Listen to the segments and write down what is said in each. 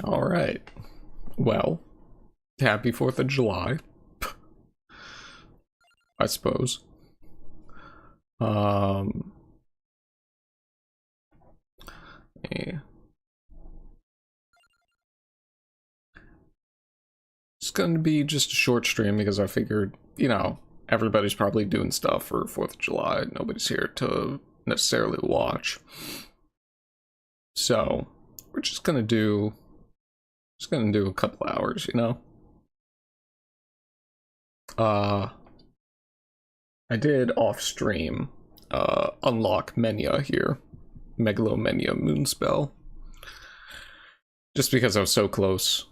All right. Well, happy 4th of July, I suppose. Yeah. It's going to be just a short stream because I figured, everybody's probably doing stuff for 4th of July. Nobody's here to necessarily watch. So, we're just going to do a couple hours, I did off stream unlock Menia here. Megalomania Moonspell. Just because I was so close.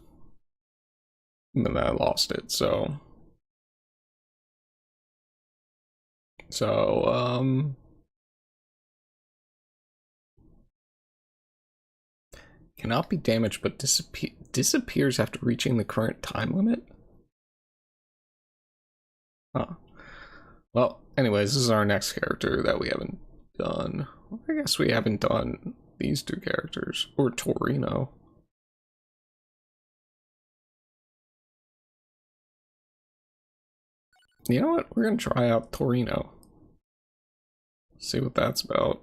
And then I lost it, so cannot be damaged but disappears after reaching the current time limit? Huh. Well, anyways, this is our next character that we haven't done. I guess we haven't done these two characters. Or Torino. You know what? We're gonna try out Torino. See what that's about.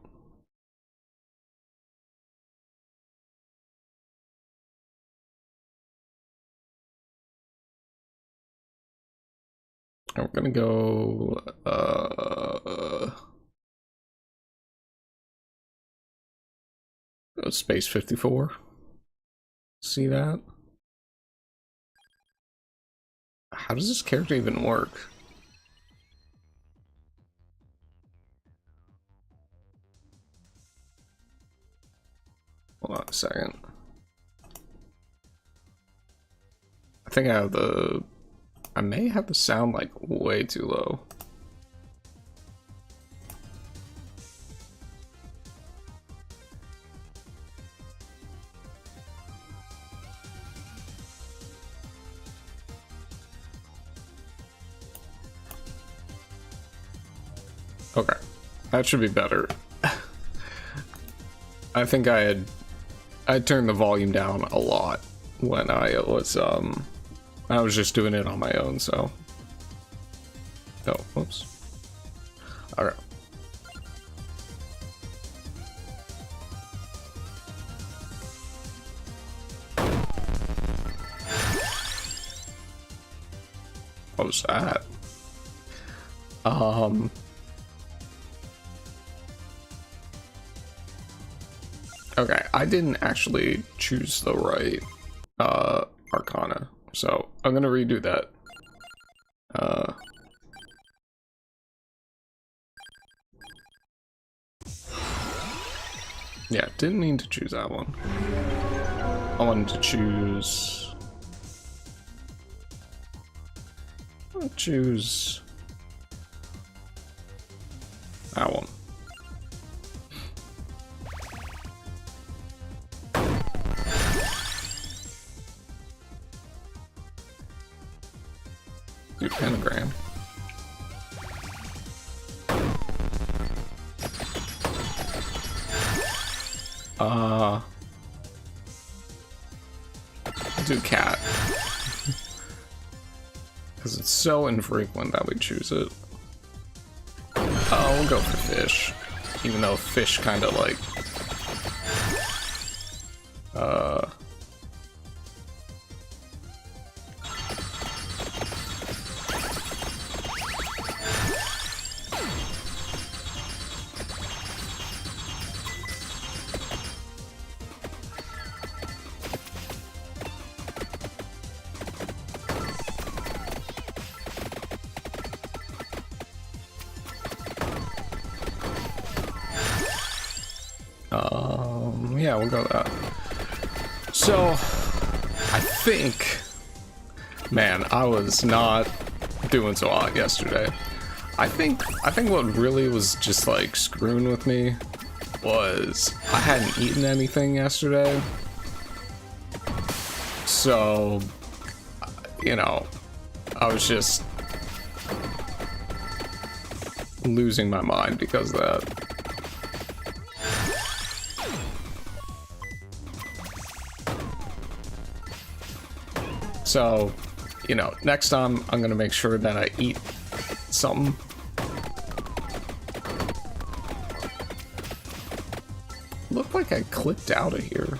And we're gonna go Space 54. See that? How does this character even work? Hold on a second. I think I may have the sound like way too low. Okay, that should be better. I think I turned the volume down a lot when I was just doing it on my own, so. Oh, whoops. Alright. What was that? Okay, I didn't actually choose the right Arcana, so I'm gonna redo that. Yeah, didn't mean to choose that one. I wanted to choose... I'll choose that one. Do pentagram. Do cat. Because it's so infrequent that we choose it. Oh, we'll go for fish. Even though fish kind of like... yeah, we'll go that. So, I think, man, I was not doing so hot yesterday. I think what really was just like screwing with me was I hadn't eaten anything yesterday. So, I was just losing my mind because of that. So, you know, next time I'm gonna make sure that I eat something. Looked like I clicked out of here.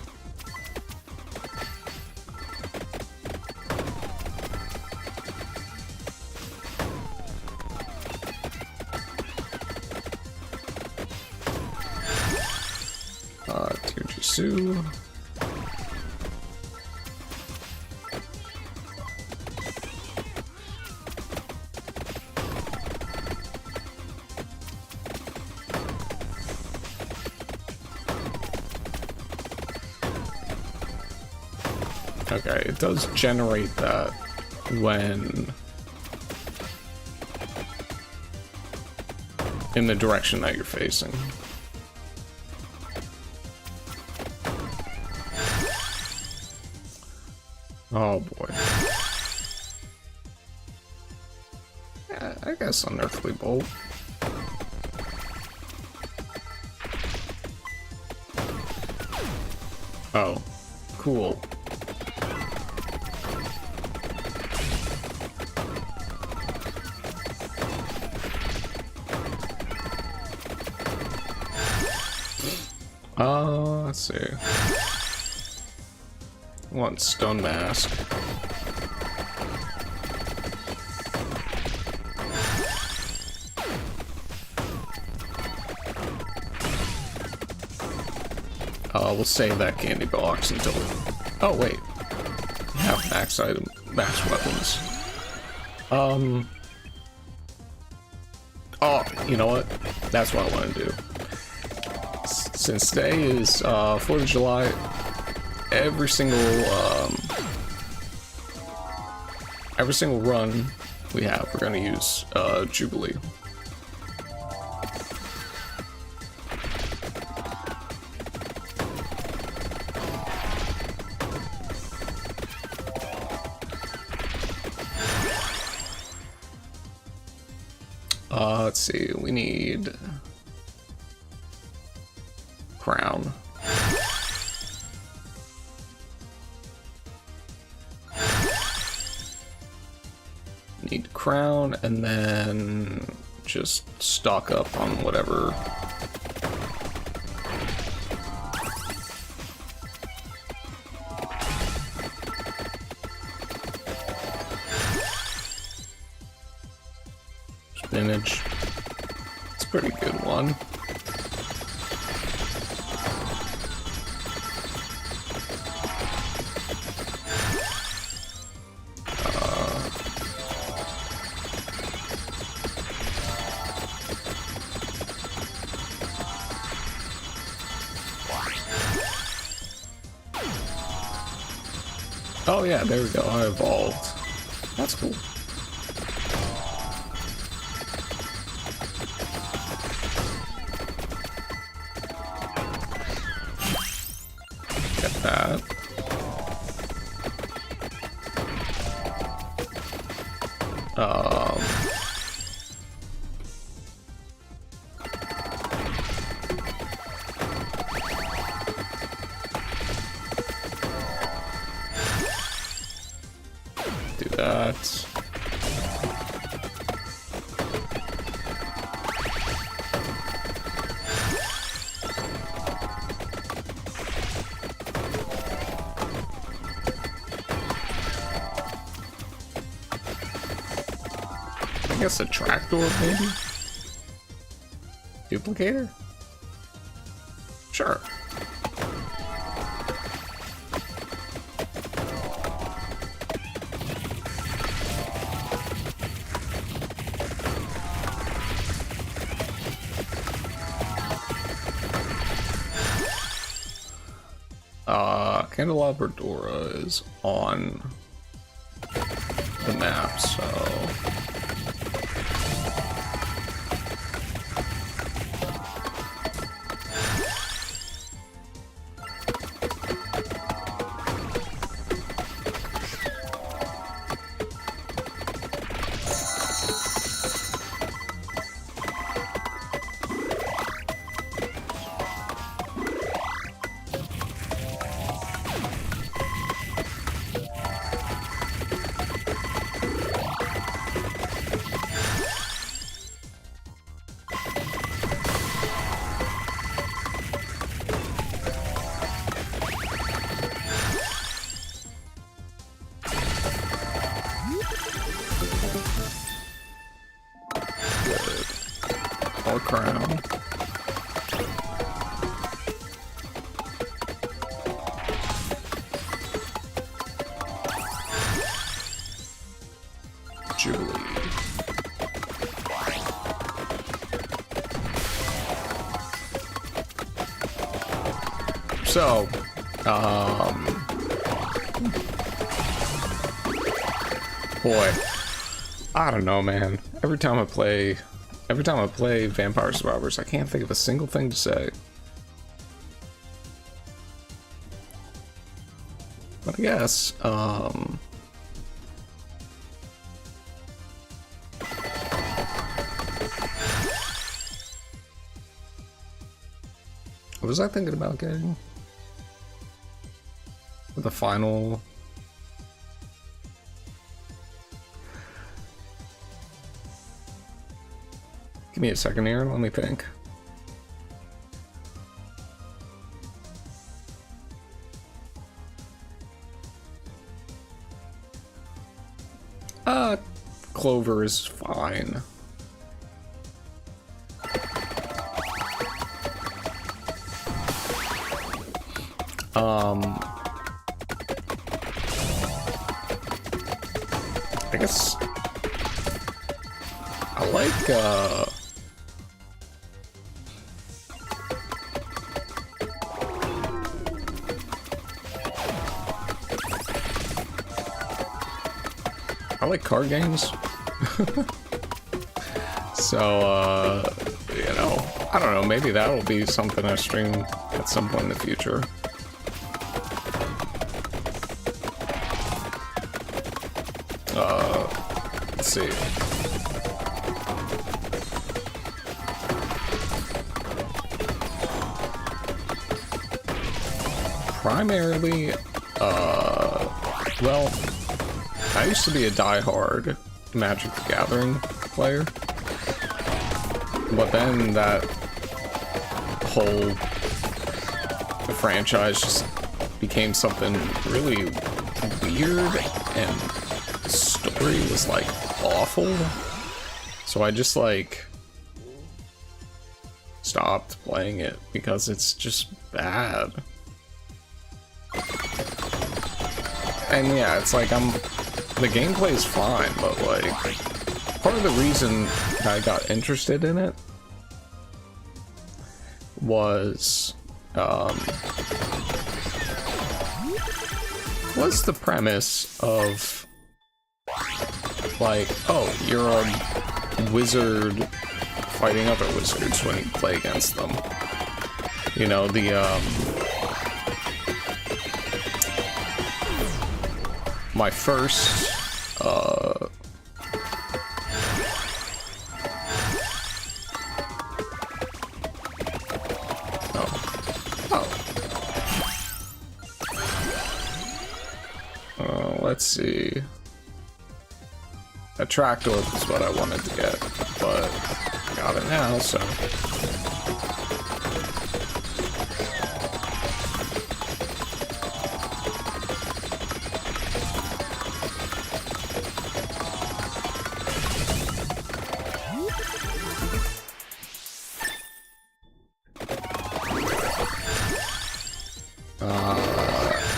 Tirjisu. Okay, it does generate that when in the direction that you're facing. Oh boy. Yeah, I guess Unearthly Bolt. Oh, cool. Let's see. One stone mask. We'll save that candy box until. Oh wait, we have max weapons. Oh, you know what? That's what I want to do. Since today is 4th of July, every single run we have, we're gonna use Jubilee. Let's see, we need crown. Need crown, and then just stock up on whatever. Spinach. It's a pretty good one. Oh yeah, there we go, I evolved. That's cool. Get that. Do that. I guess a trapdoor, maybe? Duplicator? Sure. Candelabradora is on the map, so More crown. Jubilee. So, boy, I don't know, man. Every time I play Vampire Survivors, I can't think of a single thing to say. But I guess, what was I thinking about getting? The final... Give me a second here, let me think. Clover is fine. I guess I like card games. So you know, I don't know, maybe that'll be something I stream at some point in the future. Let's see. Primarily, well, I used to be a die-hard Magic the Gathering player, but then that whole franchise just became something really weird, and the story was like awful, so I just like stopped playing it because it's just bad. And yeah, it's like the gameplay is fine, but like part of the reason I got interested in it was what's the premise of like, oh, you're a wizard fighting other wizards when you play against them. You know, the my first oh. Let's see. A Tractorp is what I wanted to get, but I got it now, so.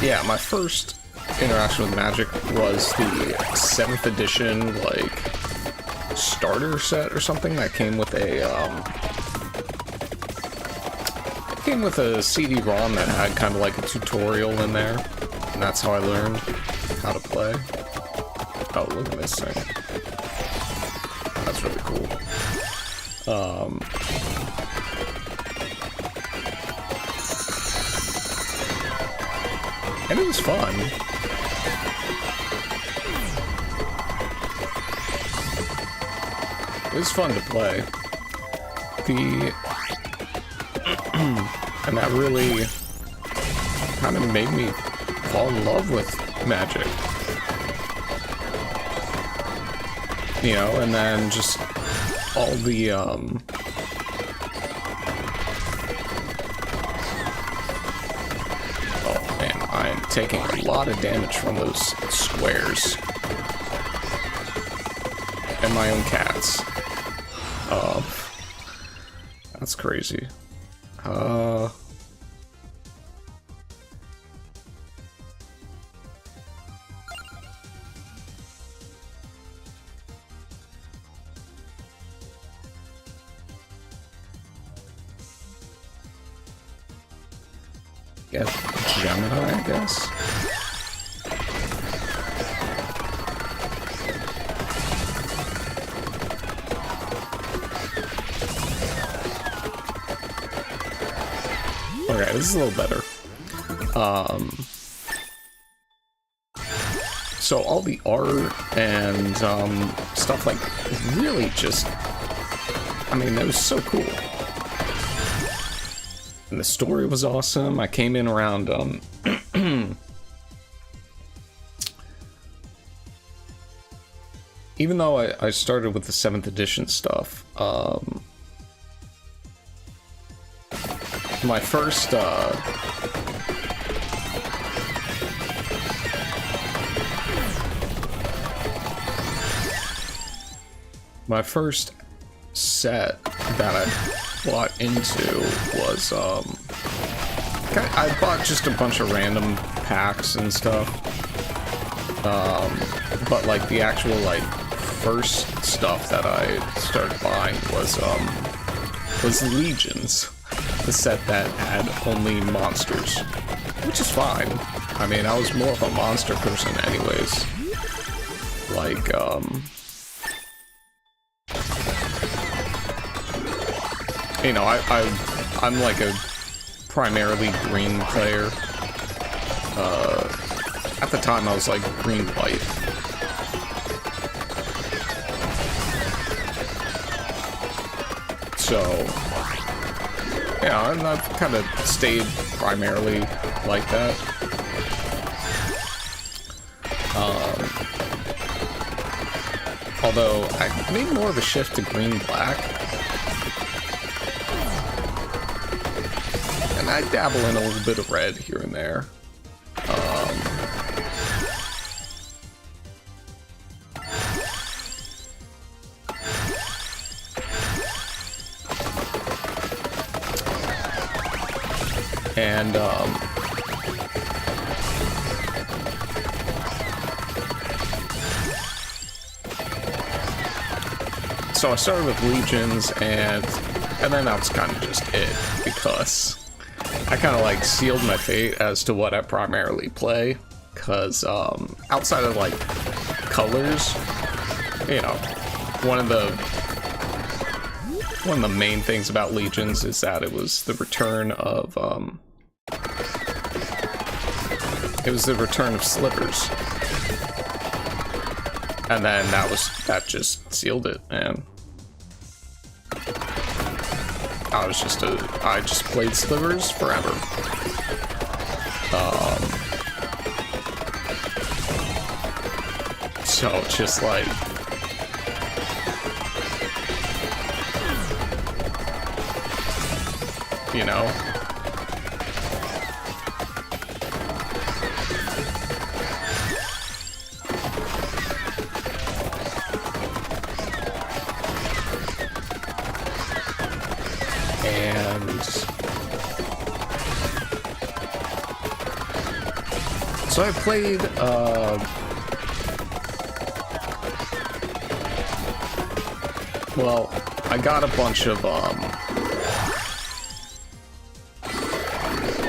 Yeah, my first interaction with Magic was the 7th edition, like, starter set or something that came with a, it came with a CD-ROM that had kind of like a tutorial in there, and that's how I learned how to play. Oh, look at this thing. That's really cool. And it was fun. It was fun to play. And that really kind of made me fall in love with Magic. You know, and then just all the, oh man, I am taking a lot of damage from those squares. And my own cats. That's crazy. Get Gemini, I guess. Okay, this is a little better. So all the art and stuff like really just, I mean, it was so cool. And the story was awesome. I came in around even though I started with the 7th edition stuff, my first set that I bought into was I bought just a bunch of random packs and stuff, but like the actual like first stuff that I started buying was Legions, the set that had only monsters, which is fine. I mean, I was more of a monster person anyways. Like you know, I'm like a primarily green player. At the time, I was like green white. So, yeah, and I've kind of stayed primarily like that. Although I made more of a shift to green black. And I dabble in a little bit of red here and there. So I started with Legions, and then that was kind of just it, because I kind of like sealed my fate as to what I primarily play, because outside of like colors, you know, one of the main things about Legions is that it was the return of slivers, and then that just sealed it, man. I just played slivers forever. So just like, you know, so I played, well, I got a bunch of,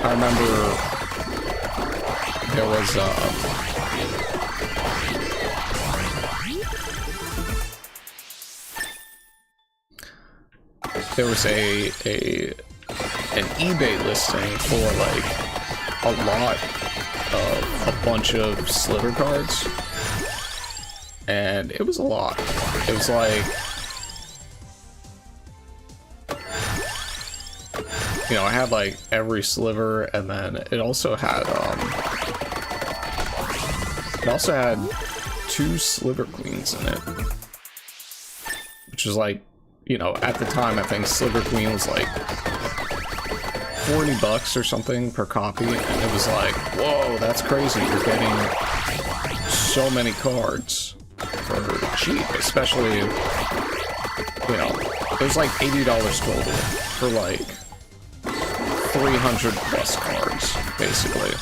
I remember there was, an eBay listing for like a lot of a bunch of sliver cards, and it was a lot. It was like, you know, I had like every sliver, and then it also had 2 sliver queens in it, which was like, you know, at the time I think Sliver Queen was like $40 or something per copy, and it was like, whoa, that's crazy. You're getting so many cards for cheap, especially, you know, There's like $80 total for like 300 plus cards, basically.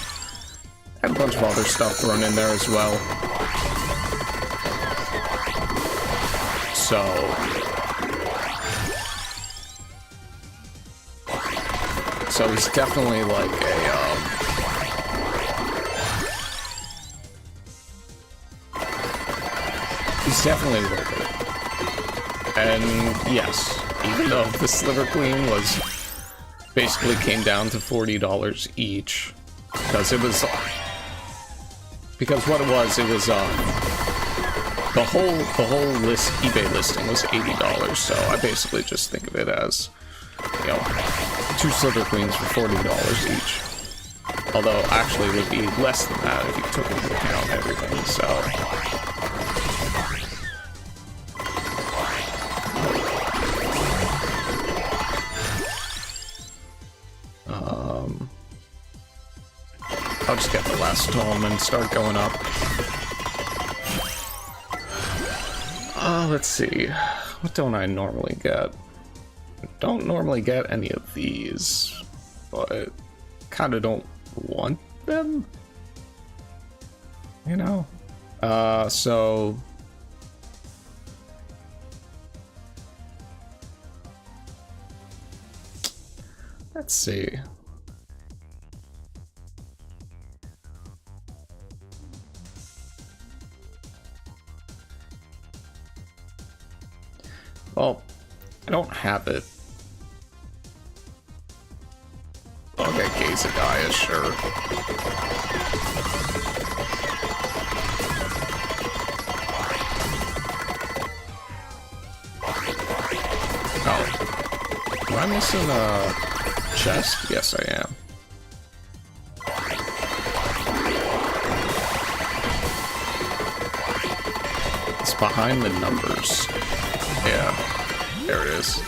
And a bunch of other stuff thrown in there as well. So he's definitely like a, he's definitely worth it. And yes, even though the Sliver Queen was basically came down to $40 each, because it was, because what it was the whole list eBay listing was $80, so I basically just think of it as, you know, 2 Sliver Queens for $40 each. Although actually it would be less than that if you took into account everything, so. I'll just get the last tome and start going up. Let's see. What don't I normally get? I don't normally get any of these, but kind of don't want them, you know? So... let's see. Well, I don't have it. I'll get Gaze-a-Gaia, sure. Oh. Am I missing a chest? Yes, I am. It's behind the numbers. Yeah, there it is.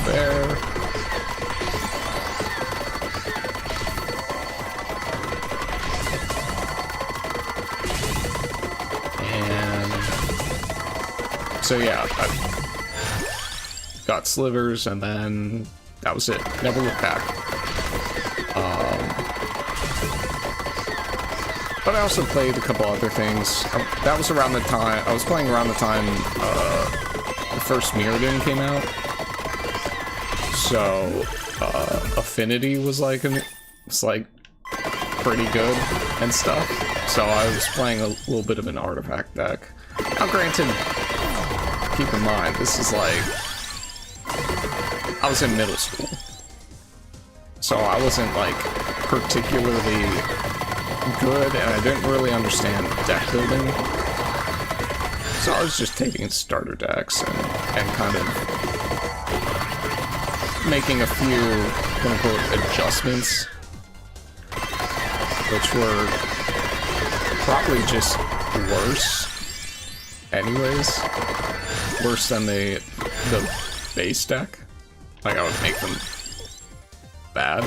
There. And so yeah, I got slivers, and then that was it. Never looked back. But I also played a couple other things. That was around the time, I was playing around the time the first Mirrodin came out. So, Affinity was like, it's like pretty good and stuff. So I was playing a little bit of an artifact deck. Now granted, keep in mind, this is like, I was in middle school. So I wasn't like particularly good, and I didn't really understand deck building. So I was just taking starter decks and kind of making a few quote-unquote adjustments, which were probably just worse anyways. Worse than the base deck. Like, I would make them bad.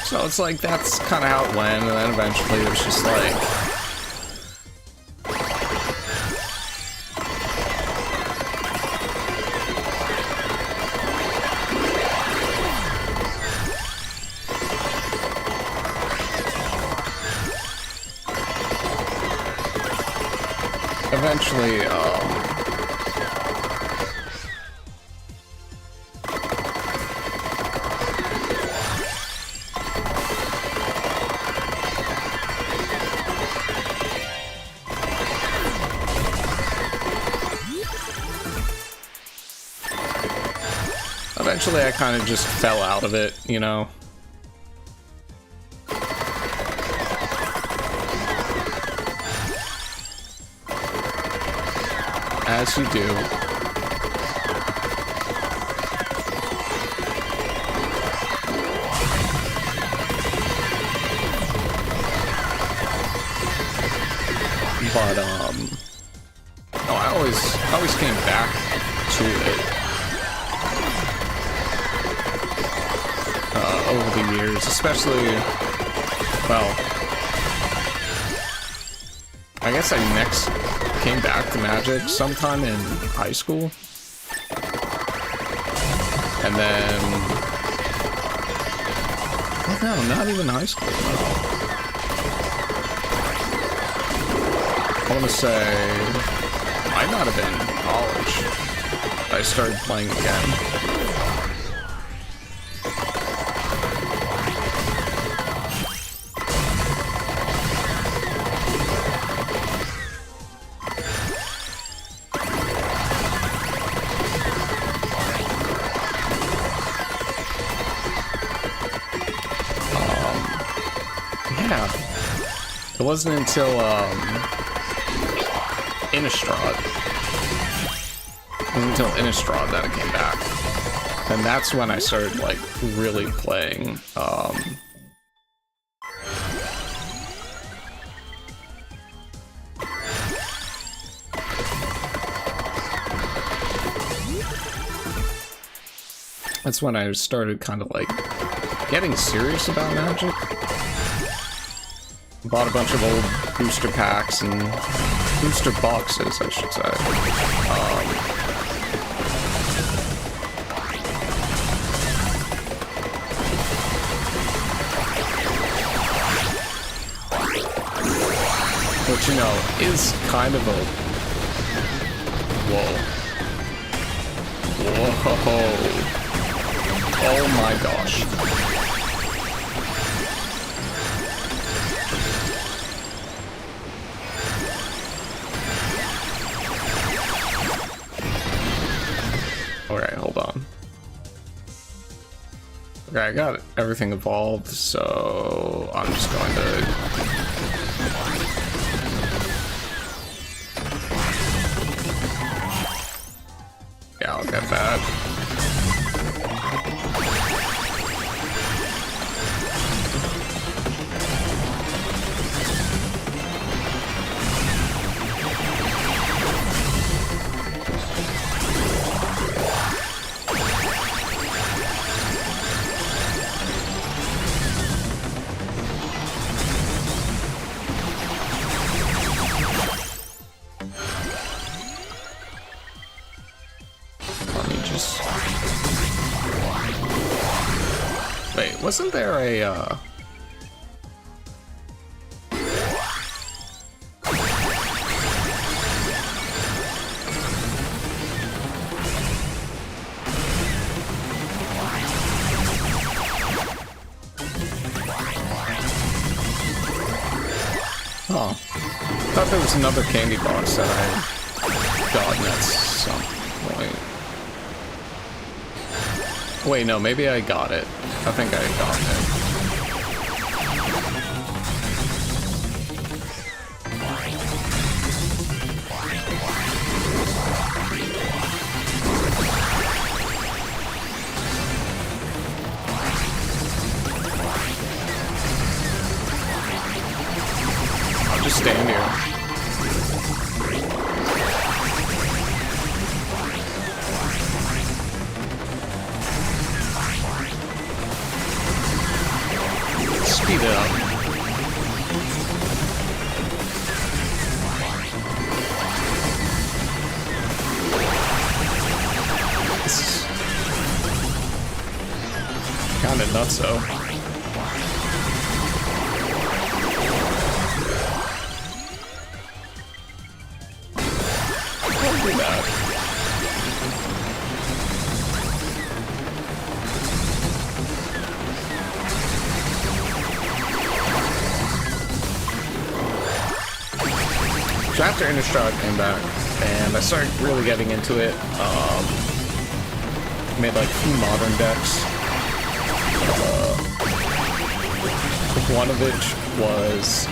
So it's like, that's kind of how it went, and then eventually it was just like... eventually, eventually I kind of just fell out of it, you know? As you do. but no, I always came back to it over the years, especially, well, I guess I next came back to Magic sometime in high school, and then, well, no, not even high school, no. I want to say, might not have been college. I started playing again. Yeah. It wasn't until, Innistrad. It wasn't until Innistrad that I came back. And that's when I started, like, really playing, that's when I started kind of, like, getting serious about Magic. Bought a bunch of old booster packs and booster boxes, I should say. Which, you know, is kind of a... Whoa. Whoa. Oh my gosh. Okay, hold on. Okay, I got everything evolved, so I'm just going to... Yeah, I'll get that. Wait, wasn't there a, Oh, I thought there was another candy box that I gotten at some point. Wait, no, maybe I got it. I think I got it. I'll just stand here. Speed it up. This is kinda nutso. Don't do that. So after Innistrad came back, and I started really getting into it, made like 2 modern decks. One of which was,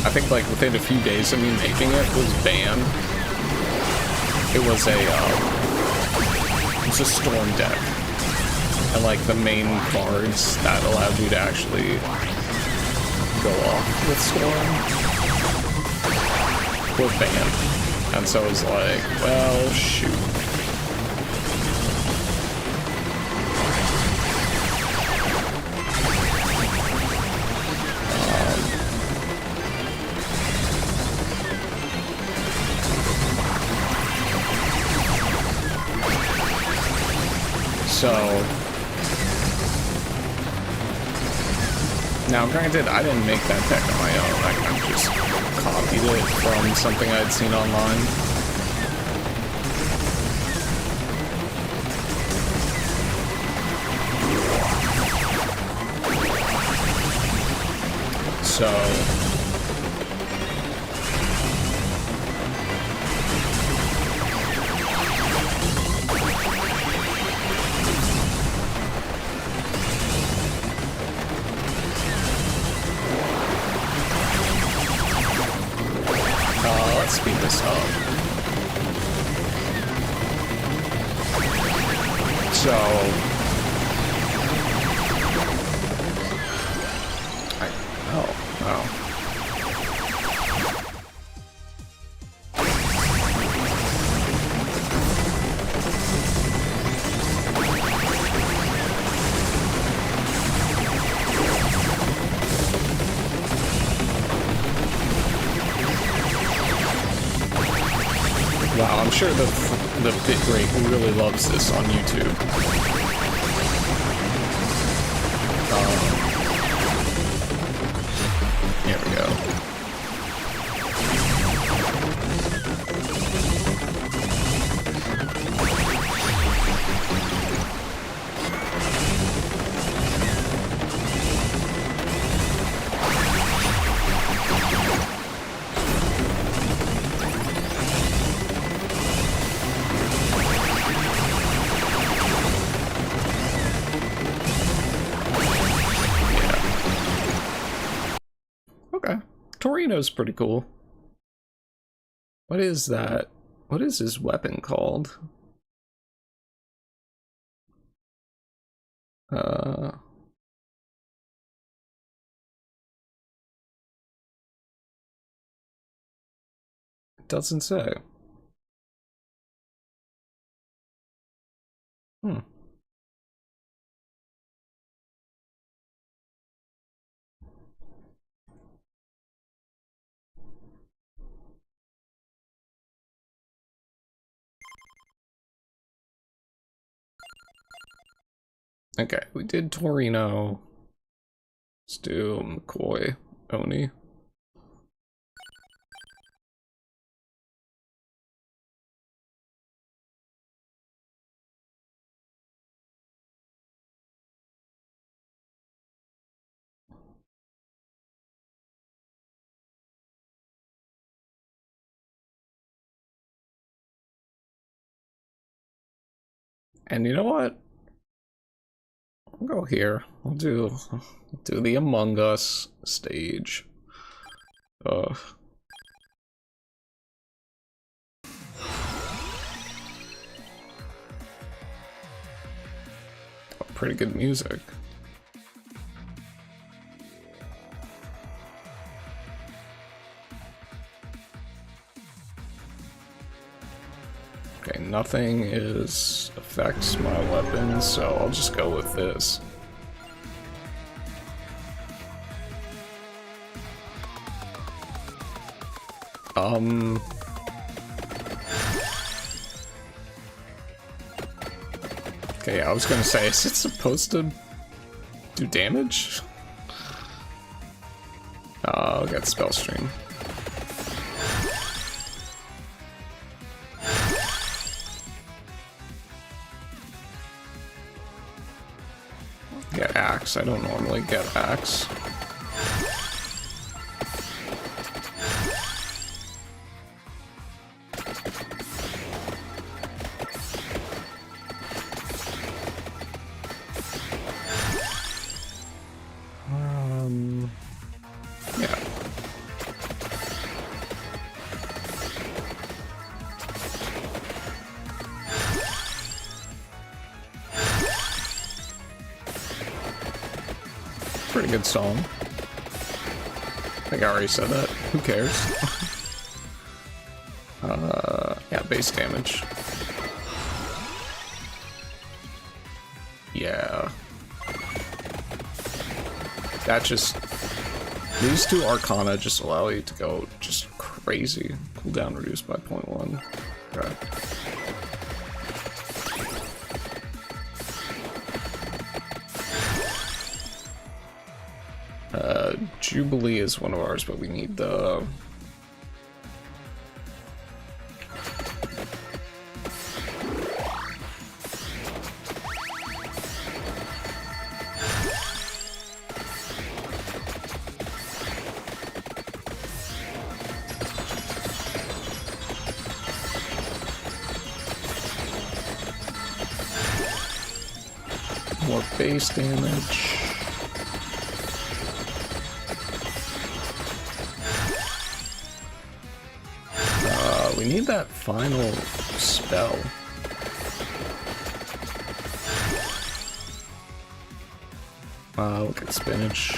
I think like within a few days of me making it, was banned. It was a Storm deck. And like the main cards that allowed you to actually go off with Storm was banned. And so it was like, well, shoot. So, now granted, I didn't make that deck on my own. I kind of just copied it from something I'd seen online. So, let's speed this up. So, wow. Wow, I'm sure the bitrate really loves this on YouTube. Here we go. Torino's pretty cool. What is that? What is his weapon called? It doesn't say. Okay, we did Torino. Let's do McCoy, Oni. And you know what? I'll go here. I'll do the Among Us stage. Pretty good music. Okay, nothing affects my weapon, so I'll just go with this. Okay, I was gonna say, is it supposed to do damage? I'll get Spell Stream. Get Axe. I don't normally get Axe. Yeah. Pretty good song. I think I already said that. Who cares? base damage. Yeah. That just... These two Arcana just allow you to go just crazy. Cooldown reduced by 0.1. Okay. Jubilee is one of ours, but we need the... more base damage. We need that final spell. Look at spinach.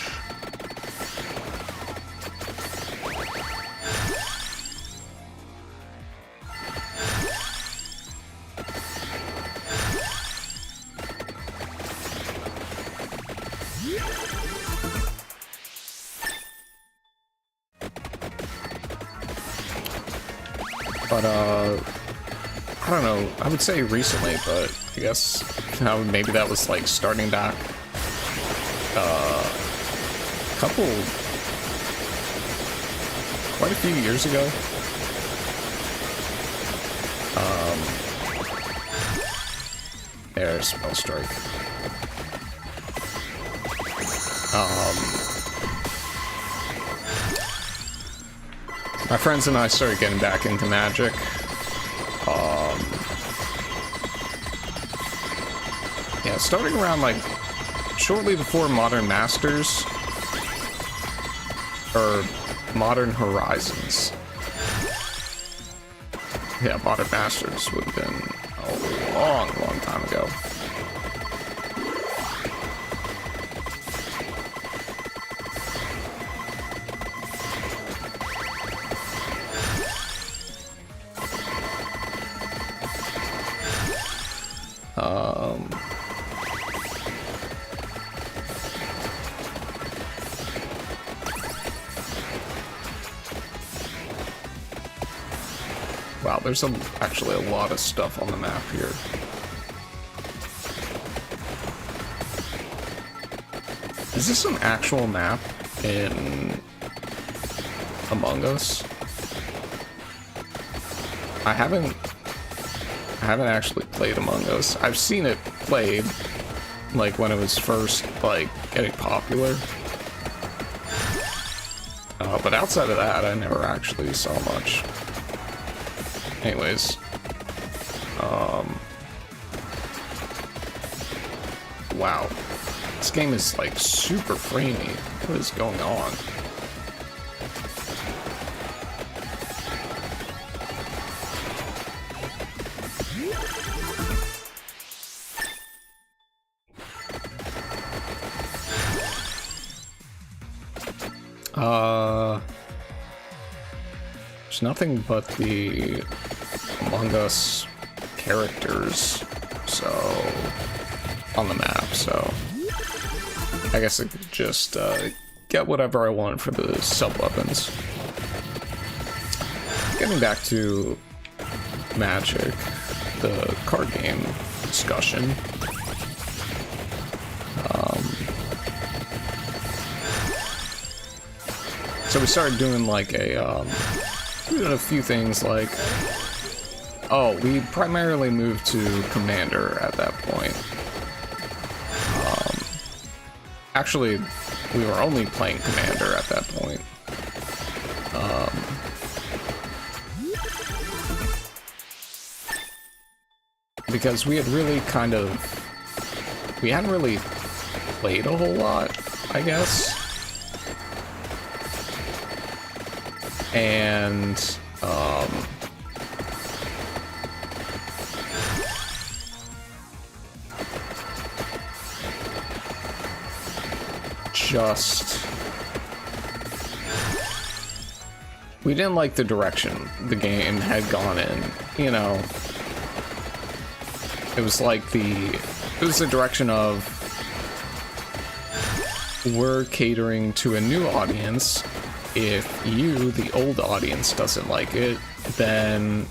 But, I don't know, I would say recently, but I guess maybe that was like starting back quite a few years ago. There's Spell Strike. My friends and I started getting back into Magic. Yeah, starting around like shortly before Modern Masters or Modern Horizons. Yeah, Modern Masters would have been a long, long time ago. Wow, there's actually a lot of stuff on the map here. Is this an actual map in Among Us? I haven't actually played Among Us. I've seen it played, like when it was first like getting popular. But outside of that, I never actually saw much. Anyways, wow, this game is like super framey. What is going on? There's nothing but the Among Us characters, so on the map, so I guess I could just get whatever I want for the sub-weapons. Getting back to Magic, the card game discussion. So we started doing like a few things like, oh, we primarily moved to Commander at that point. Actually, we were only playing Commander at that point. Because we had really we hadn't really played a whole lot, I guess. And just we didn't like the direction the game had gone in. You know, it was like it was the direction of, we're catering to a new audience. If you, the old audience, doesn't like it, then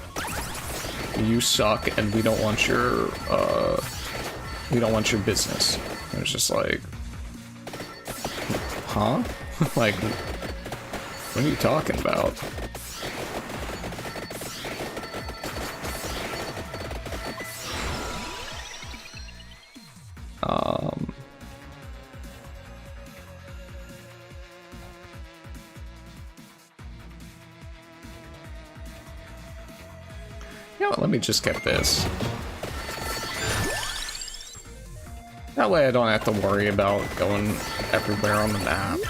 you suck, and we don't want your business. And it's just like, huh? Like, what are you talking about? You know what, let me just get this. That way I don't have to worry about going everywhere on the map.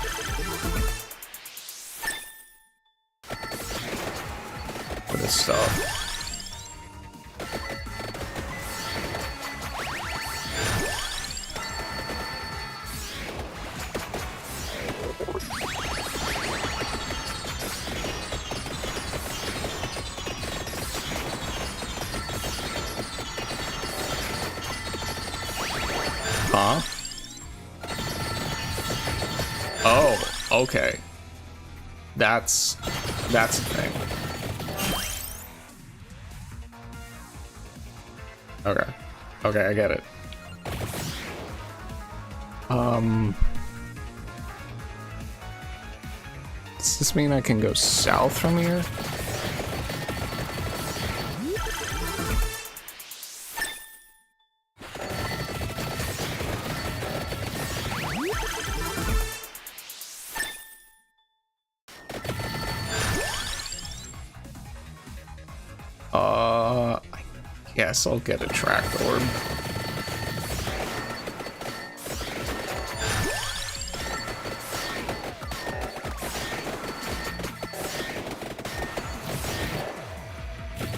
For this stuff. Huh? Oh, okay. That's a thing. Okay. Okay, I get it. Does this mean I can go south from here? I guess I'll get a tracked orb.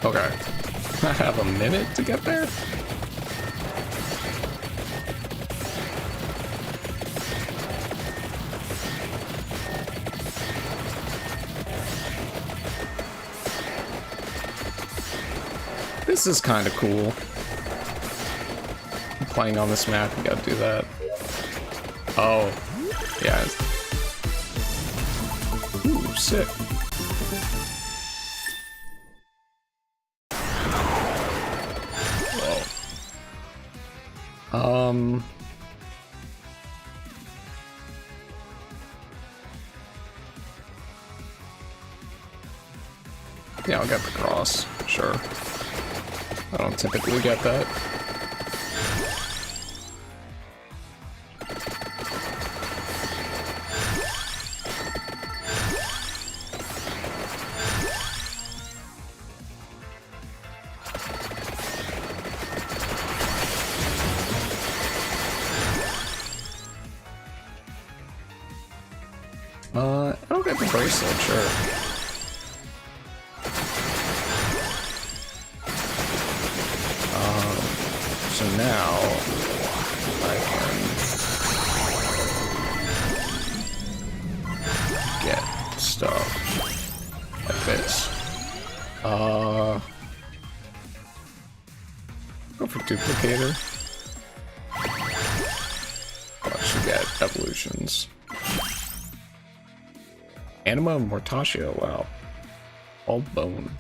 Okay. I have a minute to get there? This is kind of cool. Playing on this map, you gotta do that. Oh, yeah. Ooh, sick. Whoa. Yeah, I'll get the cross, sure. I don't typically get that. I don't get the bracelet, sure. So now I can get stuff like this. Go for duplicator. Oh, I should get evolutions. Anima and Mortaccio, wow. All bone.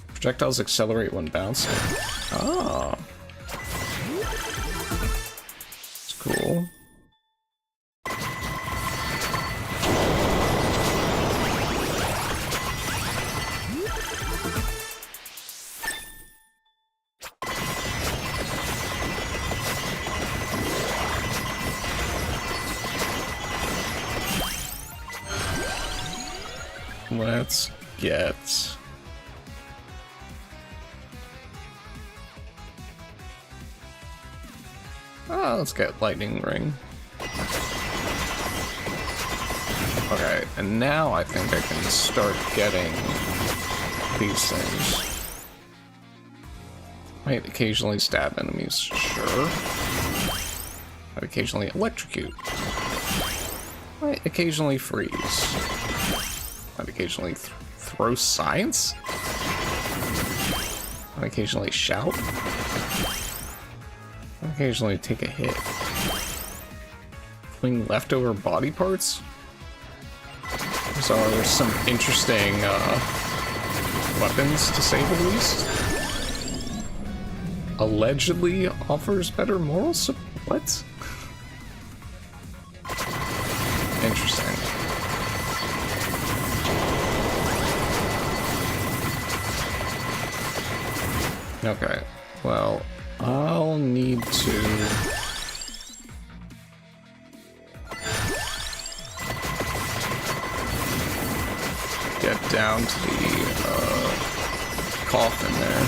Projectiles accelerate when bouncing. Ah. It's cool. Let's get... let's get lightning ring. Okay, and now I think I can start getting these things. Might occasionally stab enemies, sure. Might occasionally electrocute. Might occasionally freeze. I'd occasionally throw science. I'd occasionally shout. I'd occasionally take a hit. Fling leftover body parts. Those are some interesting weapons, to say the least. Allegedly offers better moral support. What? Interesting. Okay, well, I'll need to get down to the coffin there.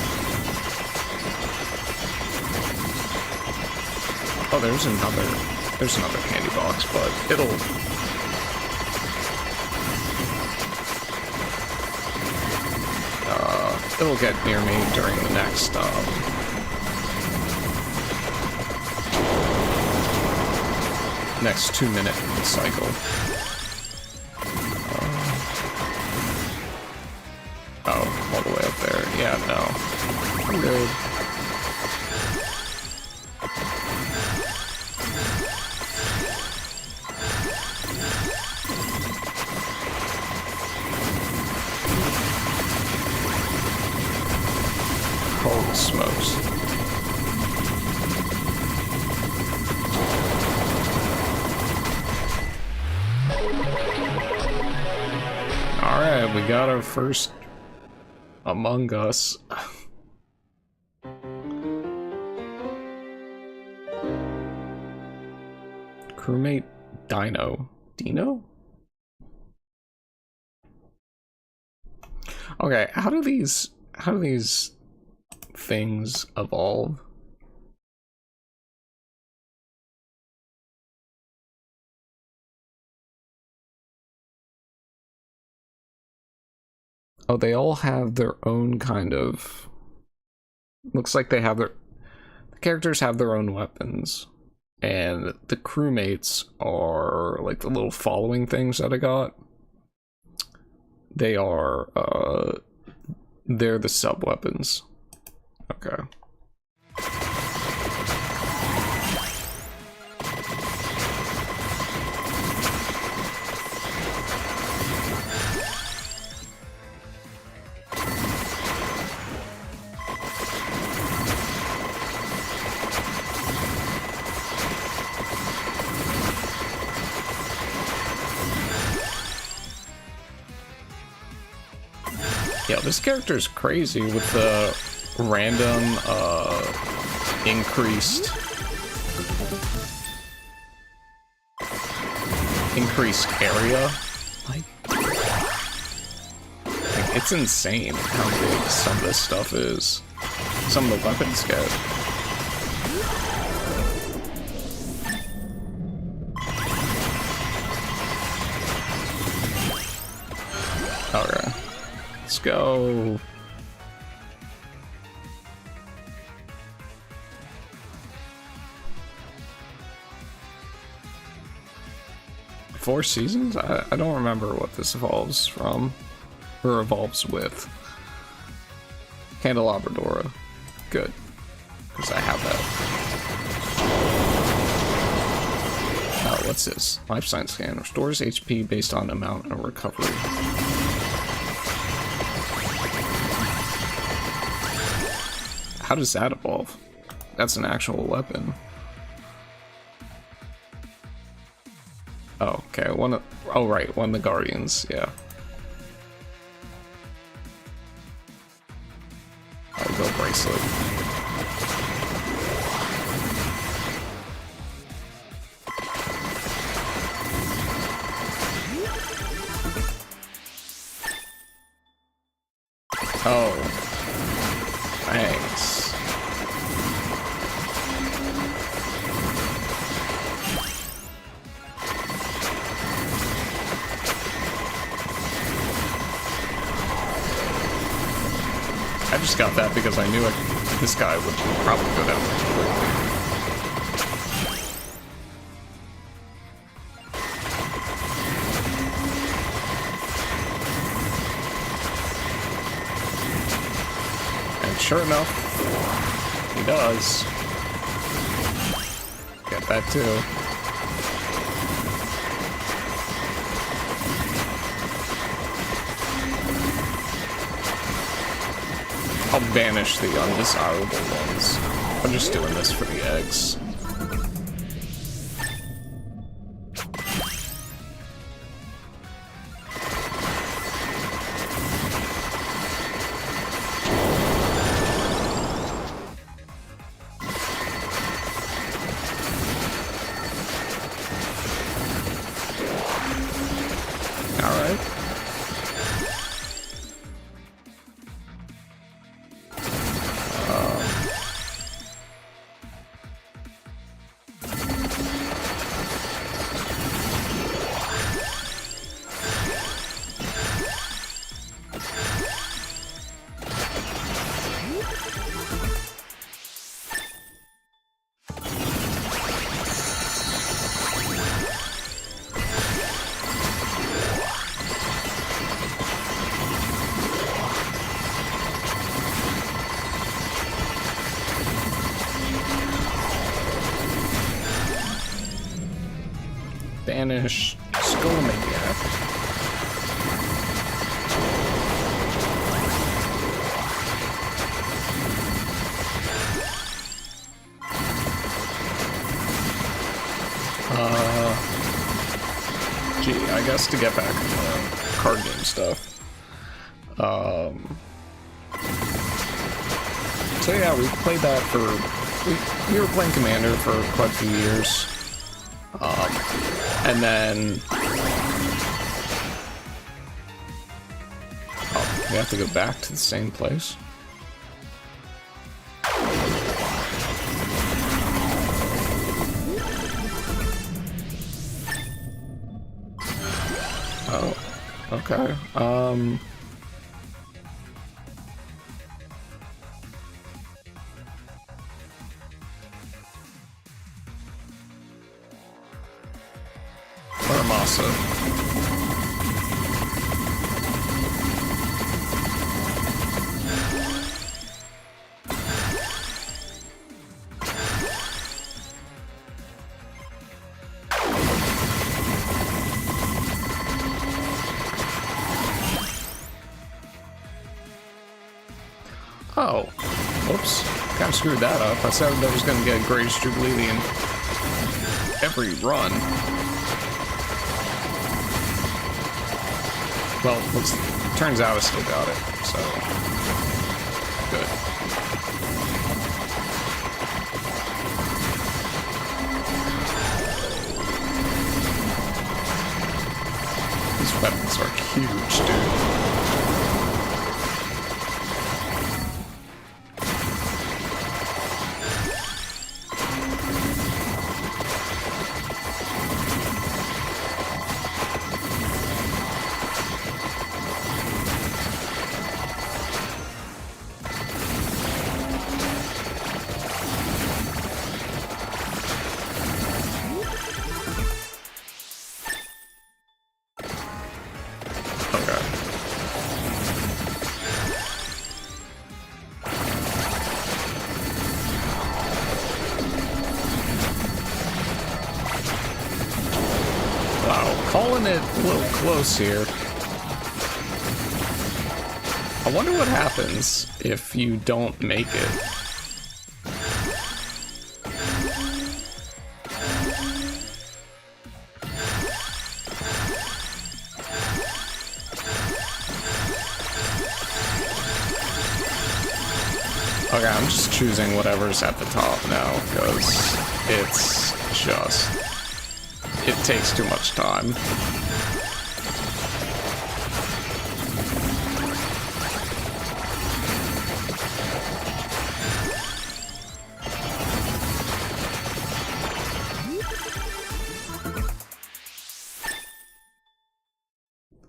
Oh, there's another candy box, but it'll get near me during the next next 2-minute cycle. Oh, all the way up there. Yeah, no. I'm good. Holy smokes. Alright, we got our first Among Us. Crewmate Dino. Dino? Okay, how do these things evolve? Oh, they all have their own kind of... Looks like they have their... The characters have their own weapons. And the crewmates are like the little following things that I got. They are, they're the sub-weapons. Okay. Yeah, this character's crazy with the random, increased area. Like, it's insane how big some of this stuff is. Some of the weapons get. Okay. Let's go. Four seasons? I don't remember what this evolves from, or evolves with. Candelabradora. Good. Because I have that. What's this? Life science scan. Restores HP based on amount of recovery. How does that evolve? That's an actual weapon. Oh, okay. Oh, right. One of the Guardians. Yeah. I'll go bracelet. Oh. Thanks. I just got that because I knew this guy would probably go down really quickly. sure enough, he does. Get that too. I'll banish the undesirable ones. I'm just doing this for the eggs. Banish Skullmaniac. Gee, I guess to get back to card game stuff. So yeah, we played that for... We were playing Commander for quite a few years. And then... Oh, we have to go back to the same place? Oh, okay. Oh, whoops. Kind of screwed that up. I said that was going to get Greatest Jubilee in every run. Well, turns out I still got it, so good. These weapons are huge, dude. Calling it a little close here. I wonder what happens if you don't make it. Okay, I'm just choosing whatever's at the top now, because it's just... it takes too much time.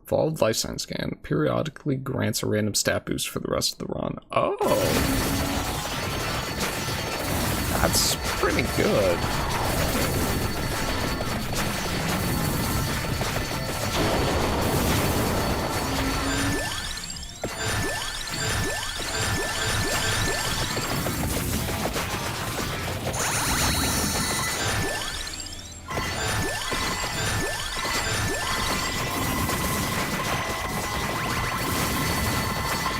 Evolved Lifetime Scan periodically grants a random stat boost for the rest of the run. Oh! That's pretty good.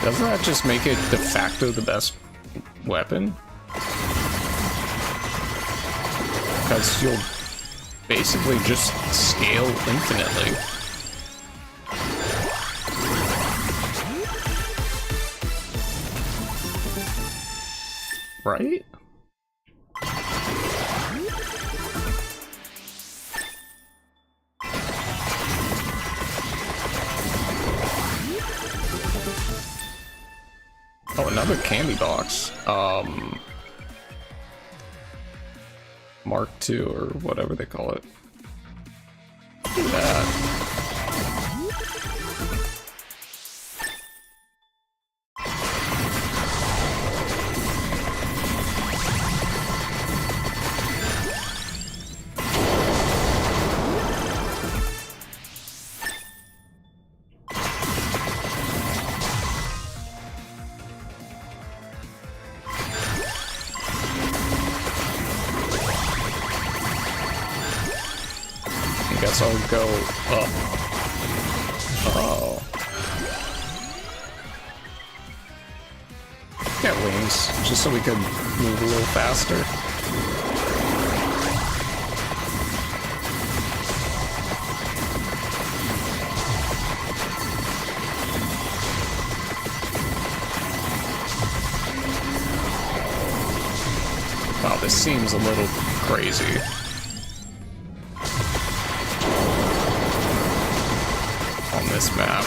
Doesn't that just make it de facto the best weapon? Because you'll basically just scale infinitely. Right? Oh, another candy box. Mark II or whatever they call it. Look at that. I guess I'll go up. Oh. Get wings, just so we could move a little faster. Wow, this seems a little crazy. On this map.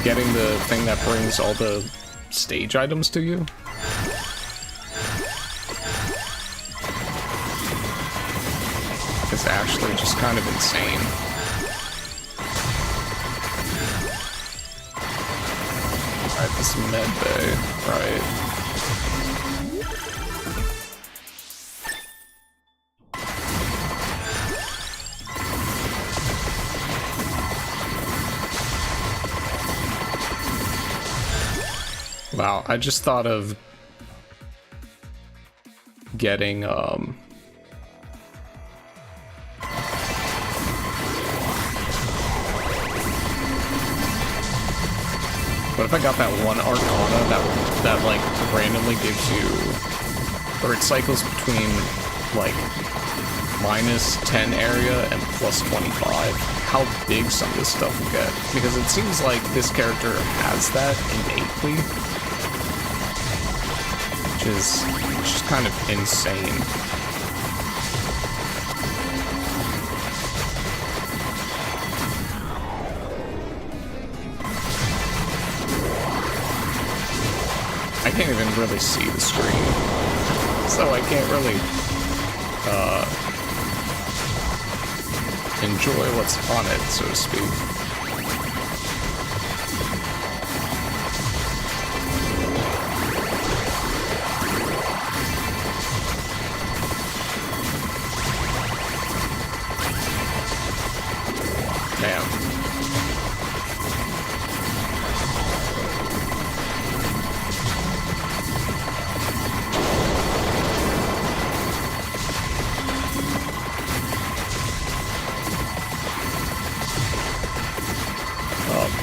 Getting the thing that brings all the stage items to you. Is actually just kind of insane. Alright, this med bay, right. Wow, I just thought of getting, what if I got that one Arcana that like randomly gives you, or it cycles between like -10 area and +25? How big some of this stuff will get? Because it seems like this character has that innately. Which is just kind of insane. I can't even really see the screen, so I can't really enjoy what's on it, so to speak.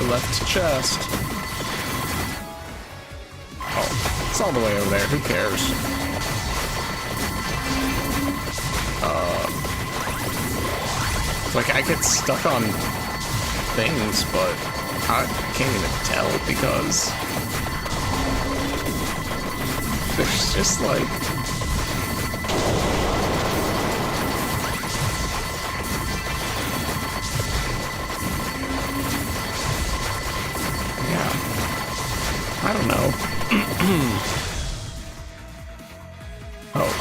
Left chest. Oh, it's all the way over there. Who cares? Like, I get stuck on things, but I can't even tell because there's just like... I don't know. Oh.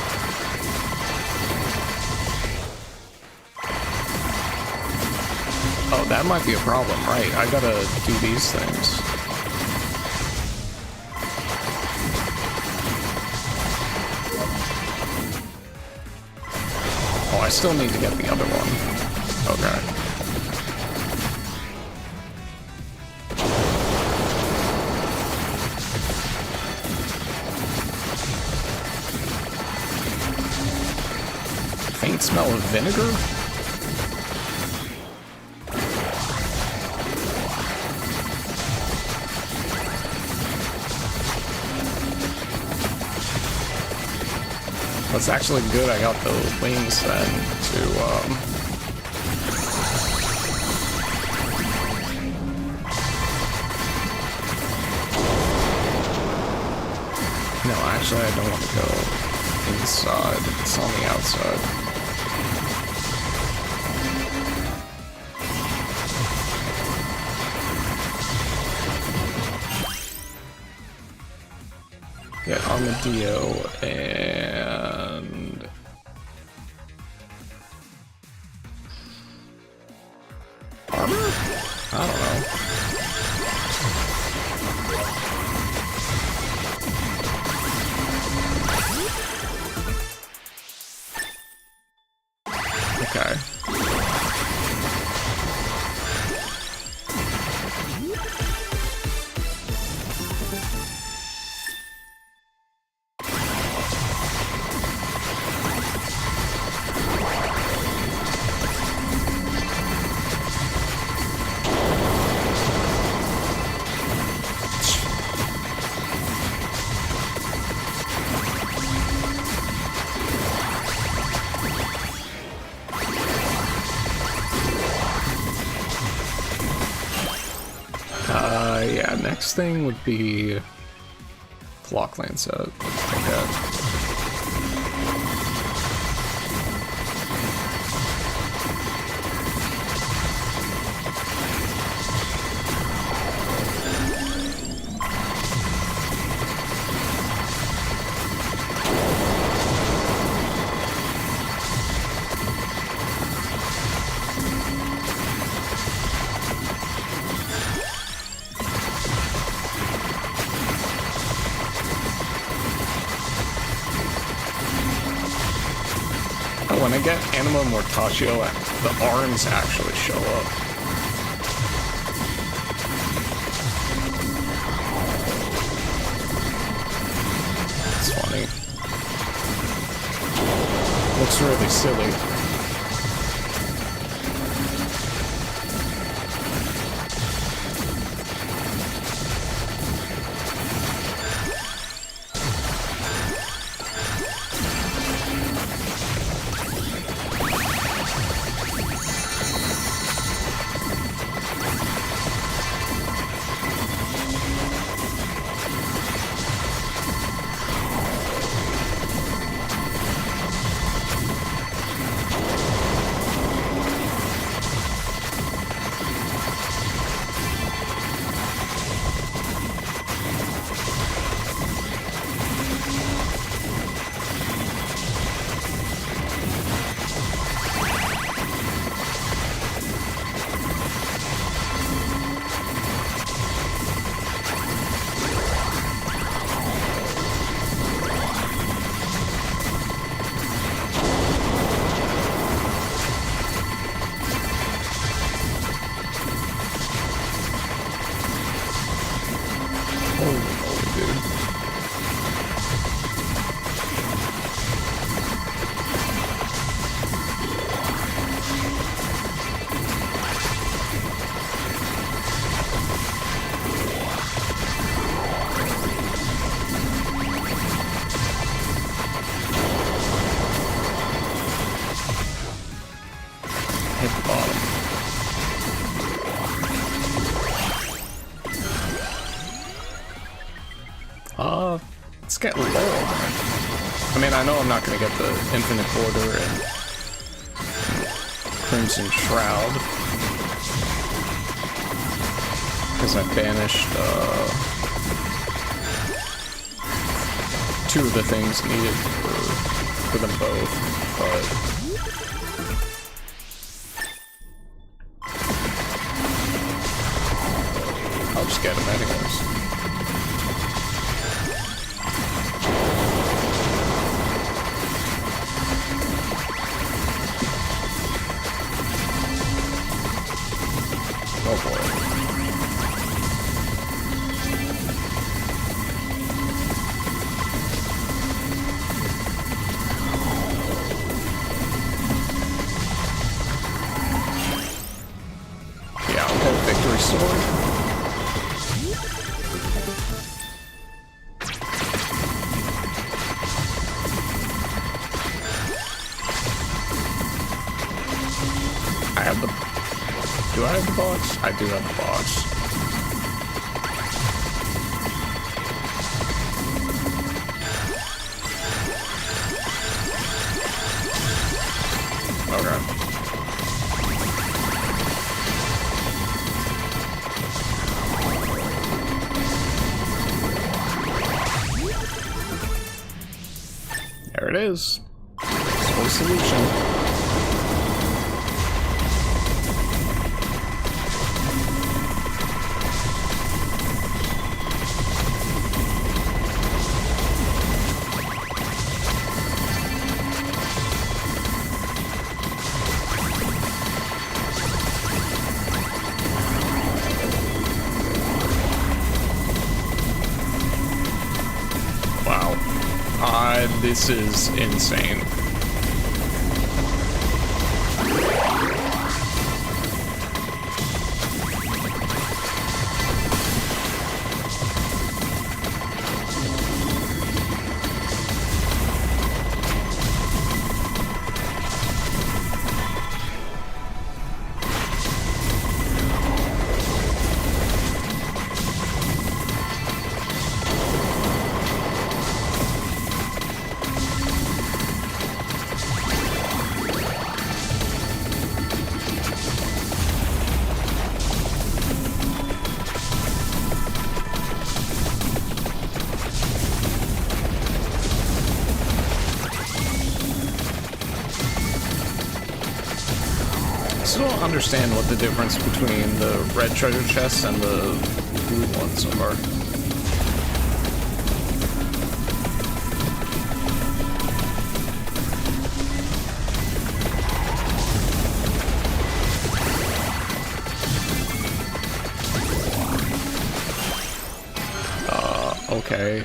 Oh, that might be a problem, right? I gotta do these things. Oh, I still need to get the other one. Okay. Smell of vinegar? That's actually good. I got the wings then to, No, actually I don't want to go inside. It's on the outside. Get Armadillo and... Armor? I don't know. Okay. Yeah, next thing would be Clockland set. Okay. When I get Anima Mortaccio, the arms actually show up. It's funny. Looks really silly. Hit the bottom. It's getting low. I mean, I know I'm not gonna get the Infinite Border and Crimson Shroud because I banished two of the things needed for them both, but I'll just get them anyways. Oh boy. Yeah, I'll get a victory sword. Do I have the box? I do have the box. Okay. There it is. Full solution. This is insane. I still don't understand what the difference between the red treasure chests and the blue ones are. Okay.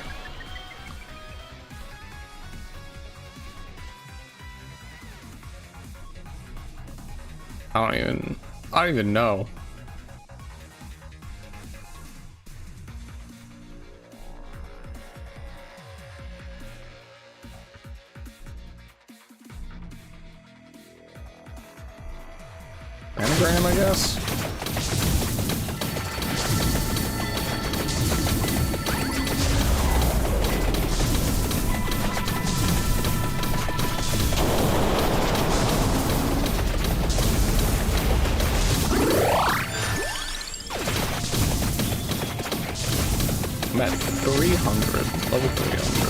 I don't even know. Anagram, I guess? I'm at 300, level 300.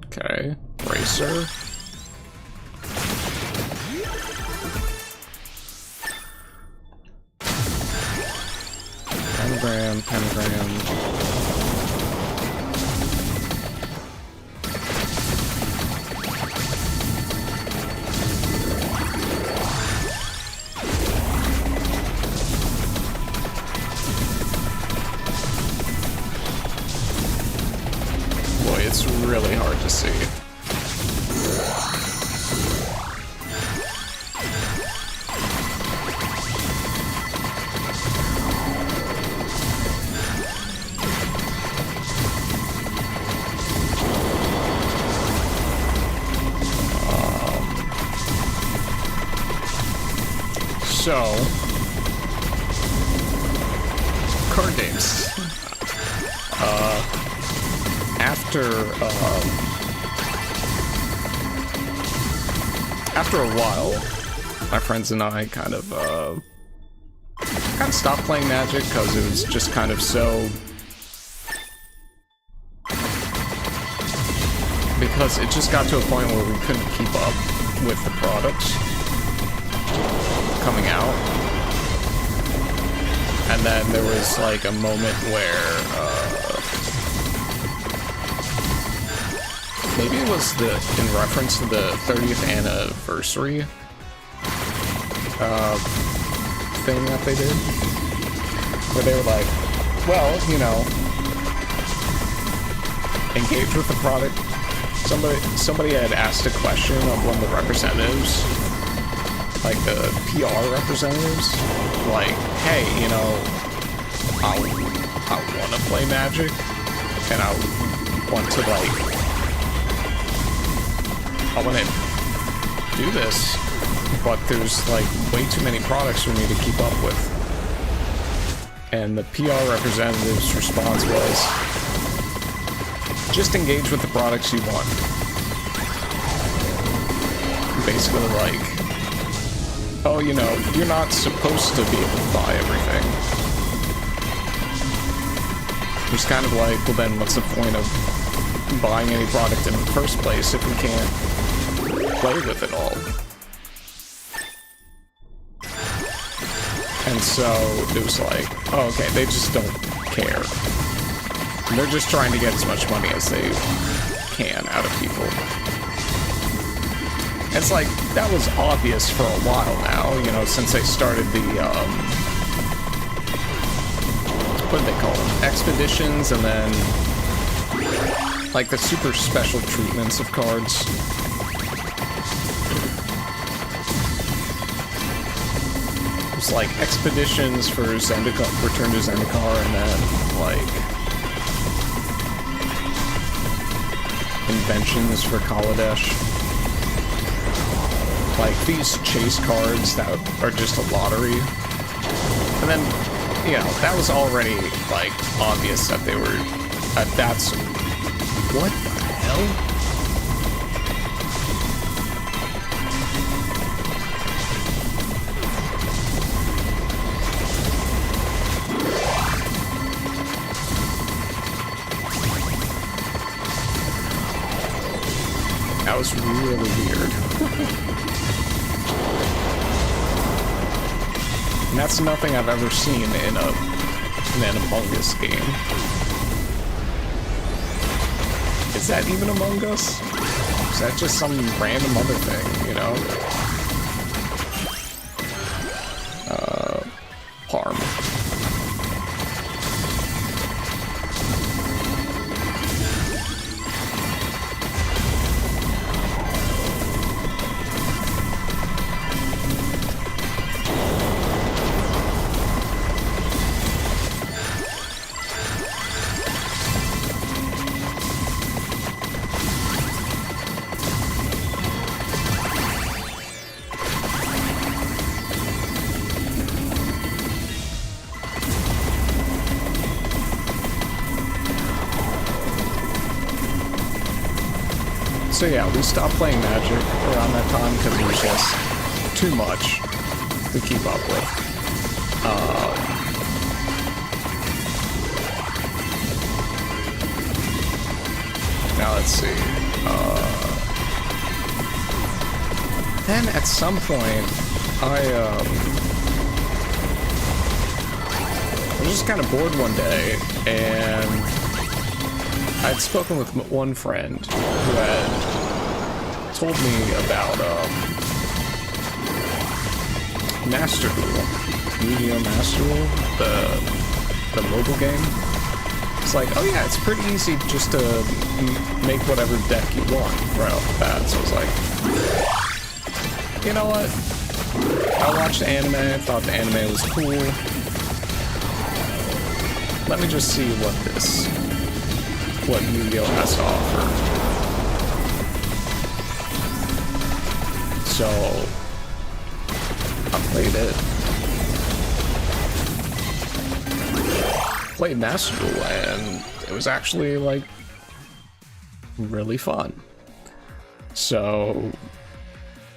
Okay, Racer. Pentagram. Boy, it's really hard to see. So, card games. After a while, my friends and I kind of stopped playing Magic because it was just kind of so. Because it just got to a point where we couldn't keep up with the products coming out, and then there was like a moment where maybe it was in reference to the 30th anniversary thing that they did, where they were like, well, you know, engage with the product. Somebody had asked a question of one of the representatives, like the PR representatives, like, hey, you know, I want to play Magic, and I want to do this, but there's like way too many products for me to keep up with. And the PR representative's response was, just engage with the products you want. Basically like, oh, you know, you're not supposed to be able to buy everything. It's kind of like, well then what's the point of buying any product in the first place if we can't play with it all? And so it was like, oh, okay, they just don't care. And they're just trying to get as much money as they can out of people. It's like, that was obvious for a while now, you know, since they started the, what do they call them? Expeditions, and then, like, the super special treatments of cards. It was like expeditions for Zendikar, Return to Zendikar, and then, like, inventions for Kaladesh. Like, these chase cards that are just a lottery. And then, you know, that was already, like, obvious that they were... that's... What the hell? That was really weird. And that's nothing I've ever seen in an Among Us game. Is that even Among Us? Is that just some random other thing, you know? Parm. So yeah, we stopped playing Magic around that time because it was just too much to keep up with. Now let's see. Then at some point, I was just kind of bored one day, and I'd spoken with one friend who had told me about Master Duel, Yu-Gi-Oh! Master Duel, the mobile game. It's like, oh yeah, it's pretty easy just to make whatever deck you want right off the bat. So I was like, you know what? I watched the anime, I thought the anime was cool. Let me just see what Yu-Gi-Oh! Has to offer. So I played it. Played Master Duel, and it was actually, like, really fun. So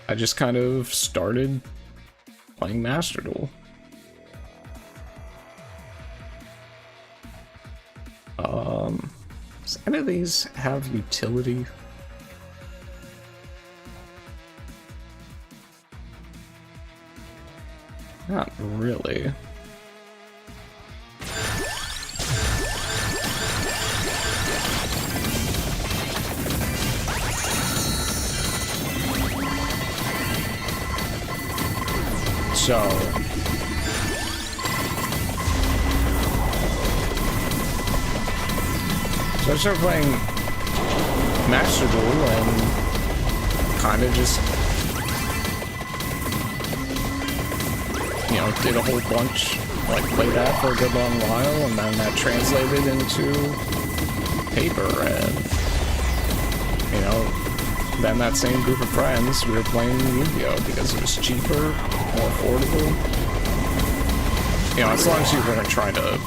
I just kind of started playing Master Duel. Does any of these have utility? Not really. So I started playing Master Duel and kind of just you know, did a whole bunch, like played that for a good long while, and then that translated into paper, and, you know, then that same group of friends, we were playing Yu-Gi-Oh! Because it was cheaper, more affordable. You know, as long as you weren't trying to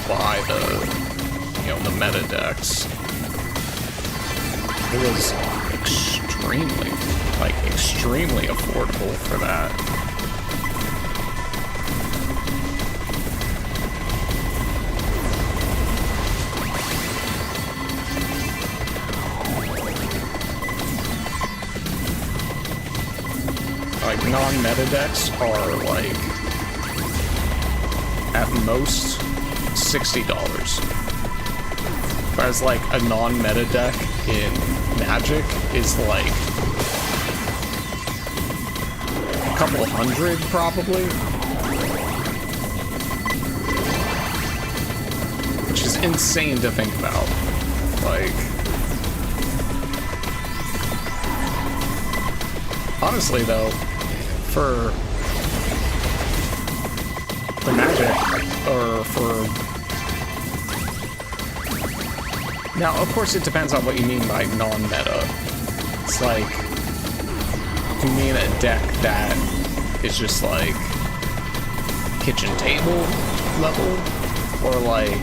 buy the, you know, the meta decks, it was extremely affordable for that. Like, non-meta decks are, like, at most $60. Whereas, like, a non-meta deck in Magic is, like, a couple hundred, probably. Which is insane to think about. Like, honestly, though, for Magic, or for... Now, of course, it depends on what you mean by non-meta. It's like, do you mean a deck that is just like kitchen table level? Or like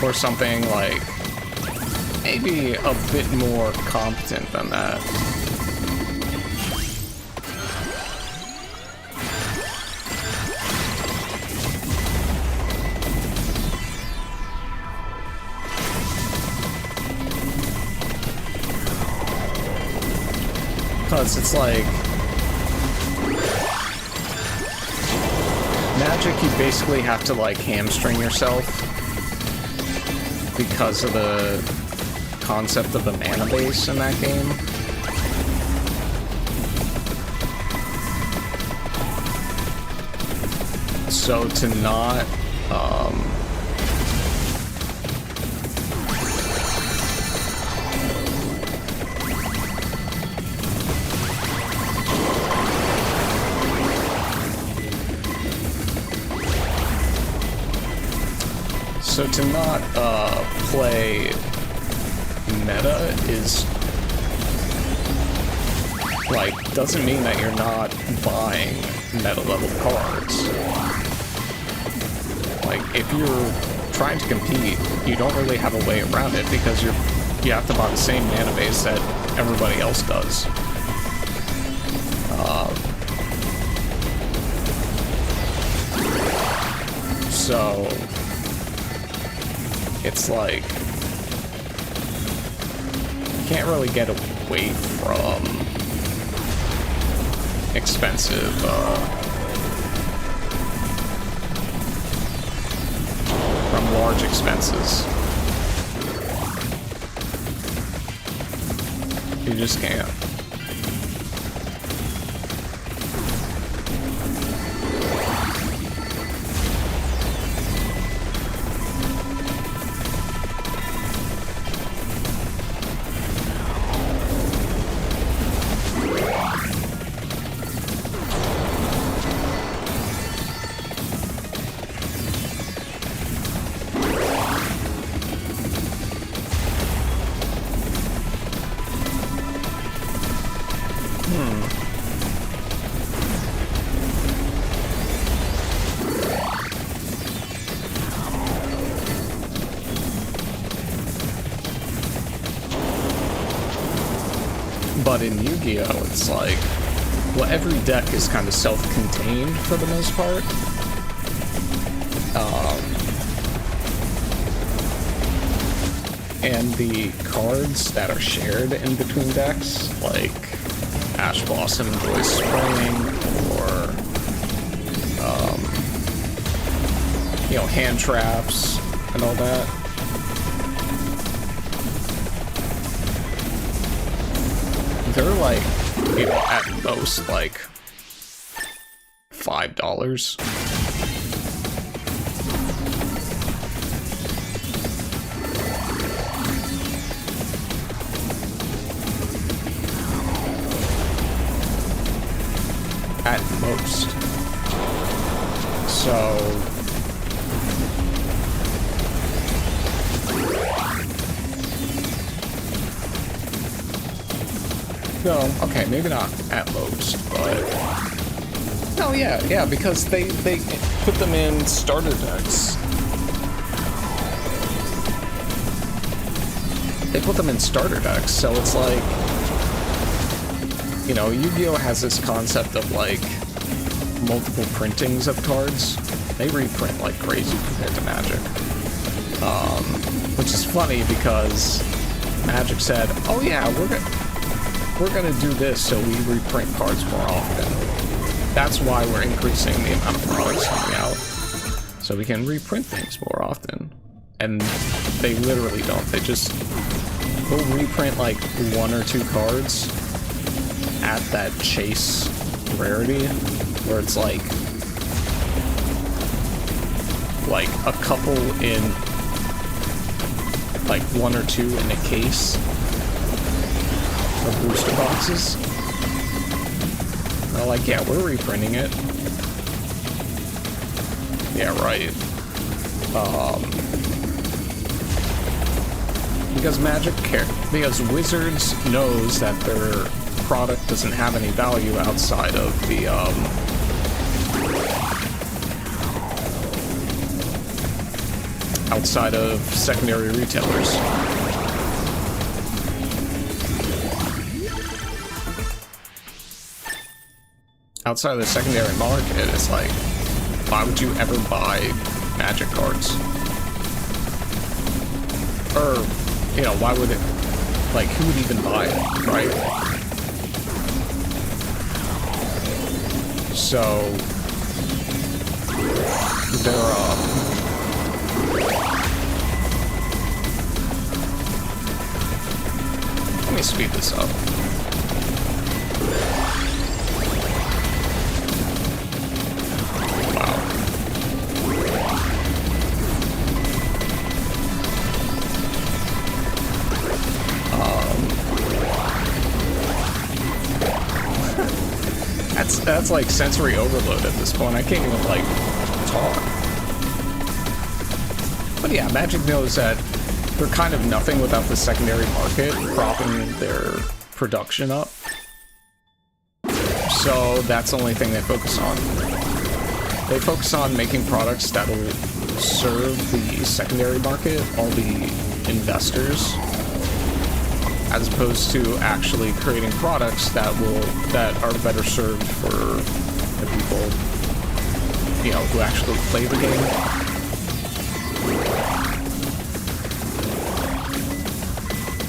or something like maybe a bit more competent than that? Because it's like Magic, you basically have to like hamstring yourself because of the concept of the mana base in that game. So to not play meta is like doesn't mean that you're not buying meta level cards. Like if you're trying to compete, you don't really have a way around it because you have to buy the same mana base that everybody else does. So it's like you can't really get away from expensive from large expenses. You just can't. But in Yu-Gi-Oh, it's like, well, every deck is kind of self-contained for the most part. And the cards that are shared in between decks, like Ash Blossom, Joy Spring, or, you know, hand traps and all that. They're like, you know, at most like $5. So no, okay, maybe not at most, but no, yeah, because they put them in starter decks. They put them in starter decks, so it's like, you know, Yu-Gi-Oh! Has this concept of like multiple printings of cards. They reprint like crazy compared to Magic. Which is funny because Magic said, oh yeah, we're gonna do this so we reprint cards more often. That's why we're increasing the amount of products coming out, so we can reprint things more often. And they literally don't. They just will reprint like 1 or 2 cards at that chase rarity, where it's like a couple in like 1 or 2 in a case of booster boxes. They're like, yeah, we're reprinting it. Yeah, right. Because because Wizards knows that their product doesn't have any value outside of the outside of secondary retailers. Outside of the secondary market, it's like, why would you ever buy Magic cards? Or, you know, why would it, like, who would even buy it, right? So, they're, let me speed this up. That's like sensory overload at this point. I can't even like talk. But yeah, Magic knows that they're kind of nothing without the secondary market propping their production up. So that's the only thing they focus on. They focus on making products that will serve the secondary market, all the investors, as opposed to actually creating products that are better served for the people, you know, who actually play the game.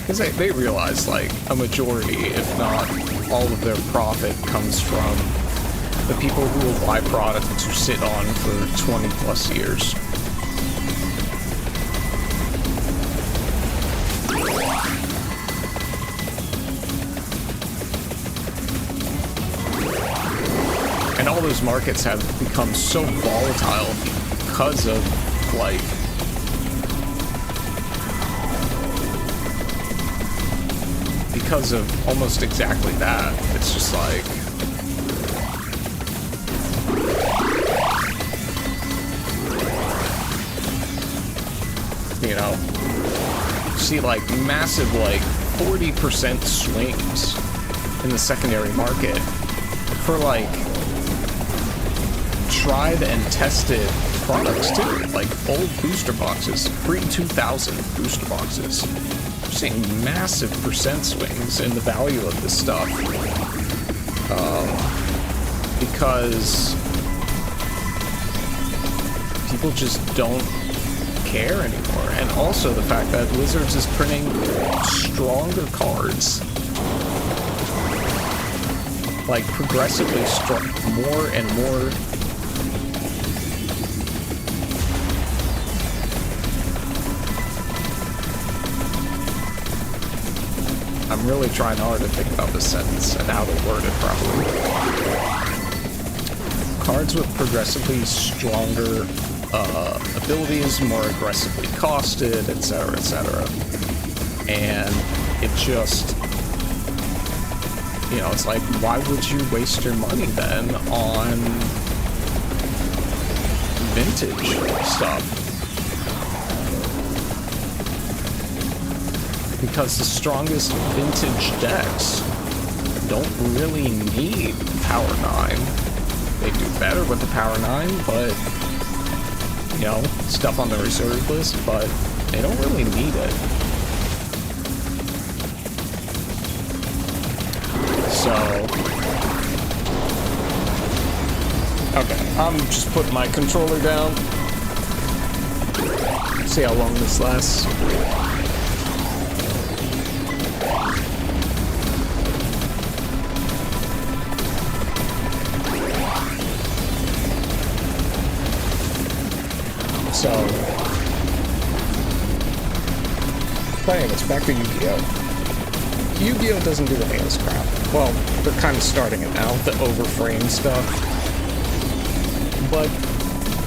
Because they realize, like, a majority, if not all of their profit comes from the people who will buy product to sit on for 20 plus years. And all those markets have become so volatile because of, like, because of almost exactly that. It's just like, you know, see like massive, like 40% swings in the secondary market for like tried and tested products too, like old booster boxes, pre-2000 booster boxes. We're seeing massive percent swings in the value of this stuff because people just don't care anymore. And also the fact that Wizards is printing stronger cards, like progressively more and more. I'm really trying hard to think about this sentence and how to word it properly. Cards with progressively stronger abilities, more aggressively costed, etc., etc. And it just, you know, it's like, why would you waste your money then on vintage stuff. Because the strongest vintage decks don't really need Power 9. They do better with the Power 9, but, you know, stuff on the reserve list, but they don't really need it. So, okay, I'm just putting my controller down. See how long this lasts. So, but anyways, back to Yu-Gi-Oh! Yu-Gi-Oh! Doesn't do any of this crap. Well, they're kind of starting it now, the overframe stuff. But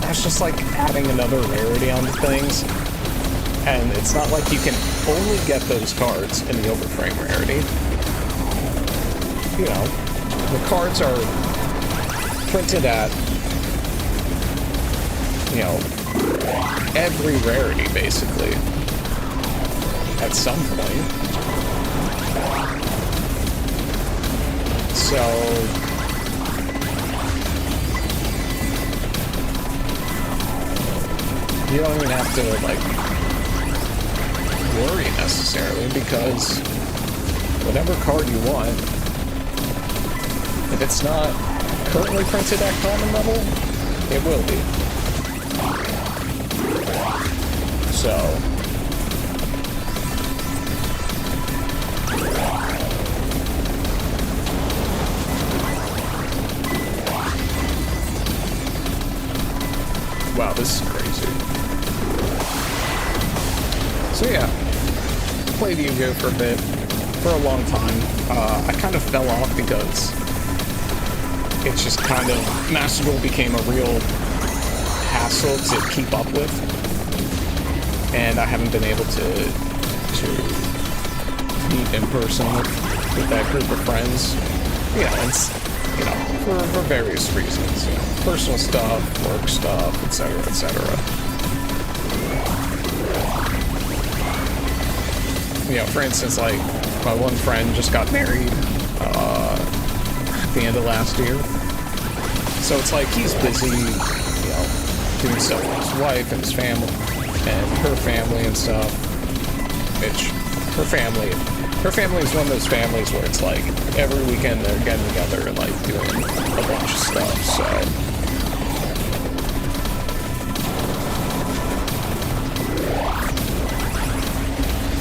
that's just like adding another rarity onto things. And it's not like you can only get those cards in the overframe rarity. You know, the cards are printed at, you know, every rarity, basically, at some point. So, you don't even have to, like, worry necessarily, because whatever card you want, if it's not currently printed at common level, it will be. So, wow, this is crazy. So yeah, played Yu-Gi-Oh! For a bit, for a long time. I kind of fell off because it's just kind of, Master Duel became a real hassle to keep up with. And I haven't been able to meet in person with that group of friends. You know, it's, you know, for various reasons. You know, personal stuff, work stuff, etc., etc. You know, for instance, like, my one friend just got married at the end of last year. So it's like he's busy, you know, doing stuff with his wife and his family. And her family and stuff, which, her family is one of those families where it's like, every weekend they're getting together and like doing a bunch of stuff, so.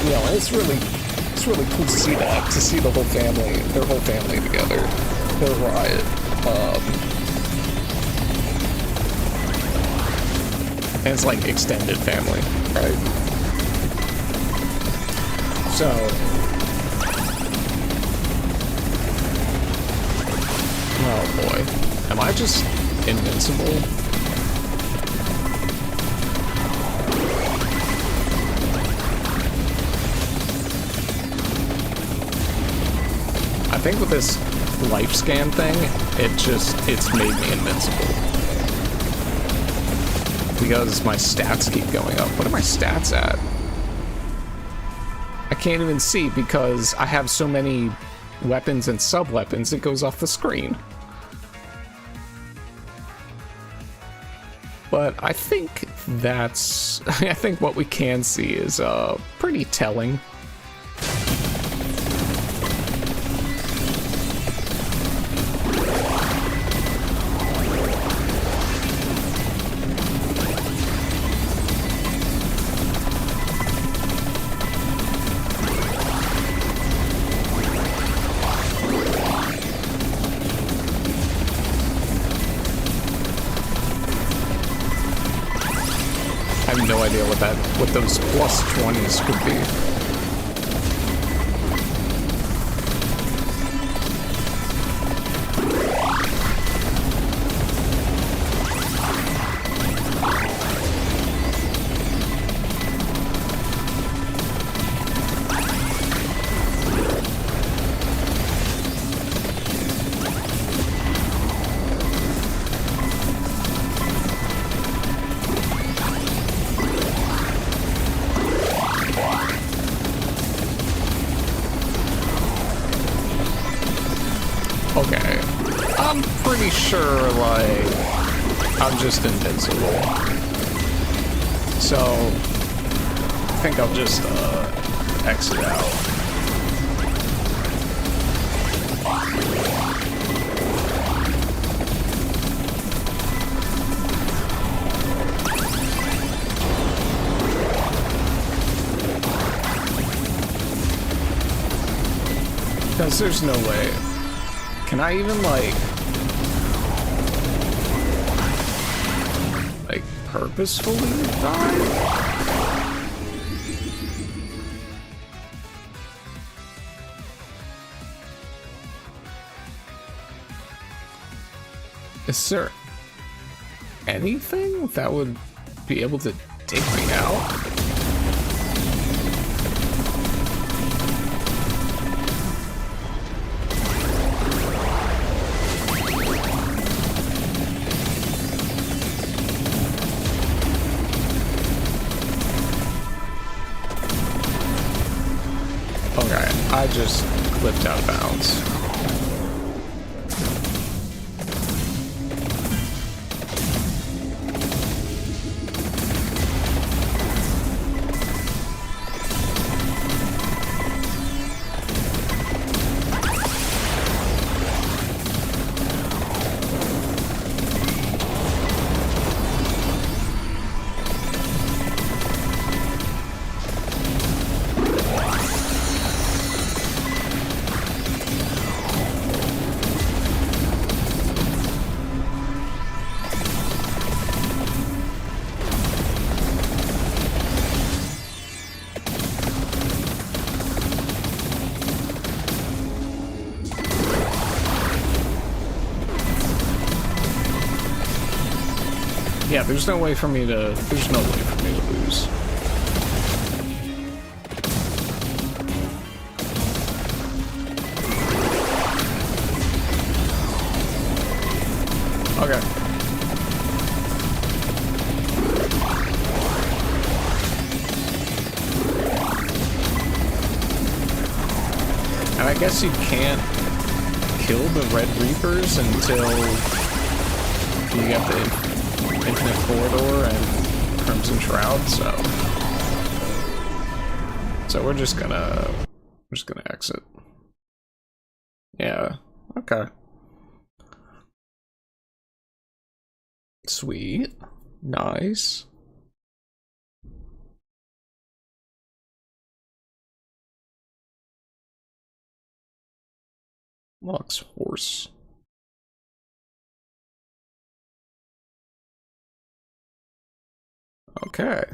You know, and it's really cool to see that, to see the whole family, their whole family together, their riot. And it's like extended family, right? So, oh boy, am I just invincible? I think with this life scan thing, it's made me invincible. Because my stats keep going up. What are my stats at? I can't even see because I have so many weapons and sub-weapons, it goes off the screen. But I think that's... I think what we can see is pretty telling. I have no idea what those plus 20s could be. pretty sure, like, I'm just invincible. So, I think I'll just, exit out. Because there's no way. Can I even, like, purposefully die? Is there anything that would be able to take me out? I just clipped out of bounds. Yeah, there's no way for me to lose. Okay. And I guess you can't kill the Red Reapers until you get the Infinite Corridor and Crimson Shroud, so we're just gonna exit. Yeah, okay. Sweet. Nice. Lux horse. Okay.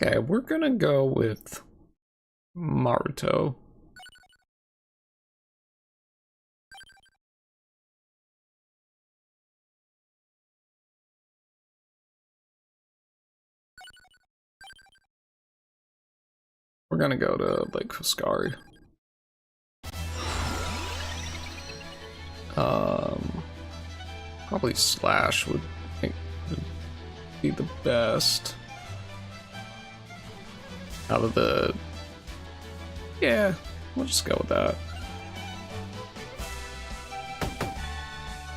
Okay, we're gonna go with Maruto. We're gonna go to Lake Fuscari. Probably Slash would be the best out of the. Yeah, we'll just go with that.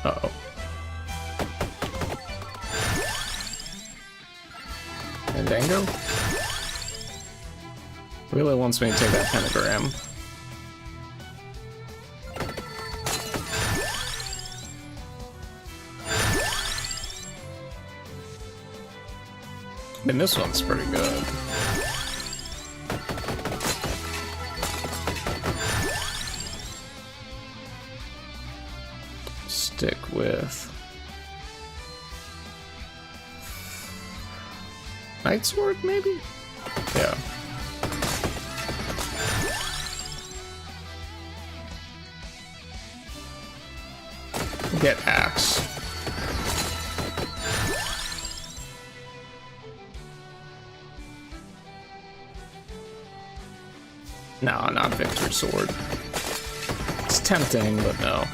Uh-oh. Fandango? Really wants me to take that pentagram. I mean, this one's pretty good. Stick with Night Sword, maybe? Yeah. Get Axe. No, not Victory Sword. It's tempting, but no.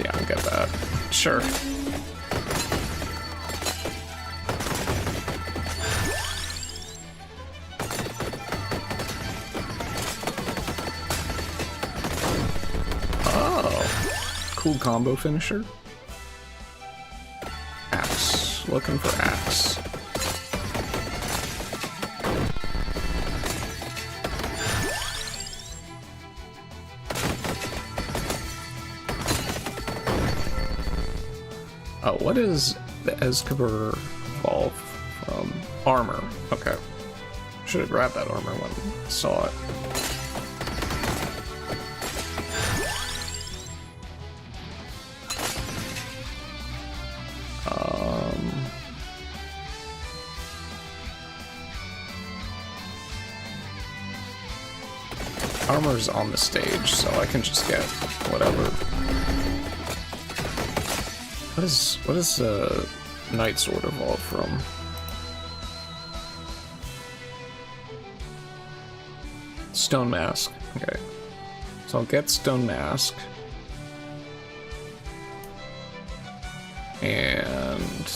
Yeah, I'll get that. Sure. Cool combo finisher. Axe. Looking for axe. Oh, what is the Escobar evolve from? Armor. Okay. Should have grabbed that armor when I saw it. Armor's on the stage, so I can just get whatever. What is Night Sword evolve from? Stone Mask. Okay. So I'll get Stone Mask. And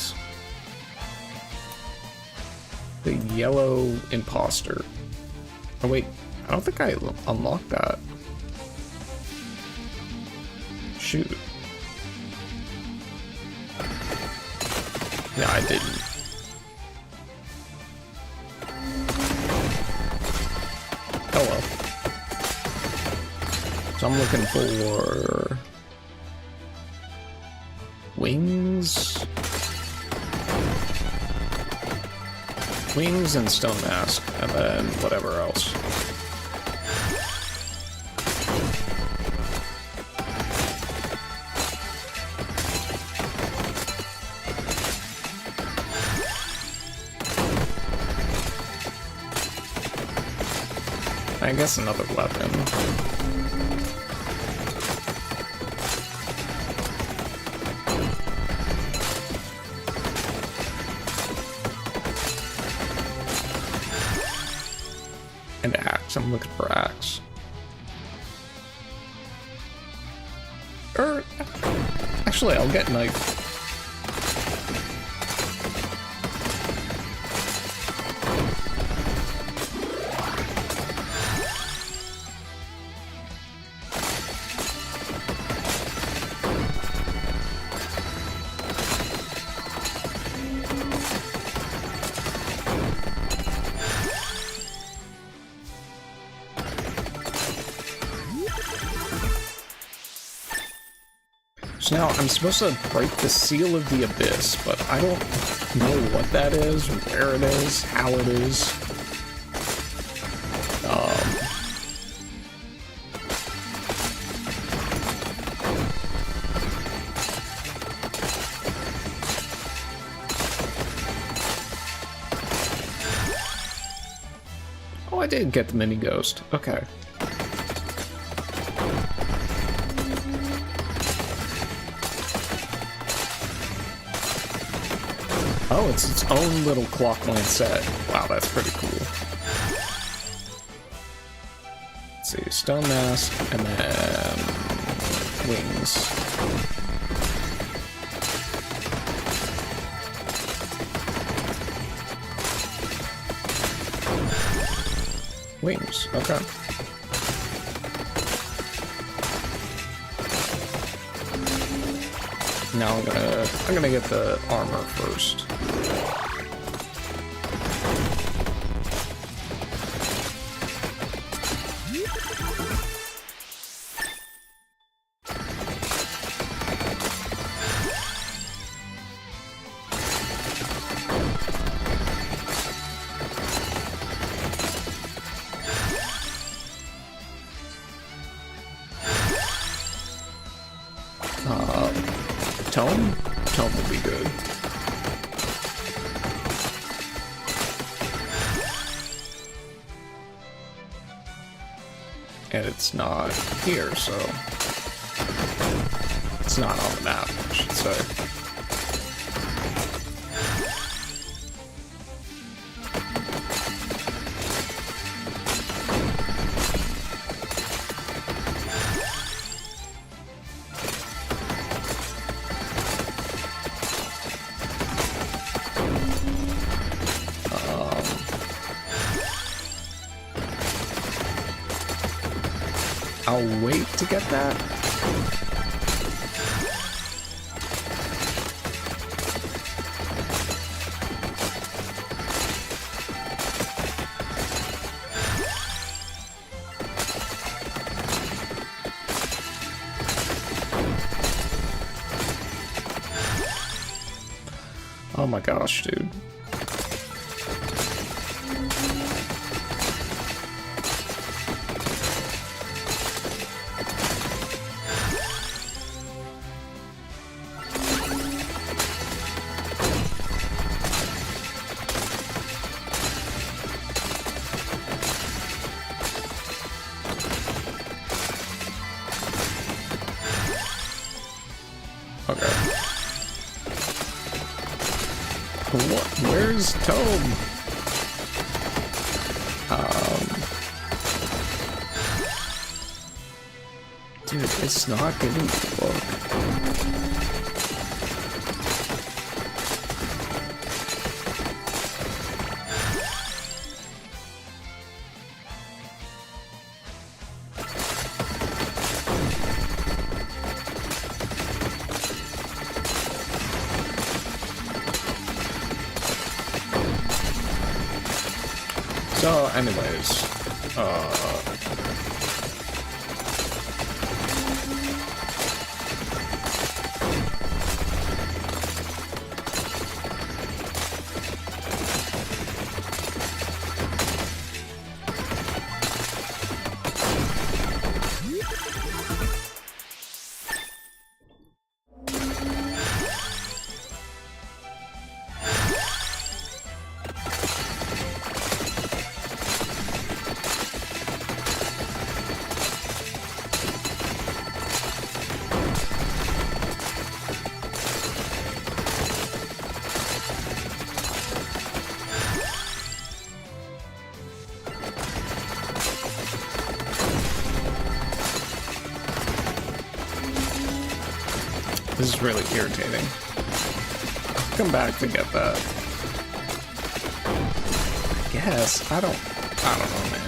the Yellow Imposter. Oh wait, I don't think I unlocked that. Shoot. Yeah, I didn't. Oh well. So I'm looking for wings. Wings and Stone Mask, and then whatever else. I guess another weapon. An axe. I'm looking for axe. Actually, I'll get knife. So now I'm supposed to break the Seal of the Abyss, but I don't know what that is, where it is, how it is. Oh, I did get the mini ghost. Okay. Oh, it's its own little clock lancet. Wow, that's pretty cool. Let's see, Stone Mask, and then wings. Wings, okay. Now I'm gonna get the armor first. Tome? Tome will be good. And it's not here, so... It's not on the map, I should say. I'll wait to get that. Oh my gosh, dude. Okay. What? Where's Tome? Dude, it's not giving me a book. So, anyways, this is really irritating. I'll come back to get that. I guess. I don't know, man.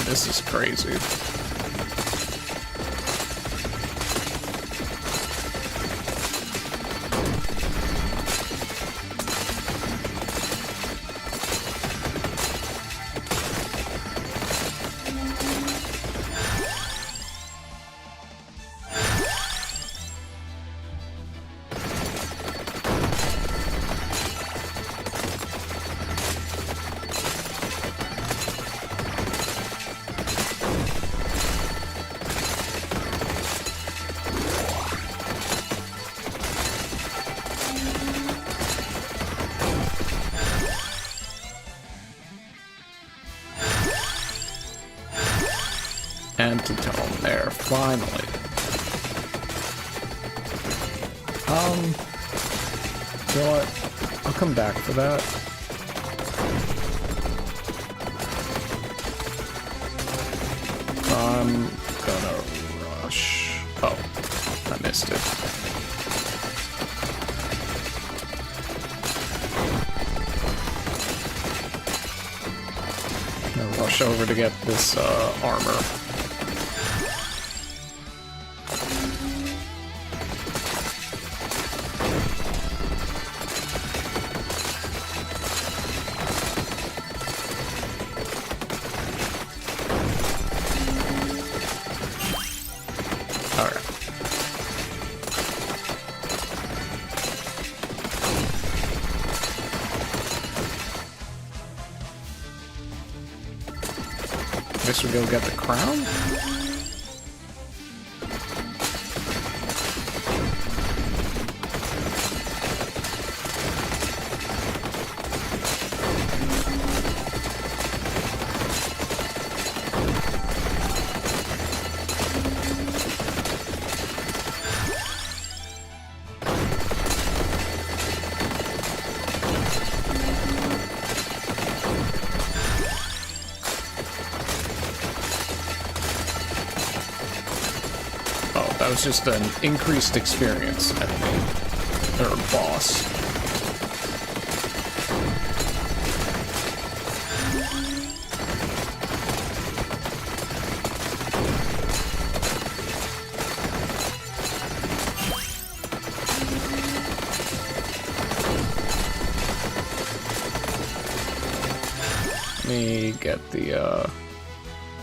This is crazy. And to tell him there, finally. You know what? I'll come back for that. I'm gonna rush. Oh, I missed it. I'm gonna rush over to get this armor. guess we go get the crown? That was just an increased experience enemy, or boss. Let me get the,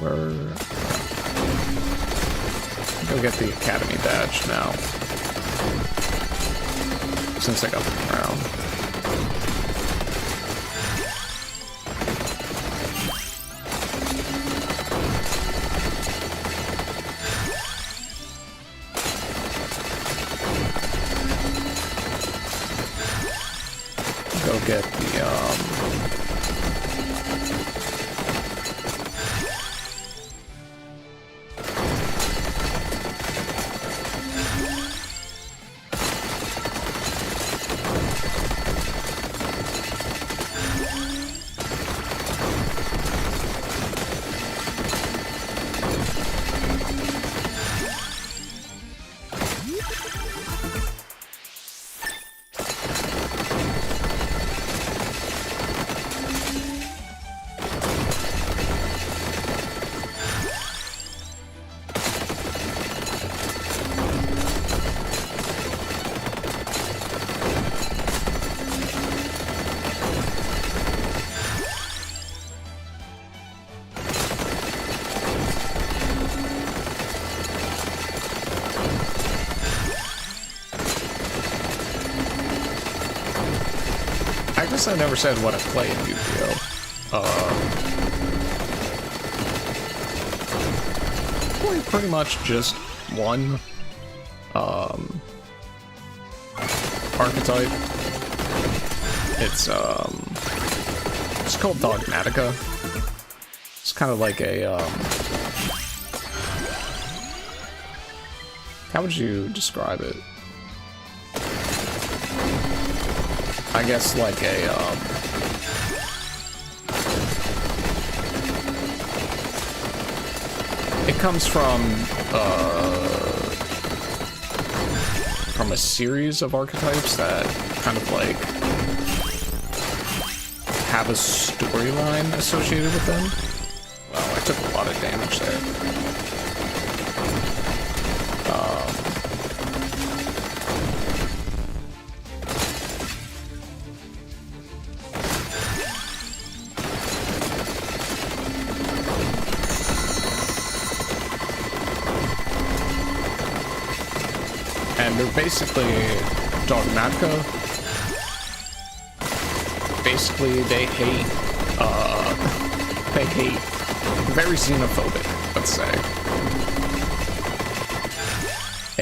where... Go get the Academy badge now, since I got the crown. Go get the, I never said what I play in Yu-Gi-Oh! Play pretty much just one archetype. It's called Dogmatica. It's kind of like a how would you describe it? I guess like a, it comes from a series of archetypes that kind of like have a storyline associated with them. Wow, I took a lot of damage there. They're basically Dogmatica. Basically, they hate, very xenophobic, let's say.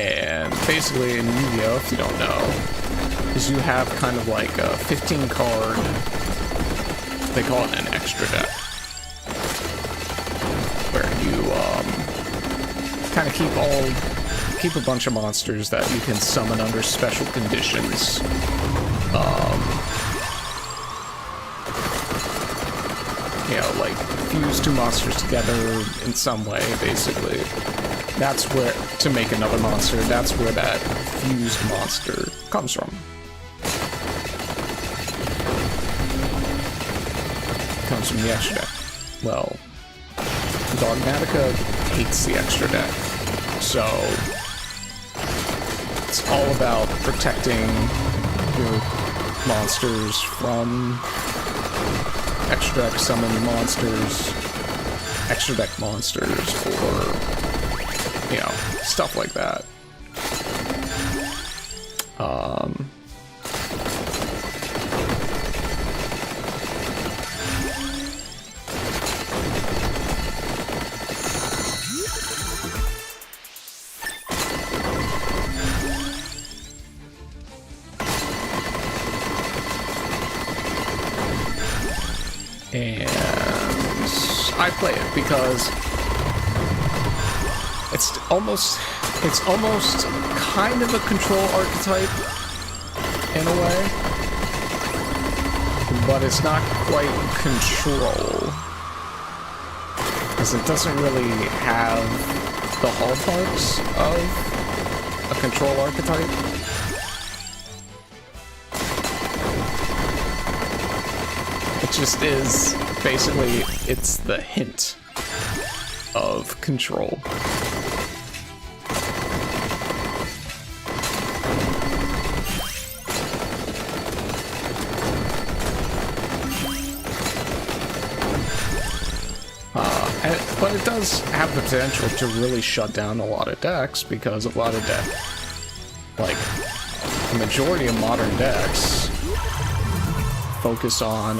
And basically in Yu-Gi-Oh!, if you don't know, is you have kind of like a 15 card, they call it an extra deck, where you, kind of keep a bunch of monsters that you can summon under special conditions. You know, like fuse two monsters together in some way, basically. That's where, to make another monster, that's where that fused monster comes from. Comes from the extra deck. Well, Dogmatica hates the extra deck. So, it's all about protecting your monsters from extra deck summon monsters, extra deck monsters, or, you know, stuff like that. And I play it because it's almost kind of a control archetype in a way, but it's not quite control, because it doesn't really have the hallmarks of a control archetype. It just is, basically, it's the hint of control. But it does have the potential to really shut down a lot of decks, because a lot of like, the majority of modern decks focus on,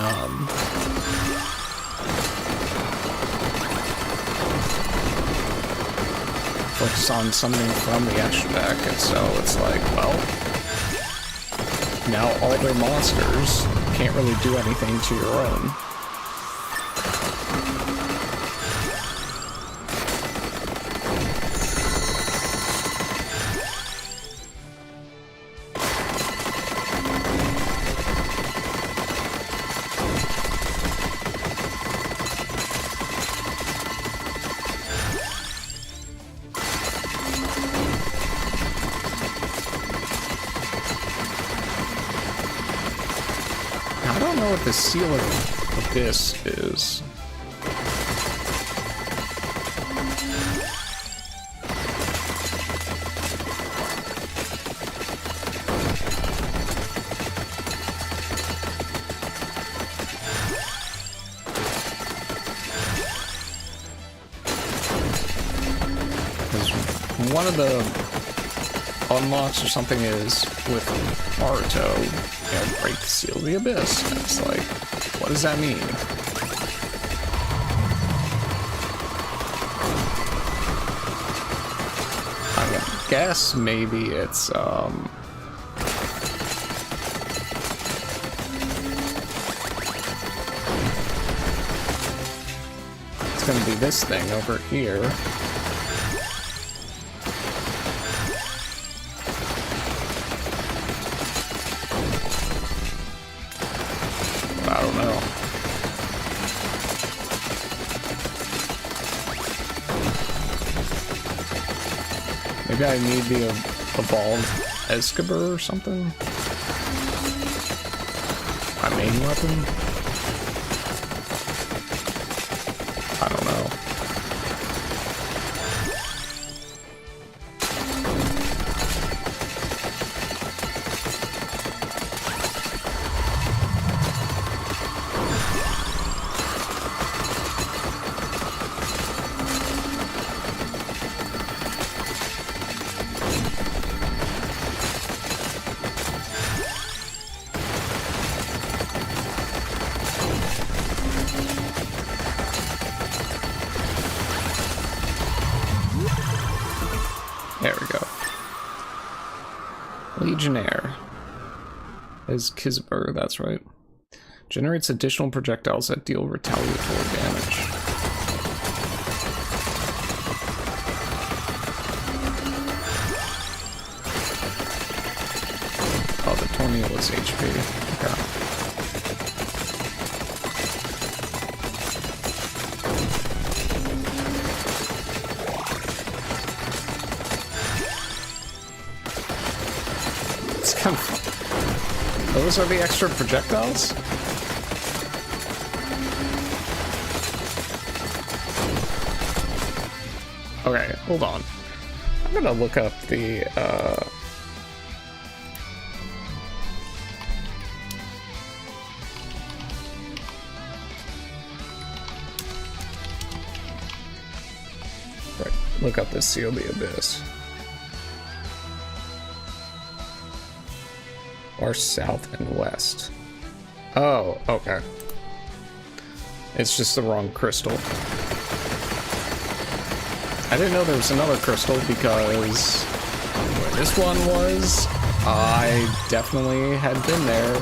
something from the extra deck, and so it's like, well, now all their monsters can't really do anything to your own. I don't know what the seal of this is. Because one of the unlocks or something is with Naruto, you know, break the seal of the abyss. And it's like, what does that mean? I'm gonna guess maybe it's gonna be this thing over here. I don't know. Maybe I need the evolved Escobar or something? My main weapon? I don't know. There we go. Legionnaire. Is Kizber, that's right. Generates additional projectiles that deal retaliatory damage. Oh, the tornado is HP. Okay. Those are the extra projectiles? Okay, hold on. I'm gonna look up the, right, look up the Seal the Abyss. Or south and west. Oh, okay. It's just the wrong crystal. I didn't know there was another crystal because where this one was, I definitely had been there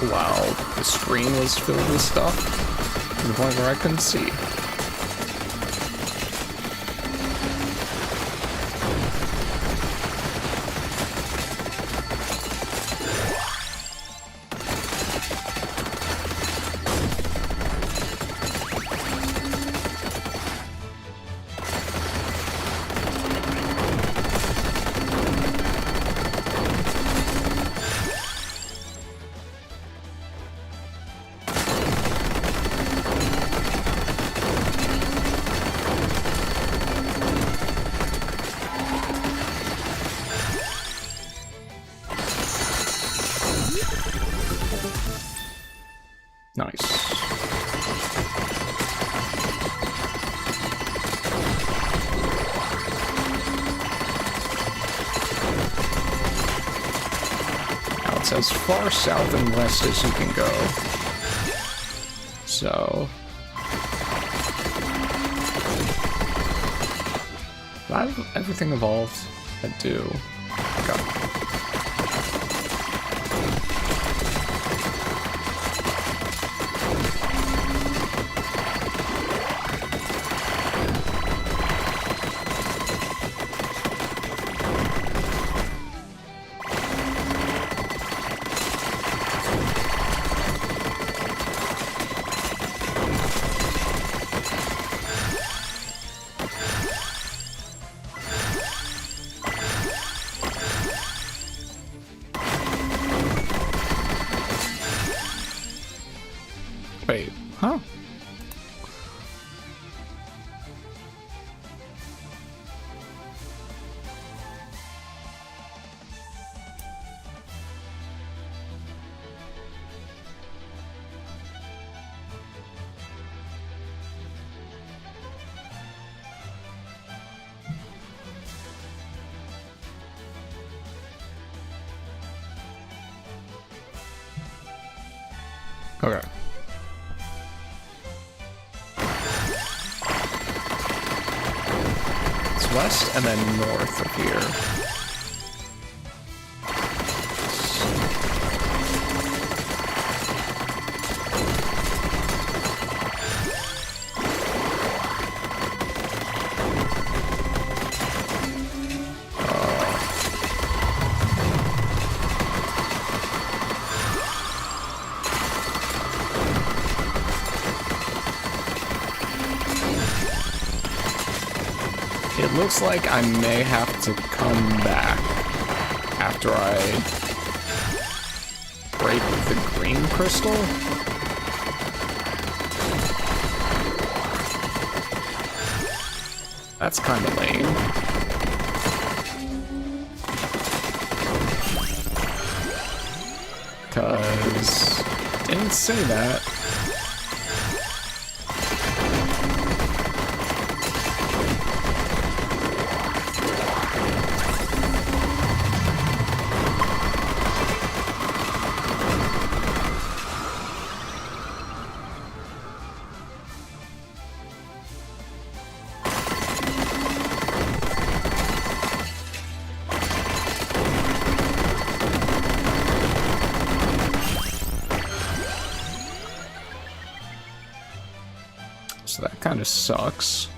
while the screen was filled with stuff to the point where I couldn't see. Nice. Now it's as far south and west as you can go. So... do I have everything evolved? I do. Okay. Wait, huh? Okay. It's west and then north of here. It looks like I may have to come back after I break the green crystal. That's kind of lame. Because didn't say that. So that kind of sucks.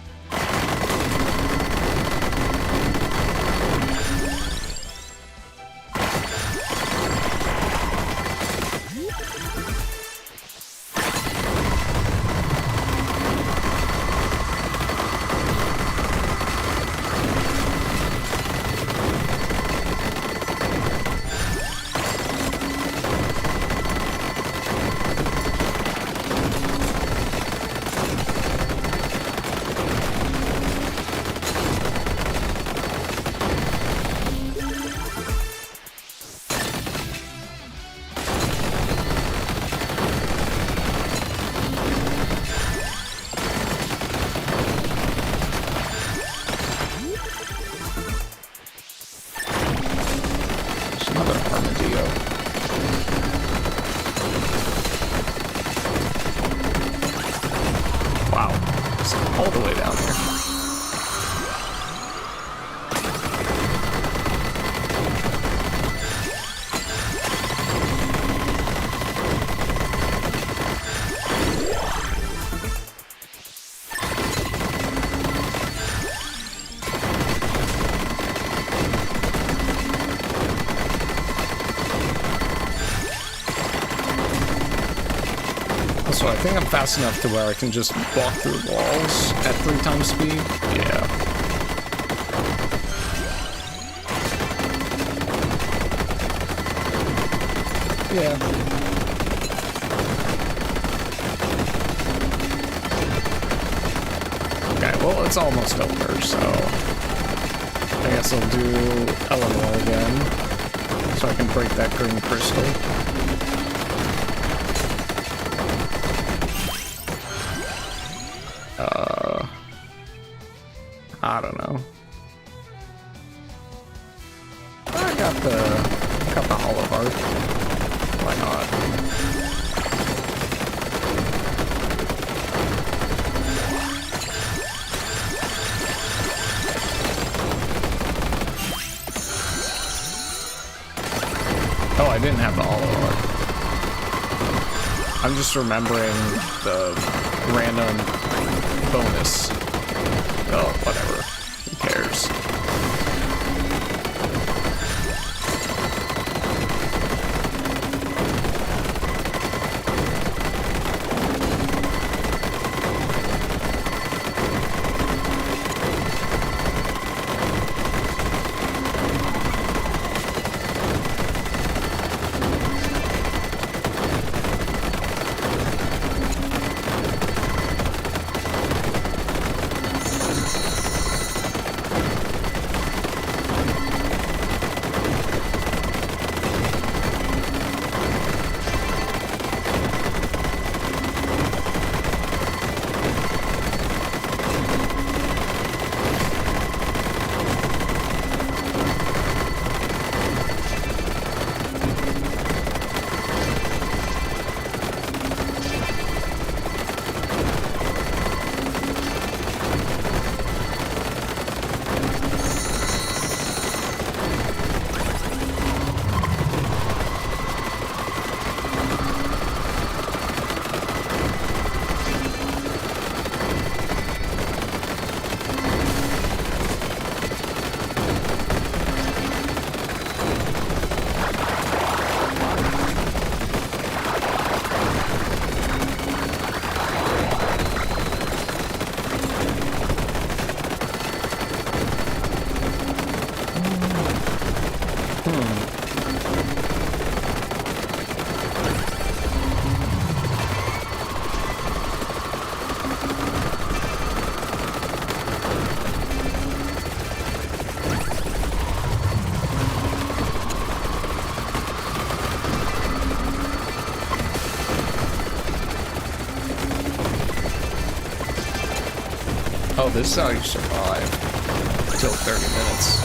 All the way down there. Also, I think I'm fast enough to where I can just walk through walls at 3 times speed. Yeah. Yeah. Okay, well, it's almost over, so I guess I'll do Eleanor again, so I can break that green crystal. I don't know. I got the Hollow Heart. Why not? Oh, I didn't have the Hollow Heart. I'm just remembering the random bonus. Oh, whatever. Who cares? Oh, this is how you survive until 30 minutes.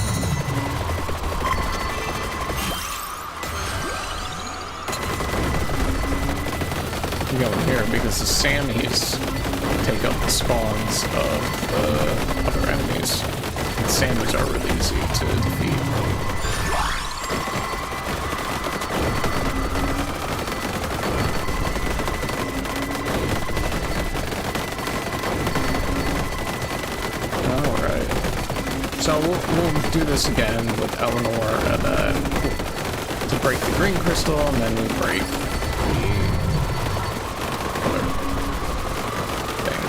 You go in here because the Sammies take up the spawns of the other enemies. And Sammies are really easy to defeat. So we'll do this again with Eleanor, and then to break the green crystal, and then we break the other thing.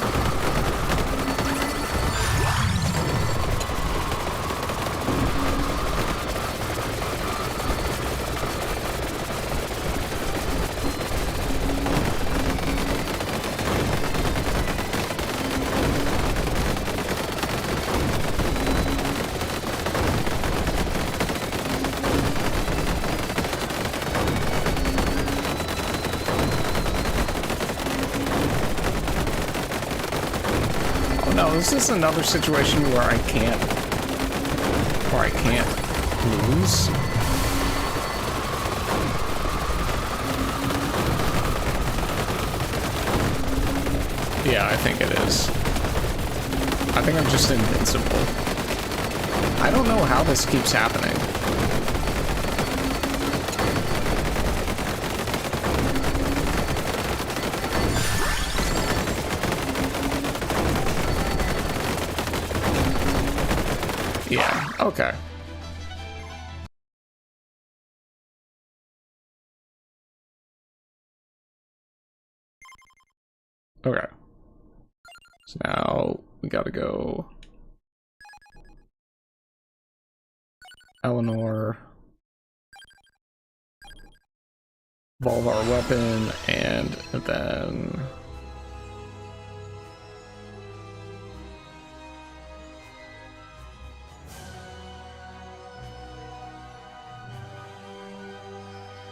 No, this is another situation where I can't lose. Yeah, I think it is. I think I'm just invincible. I don't know how this keeps happening. Yeah, okay. Okay. So now we gotta go Eleanor, evolve our weapon, and then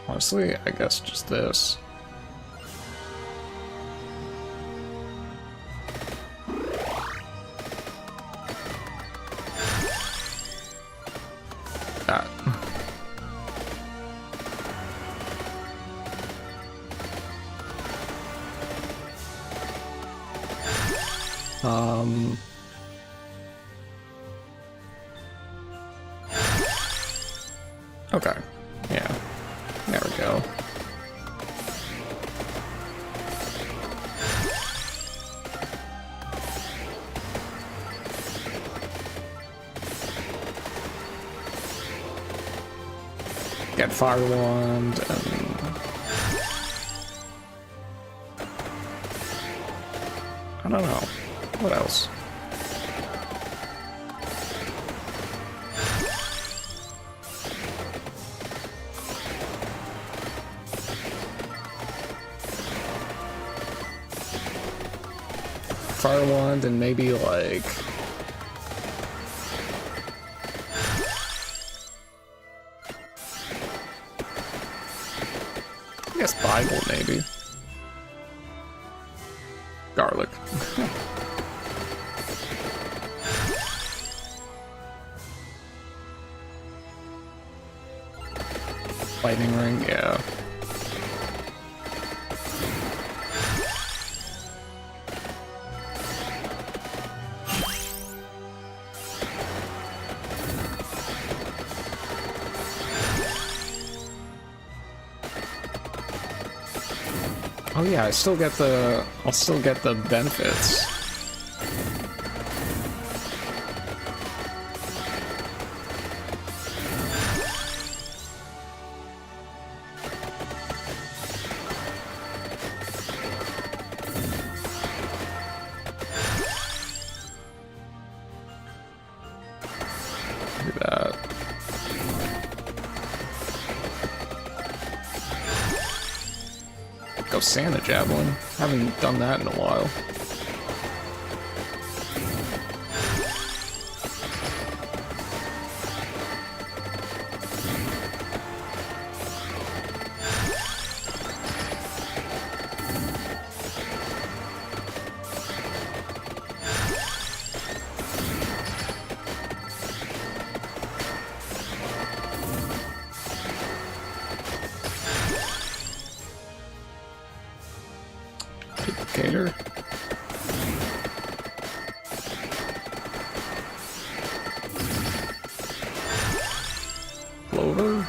honestly, I guess just this. That. Okay. Yeah. There we go. Get Fire Wand and I don't know. What else? Fire Wand and maybe like I guess Bible maybe. Garlic. Lightning ring, yeah. Oh yeah, I'll still get the benefits. Do that. Go Santa Javelin. Haven't done that in a while. Duplicator. Clover.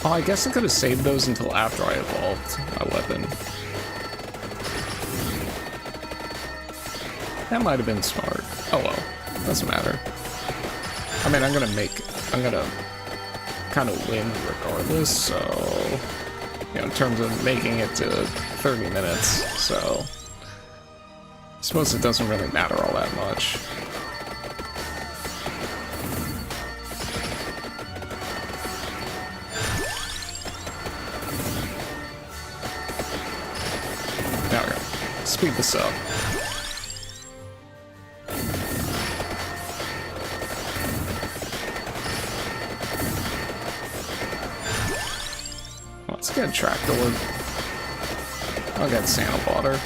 Oh, I guess I could have saved those until after I evolved my weapon. That might have been smart. Oh well, doesn't matter. I mean, I'm gonna kind of win regardless, so, you know, in terms of making it to 30 minutes, so I suppose it doesn't really matter all that much. There we go. Speed this up. Let's get Tractor. I'll get Santa Water.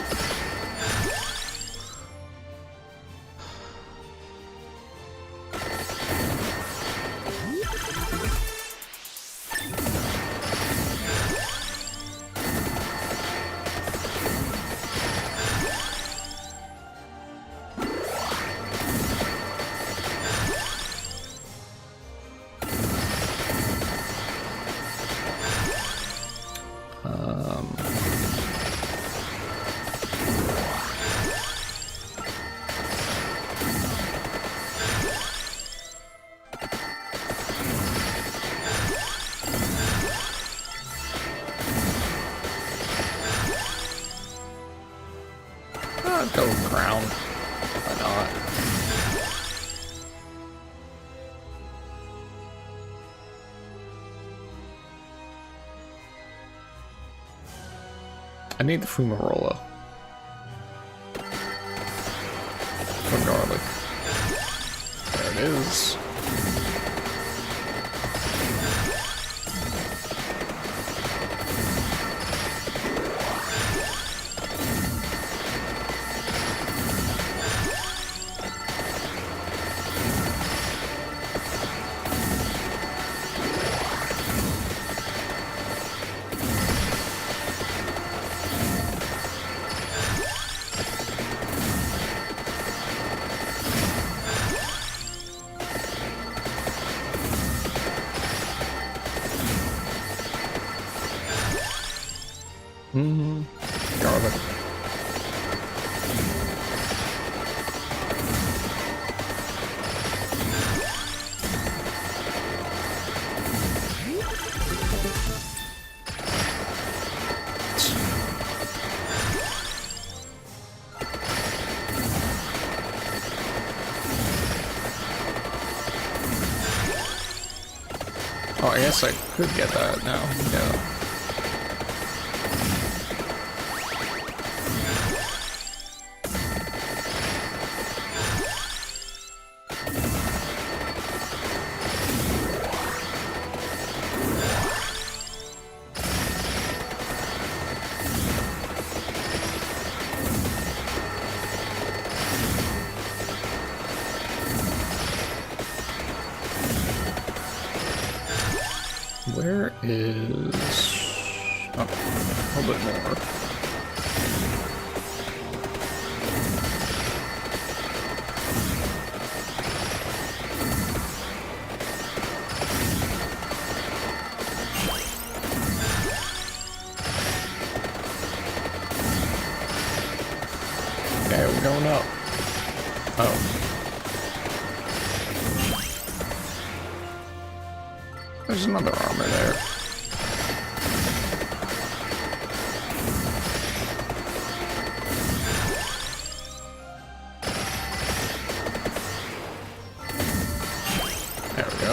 I need the fumarola. For garlic. There it is. Garlic. Oh, I guess I could get that now. Yeah. Where is... oh, a little bit more. Okay, we're going up. Oh. There's another armor there. There we go.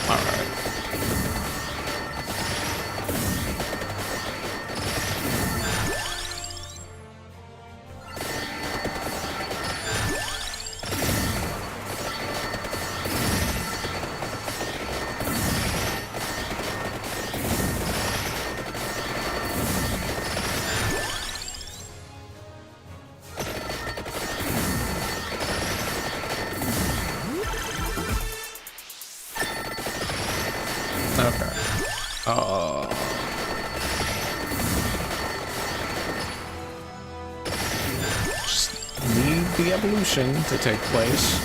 Alright. Okay. Just need the evolution to take place.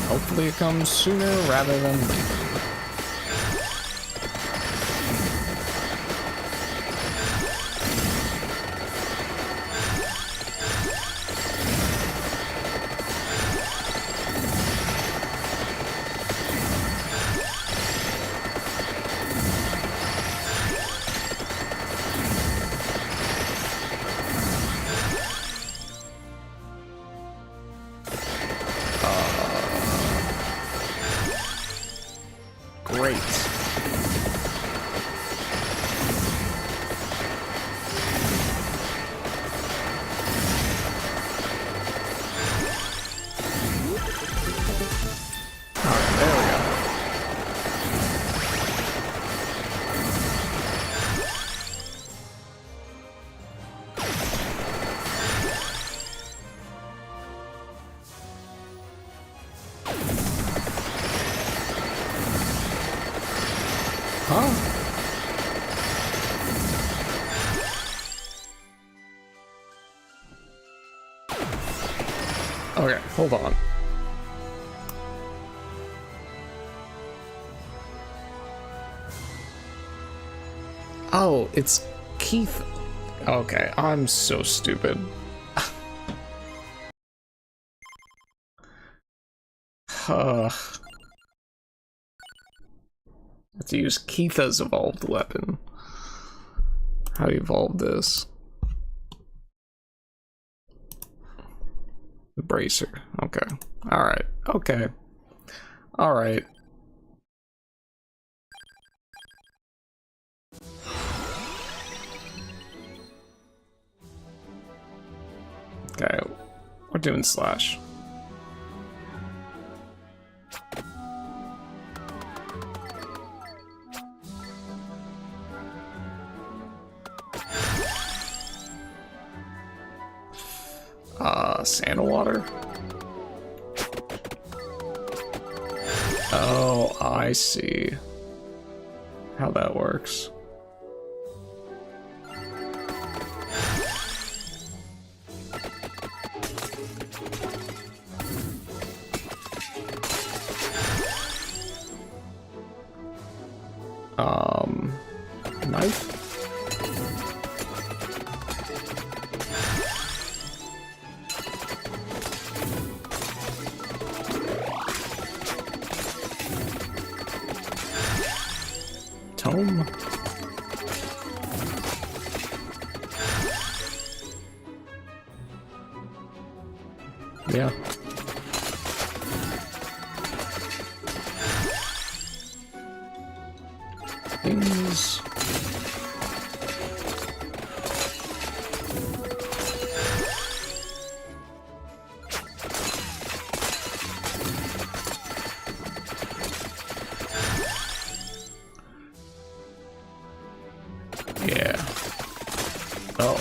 Hopefully it comes sooner rather than later. Great. Alright, there we go. Huh? Okay, hold on. Oh, it's Keith. Okay, I'm so stupid. Let's use Keitha's evolved weapon. How do you evolve this? The bracer. Okay. Alright. Okay. Alright. Okay. We're doing slash. Sand water. Oh, I see how that works. Knife? Tome? Yeah. Things. Yeah. Oh.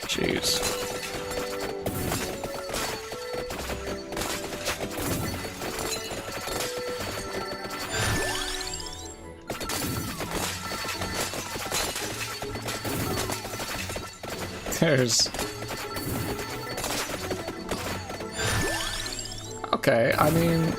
Jeez. There's... Okay, I mean...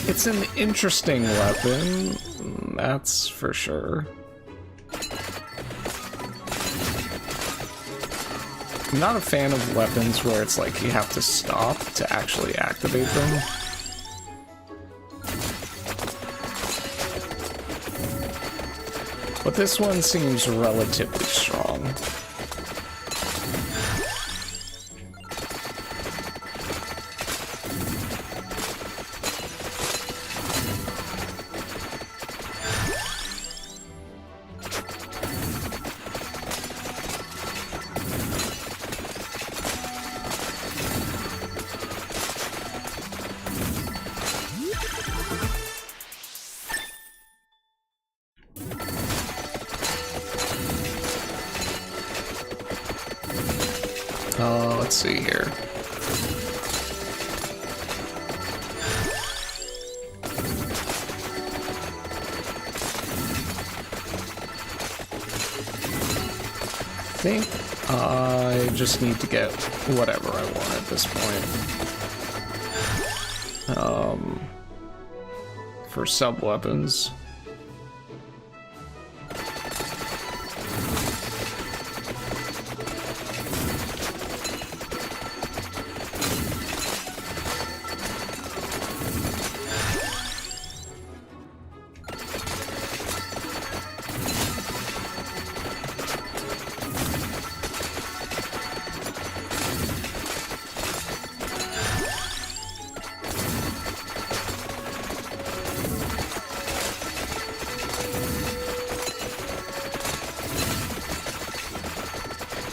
It's an interesting weapon, that's for sure. I'm not a fan of weapons where it's like you have to stop to actually activate them. But this one seems relatively strong. Let's see here. I think I just need to get whatever I want at this point. For sub-weapons.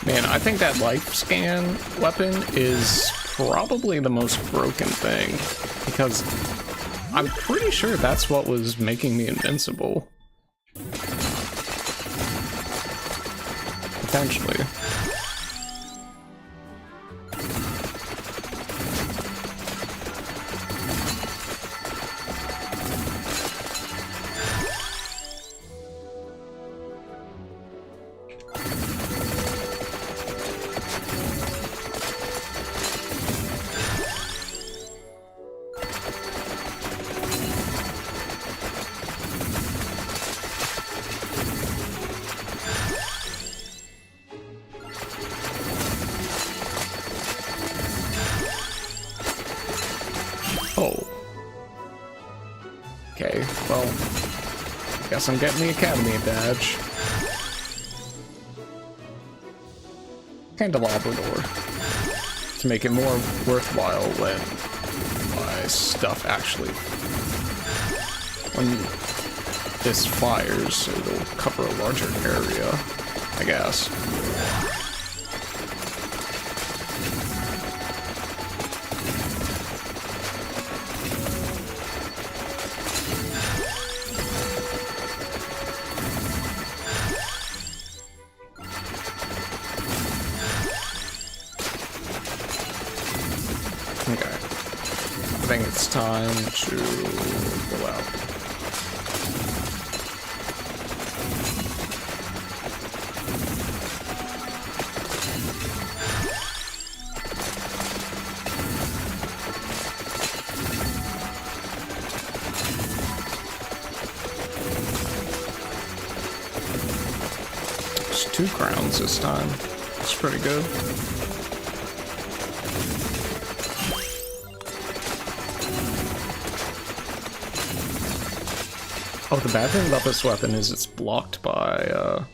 Man, I think that life scan weapon is probably the most broken thing, because I'm pretty sure that's what was making me invincible. Potentially. Oh. Okay, well, guess I'm getting the Academy badge. Candelabra door. To make it more worthwhile when my stuff actually... When this fires, it'll cover a larger area, I guess. Okay. I think it's time to go out. It's 2 crowns this time. It's pretty good. Oh, the bad thing about this weapon is it's blocked by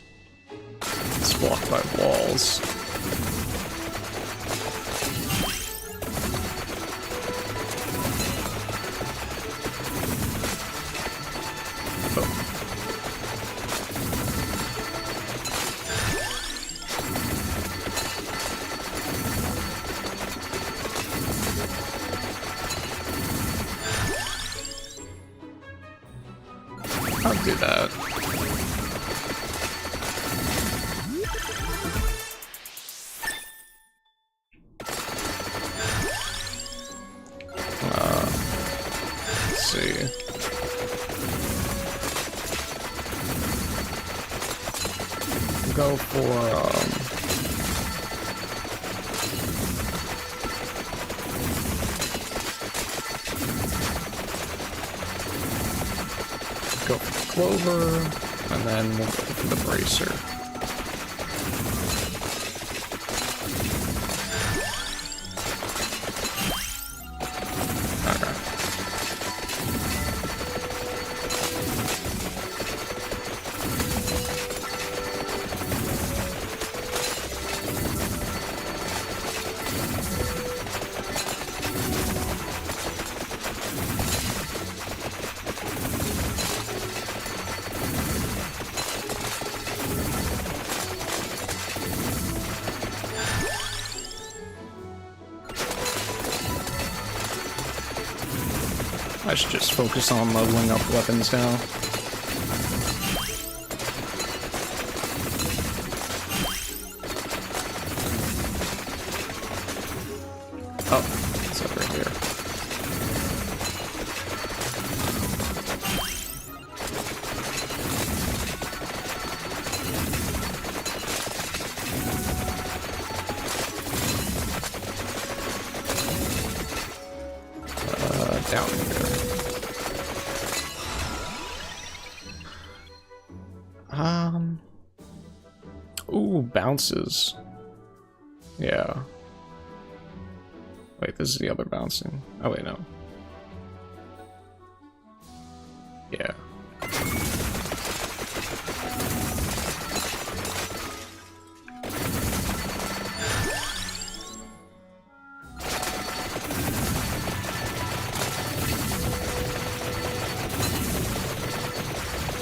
walls. I'll do that. Let's see. Go for go for the clover, and then we'll go for the bracer. I should just focus on leveling up weapons now. Oh, it's over here. Down here. Ooh, bounces. Yeah. Wait, this is the other bouncing. Oh wait, no. Yeah.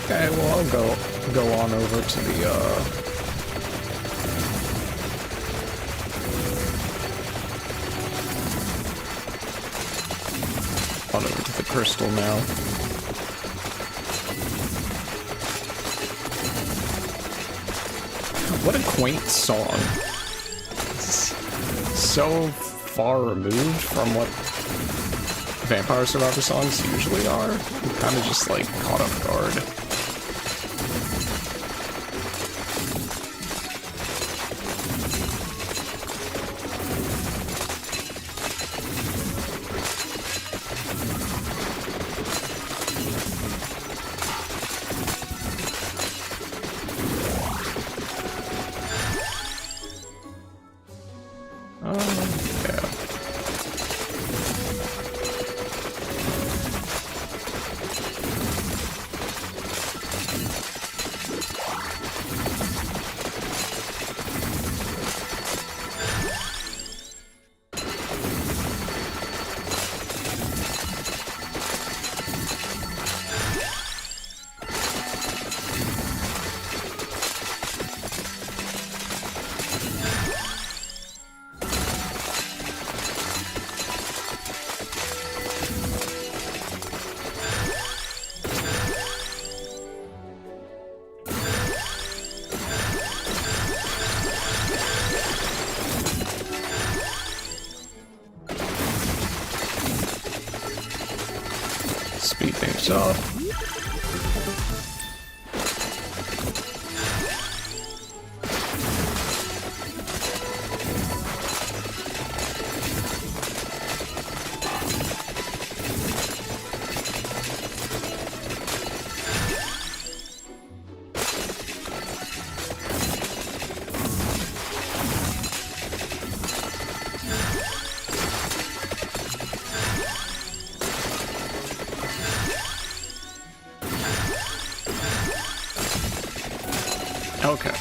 Okay, well I'll go on over to the on over to the crystal now. What a quaint song. It's so far removed from what Vampire Survivor songs usually are. I'm kind of just like caught off guard. What's up? Okay.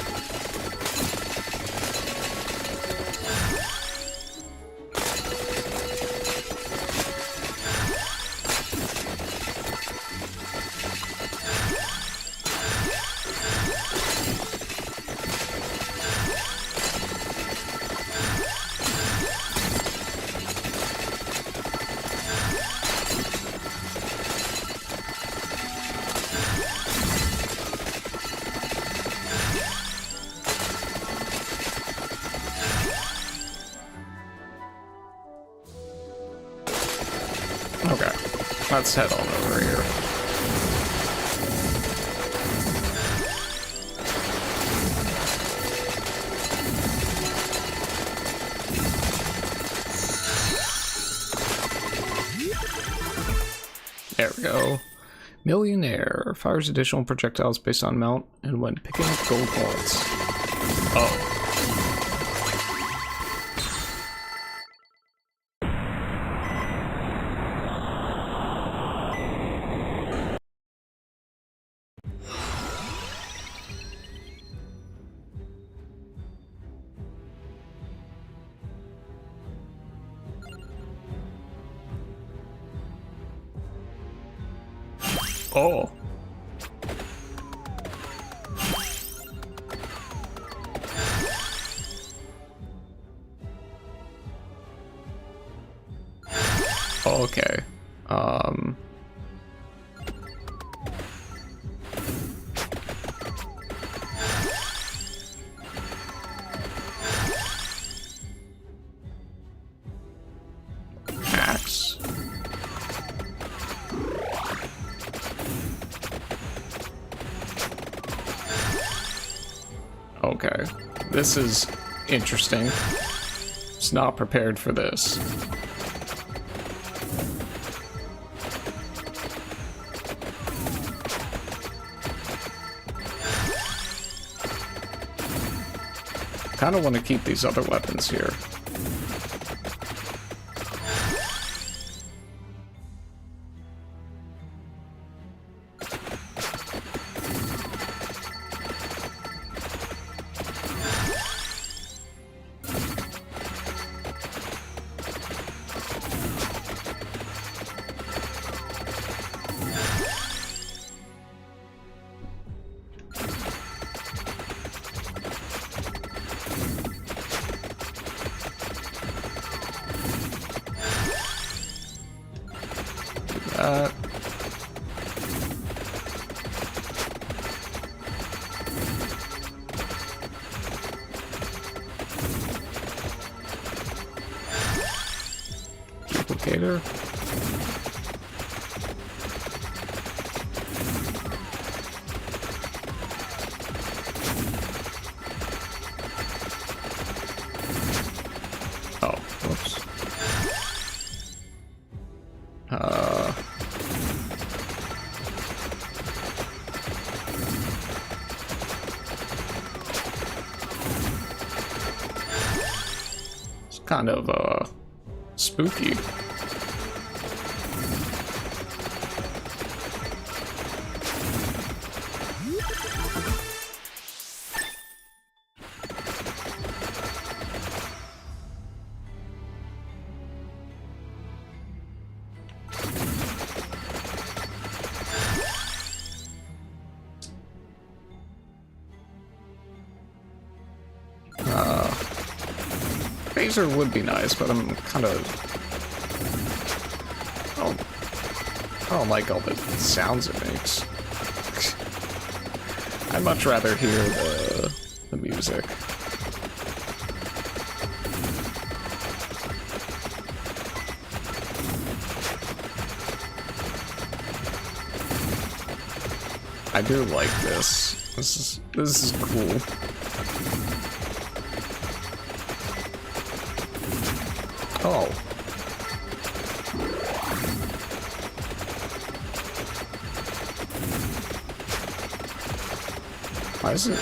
Okay, let's head on over here. There we go. Millionaire fires additional projectiles based on amount and when picking up gold bullets. Oh. Oh. Okay. Axe. Okay, this is interesting. It's not prepared for this. Kind of want to keep these other weapons here. Duplicator. Oh, whoops. It's kind of, spooky. Phaser would be nice, but I'm kind of... I don't like all the sounds it makes. I'd much rather hear the music. I do like this. This is cool. Oh. Why is it?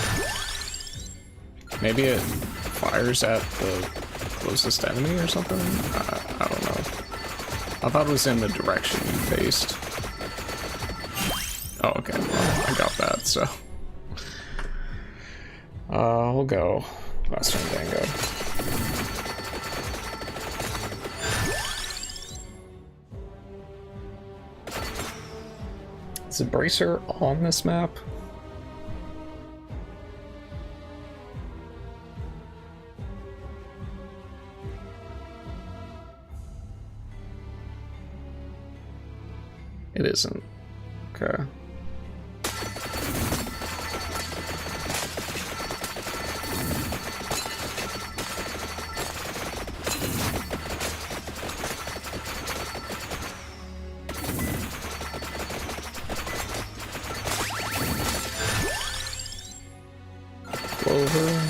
Maybe it fires at the closest enemy or something? I don't know. I thought it was in the direction you faced. Oh, okay. Well, I got that, so. We'll go Western Dango. Is the bracer on this map? It isn't. Okay. Clover.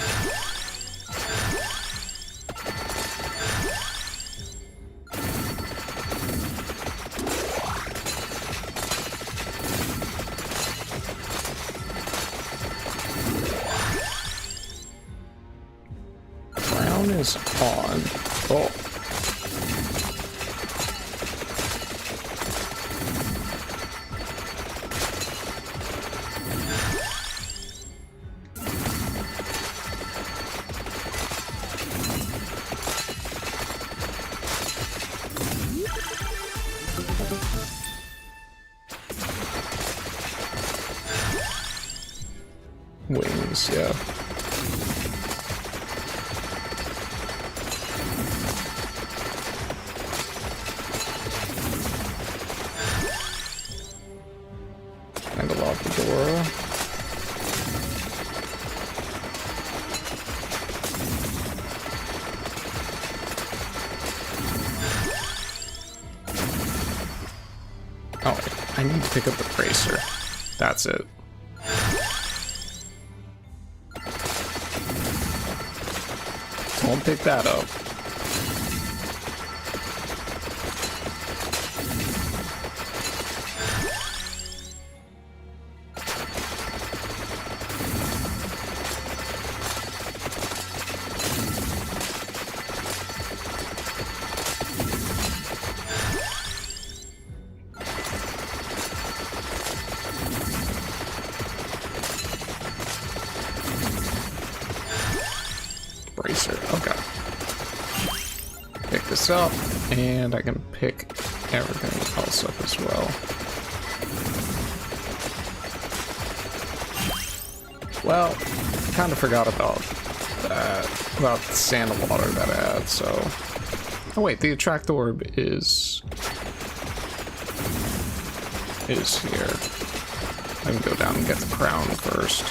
Brown is on. Oh. Wings, yeah. And a lot of Fedora. Oh, I need to pick up the bracer. That's it. Don't pick that up. Bracer, okay. Pick this up, and I can pick everything else up as well. Well, I kind of forgot about that, about the sand and water that I had, so... Oh wait, the attract orb is here. I can go down and get the crown first.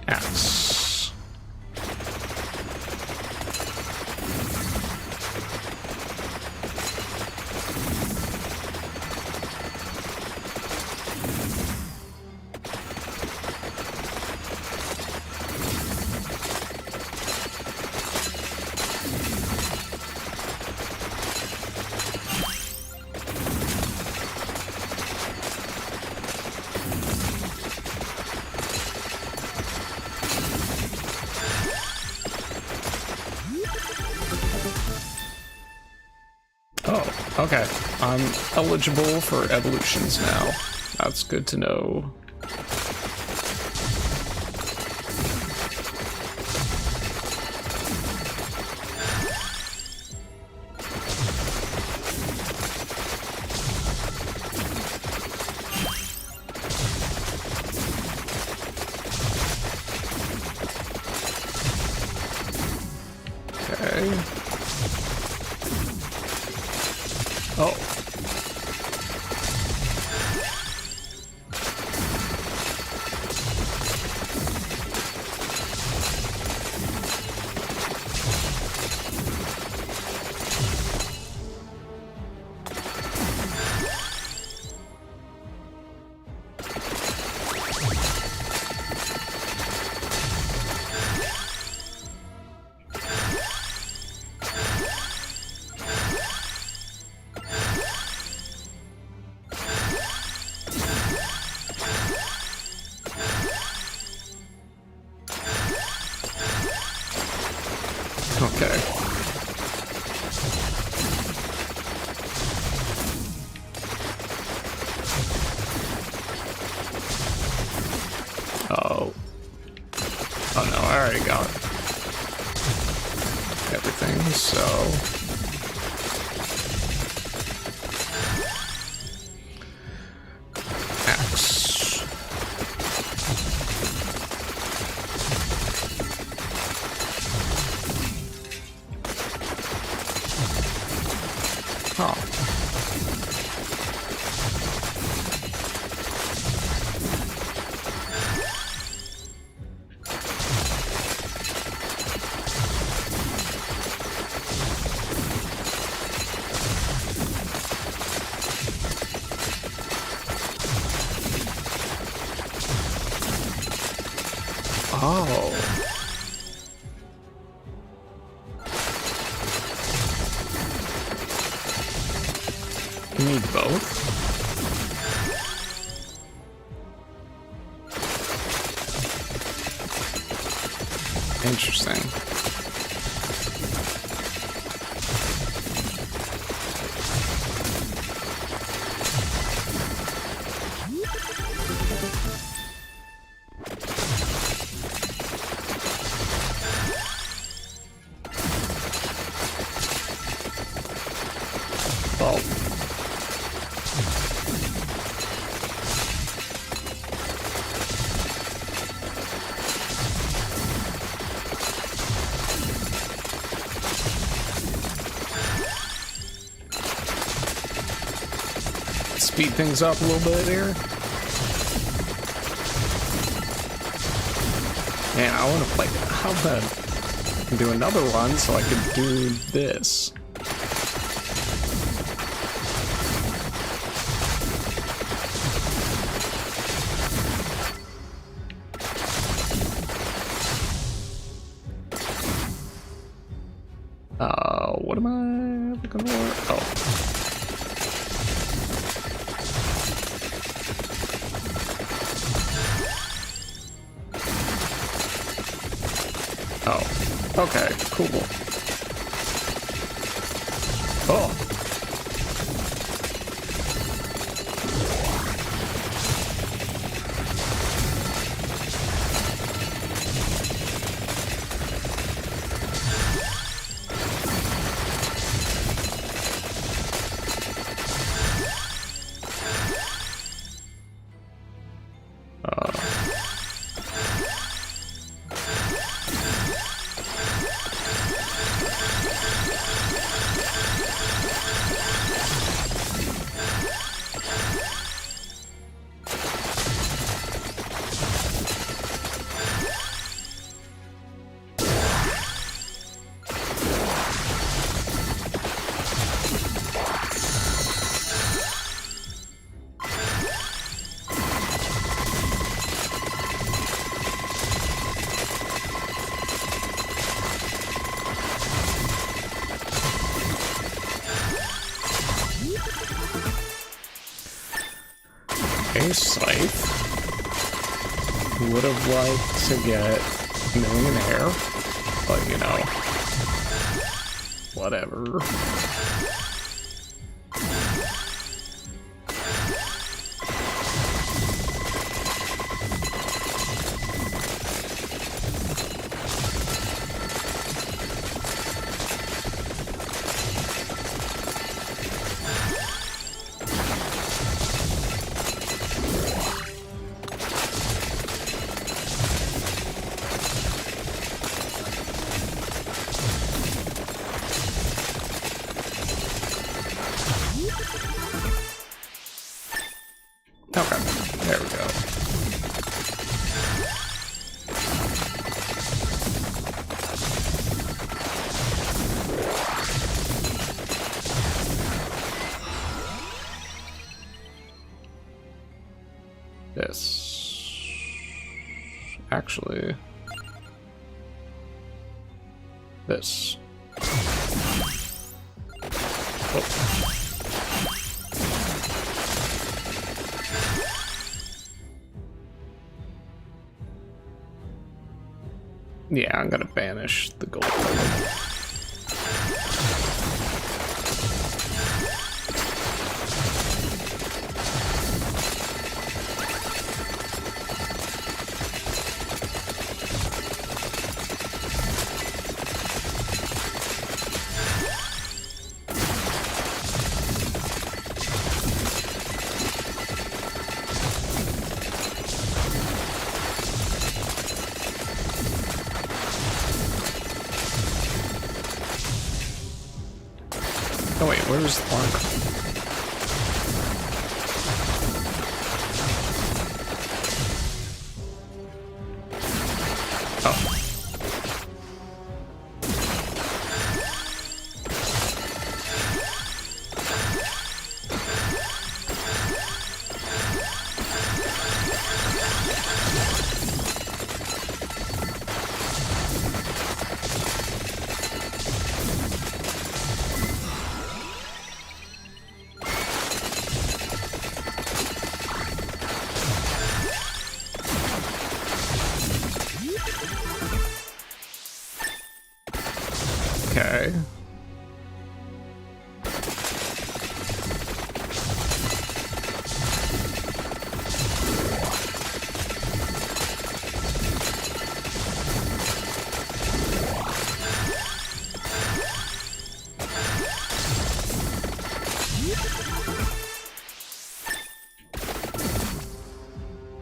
Axe. Oh, okay. I'm eligible for evolutions now. That's good to know. Oh. Okay. Oh. Oh no, I already got everything, so... Axe. Oh. Oh. You need both? Interesting. Well. Speed things up a little bit here. Man, I want to play. How about do another one so I can do this? What am I looking for? Oh. Oh, okay, cool. Oh. A scythe. Would have liked to get millionaire, but you know, whatever. Okay, there we go. This actually this. Oh. Yeah, I'm gonna banish the gold. Oh wait, where's the arc? Oh. Okay.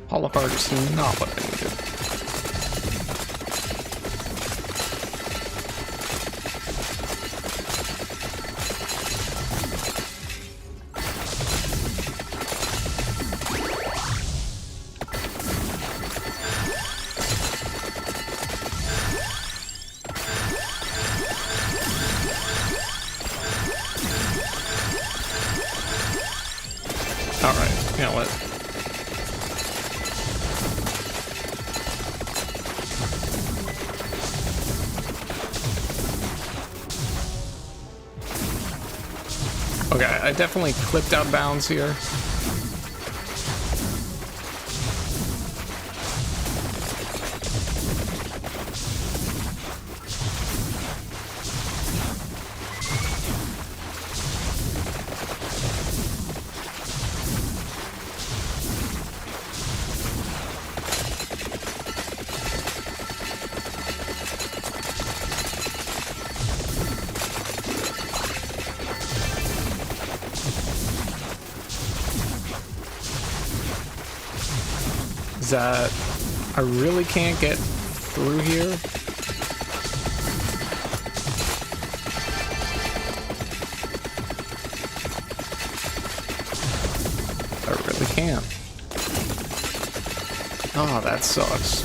Hollow Heart is not what I needed. Alright, you know what? Okay, I definitely clipped out bounds here. Is that I really can't get through here? I really can't. Oh, that sucks.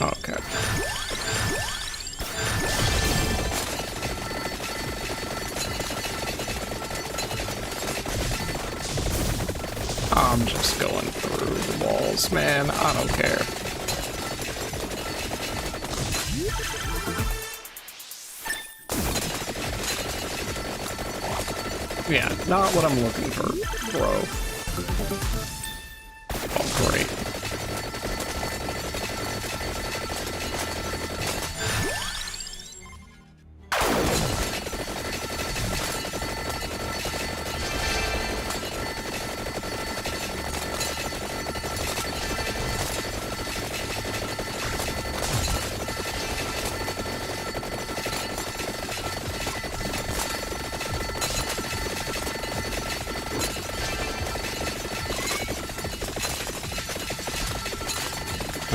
Okay. I'm just going through the walls, man. I don't care. Yeah, not what I'm looking for, bro. Oh, great.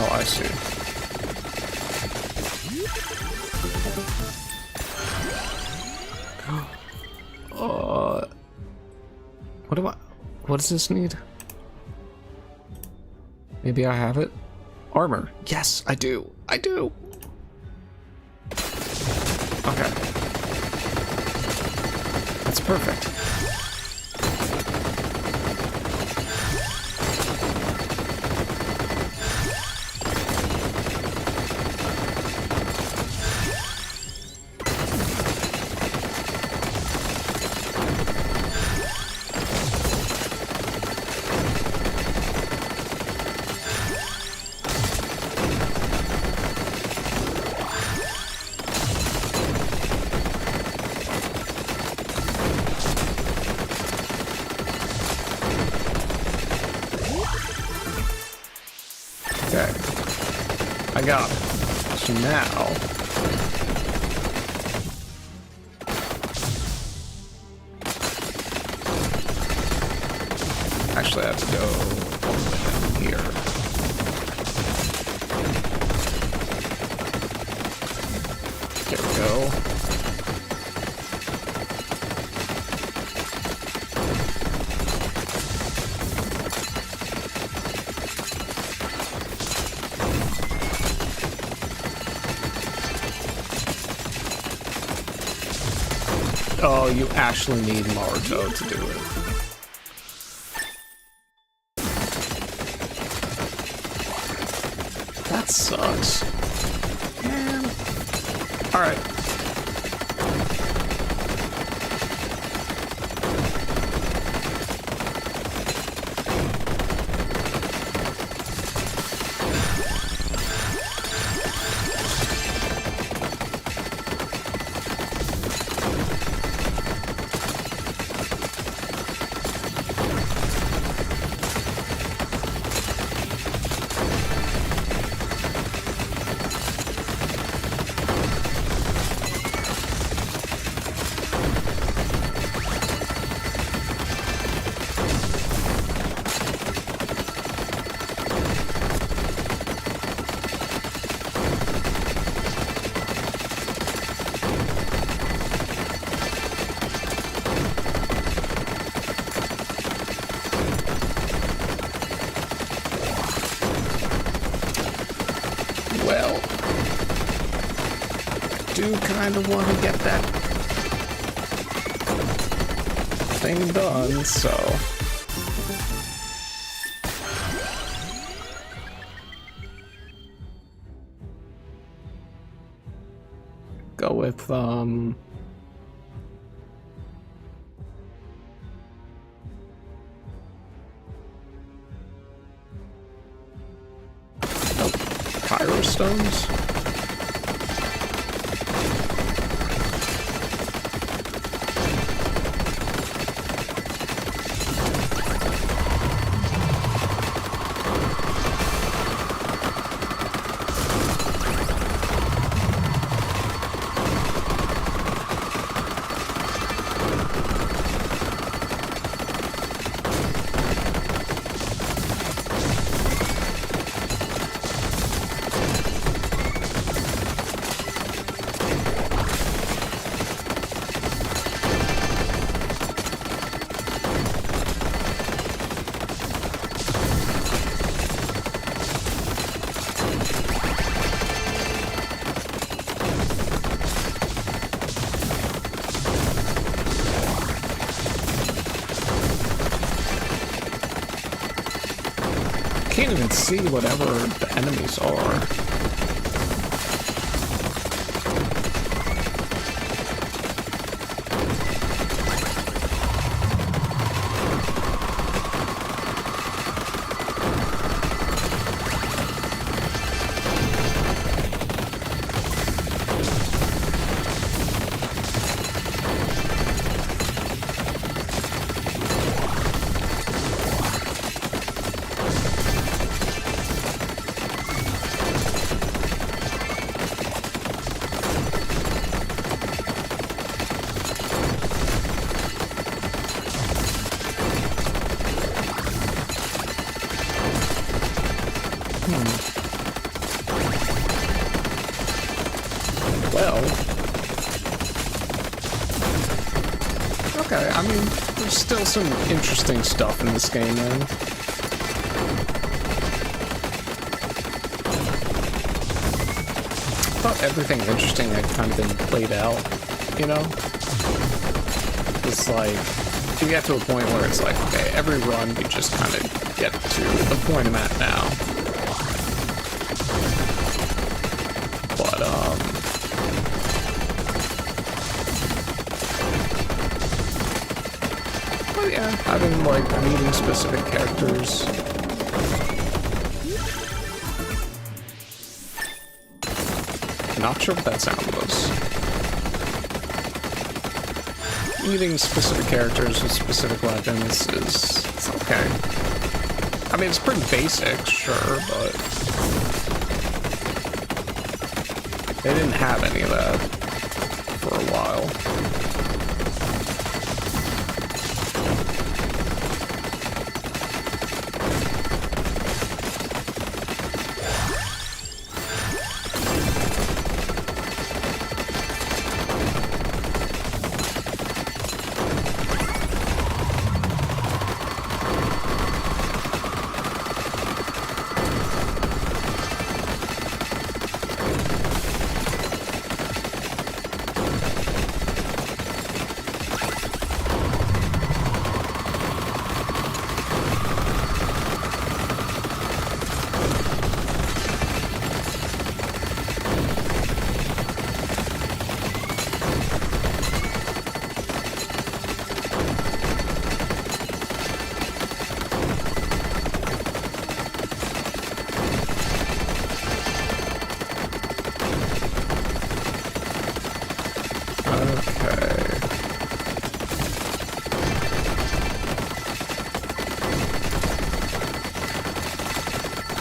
Oh, I see. What does this need? Maybe I have it? Armor. Yes, I do. I do. Okay. That's perfect. Okay. I got it. So now... Actually, I have to go all the way down here. There we go. Oh, you actually need Naruto to do it. That sucks. Man. Alright. Well, do kind of want to get that thing done, so... Go with, Nope, Pyro Stones? Can't even see whatever the enemies are. well. Okay, I mean, there's still some interesting stuff in this game, man. I thought everything interesting had kind of been played out, you know? It's like, you get to a point where it's like, okay, every run you just kind of get to the point I'm at now. But yeah, having like meeting specific characters. Not sure what that sound was. Meeting specific characters with specific weapons is it's okay. I mean, it's pretty basic, sure, but they didn't have any of that for a while.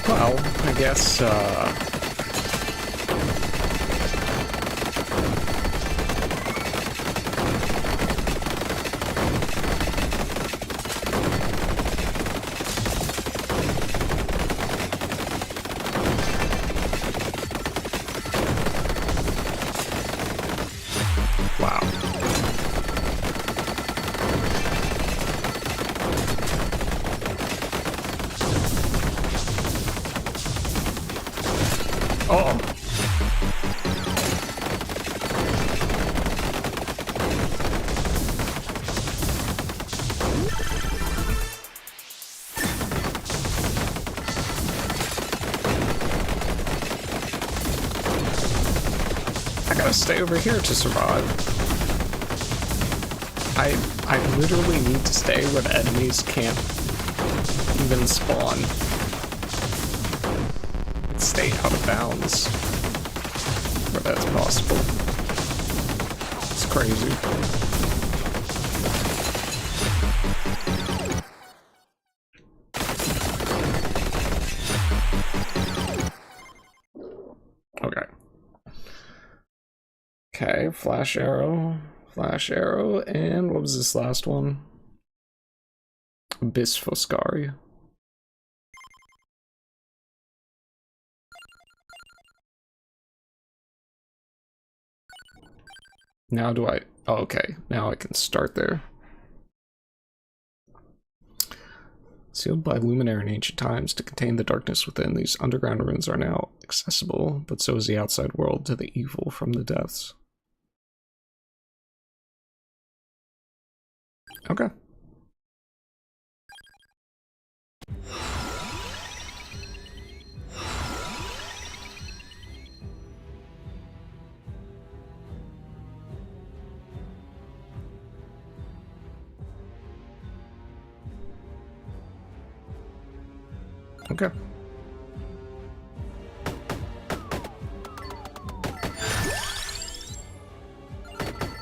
Well, I guess, wow. Oh. I gotta stay over here to survive. I literally need to stay where the enemies can't even spawn. Stay out of bounds where that's possible. It's crazy. Okay. Okay, flash arrow, and what was this last one? Abyss Foscari. Now do I... Oh, okay, now I can start there. Sealed by Luminary in ancient times to contain the darkness within, these underground ruins are now accessible, but so is the outside world to the evil from the depths. Okay. Okay.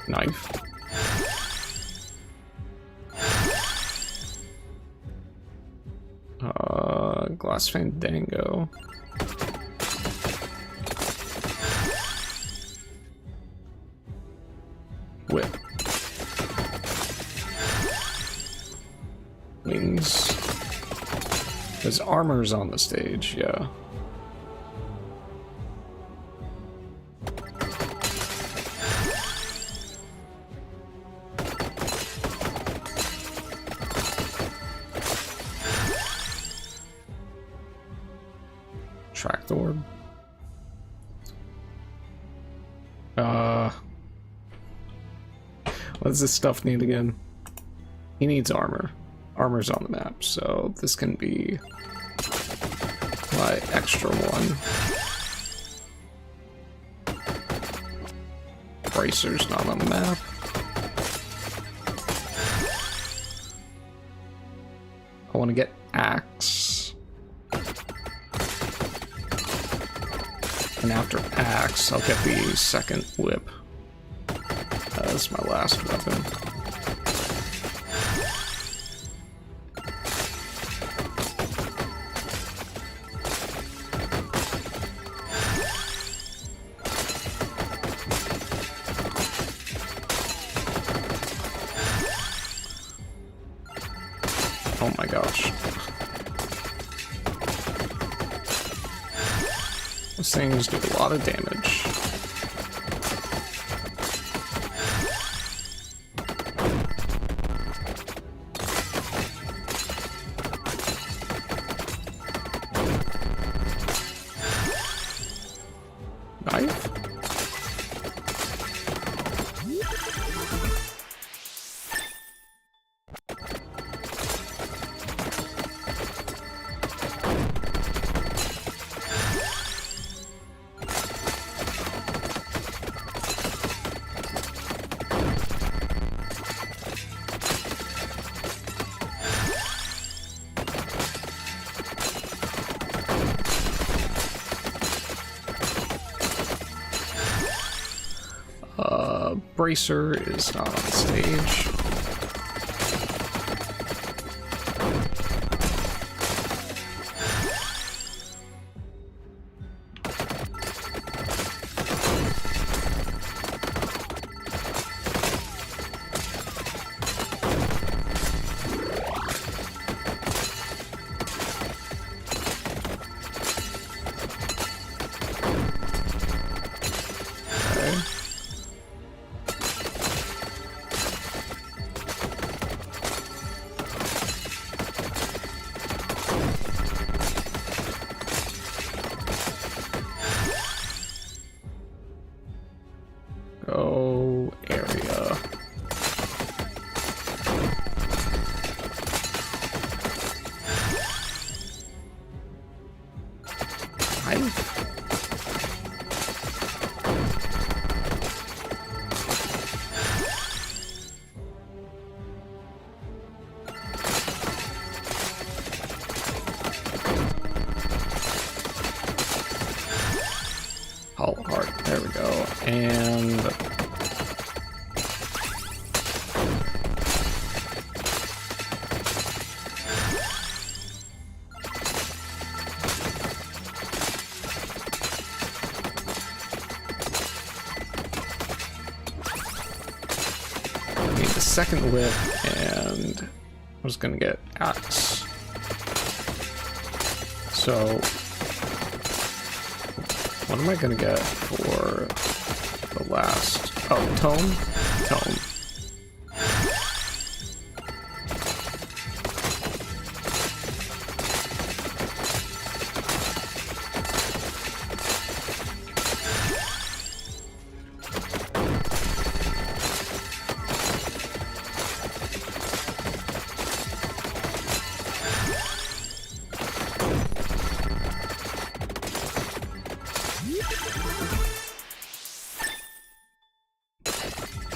Knife. Glass Fandango. Whip. Wings. His armor's on the stage, yeah. Track the orb. What does this stuff need again? He needs armor. Armor's on the map, so this can be my extra one. Bracer's not on the map. I want to get axe. And after axe, I'll get the second whip. That's my last weapon. Oh my gosh. Those things do a lot of damage. Knife? Bracer is not on stage. Go area. Hollow heart. There we go. And need the second whip, and I was gonna get axe. So what am I gonna get for the last? Oh, tome? Tome.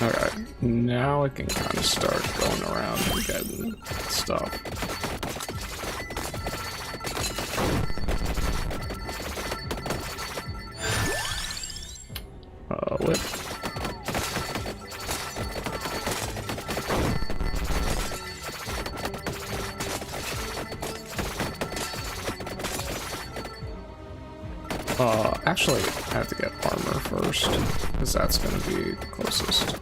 Alright, now I can kind of start going around and getting stuff. Whip. Actually, I have to get armor first, because that's going to be the closest.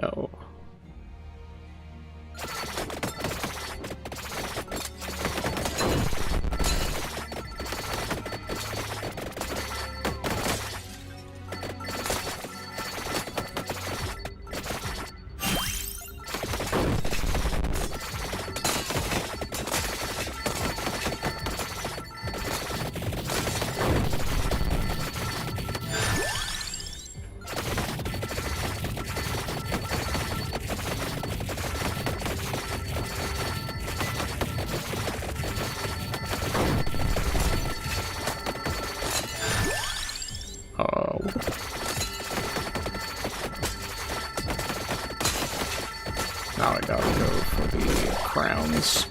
No. for the crowns.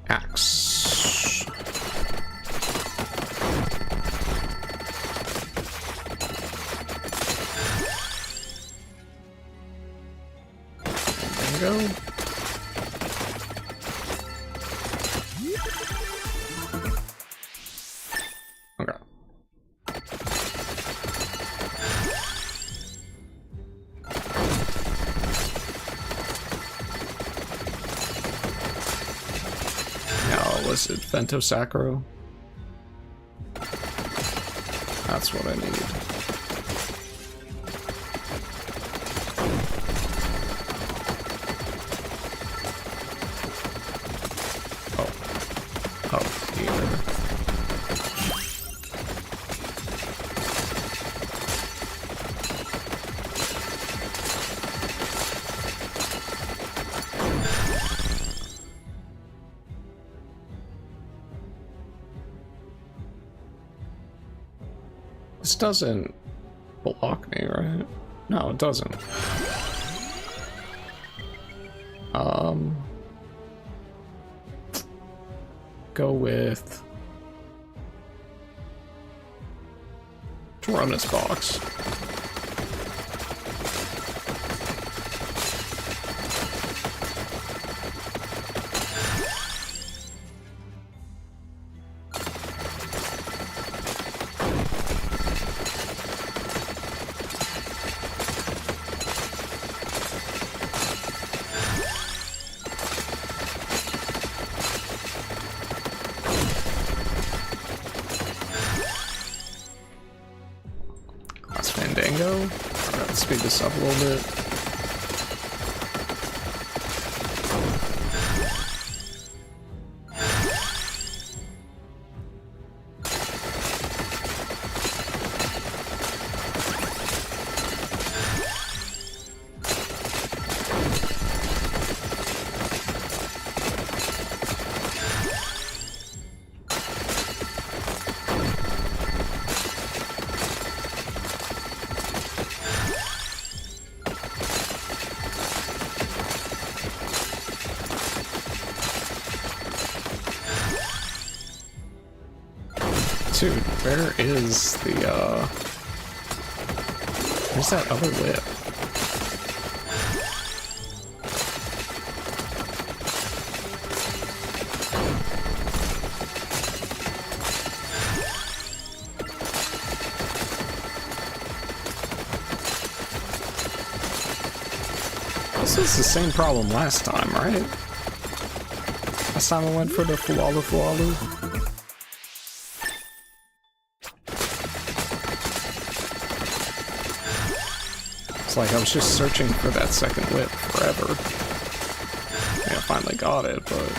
Axe. There we go. Okay. Was it Vento Sacro? That's what I need. Oh, here. This doesn't block me, right? No, it doesn't. Go with run this box. Fandango. Alright, let's speed this up a little bit. Dude, where is the, where's that other whip? This was the same problem last time, right? Last time I went for the Fualu. Like I was just searching for that second whip forever. Yeah, I finally got it, but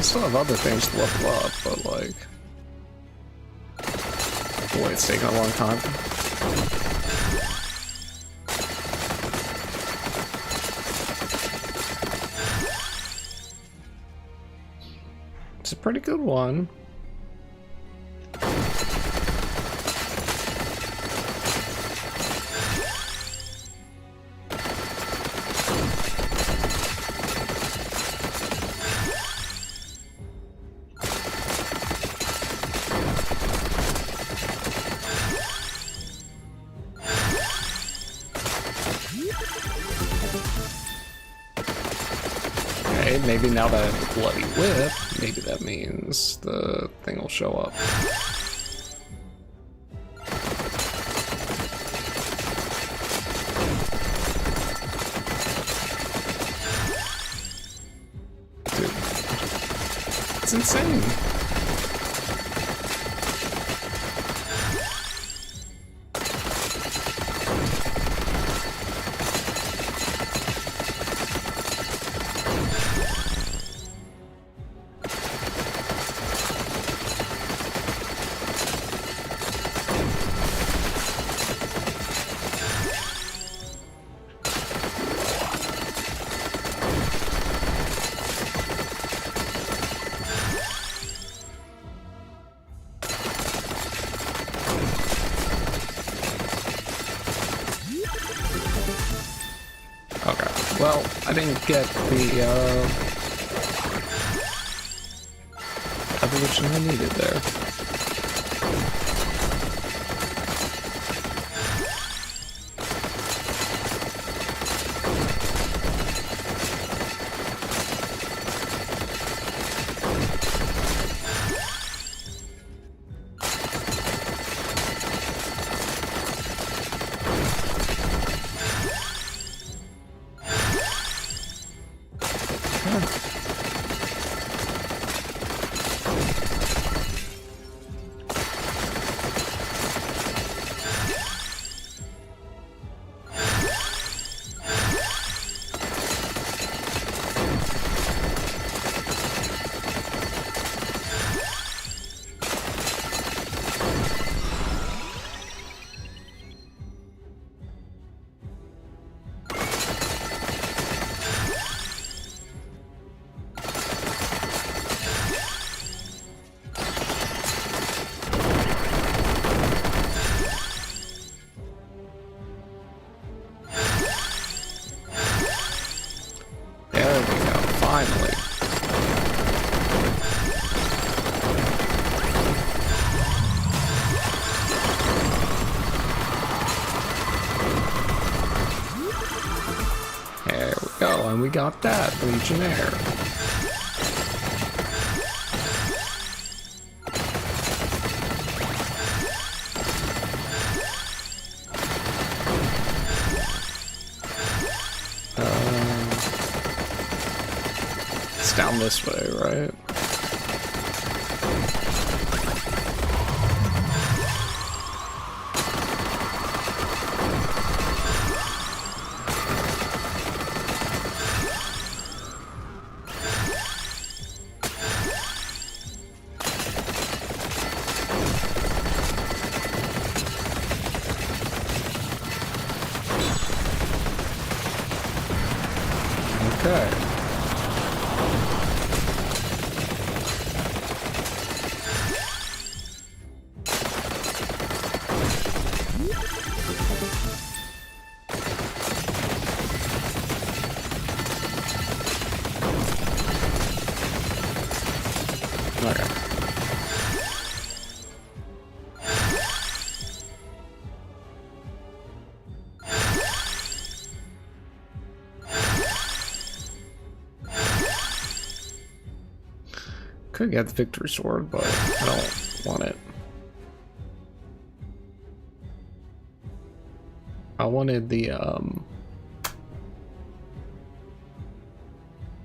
still have other things to level up, but like... Boy, it's taking a long time. It's a pretty good one. Maybe now that I have a bloody whip, maybe that means the thing will show up. Dude, it's insane. Well, I didn't get the evolution I needed there. Finally. There we go, and we got that Legionnaire. Down this way, right? Okay. Could get the victory sword, but I don't want it. I wanted the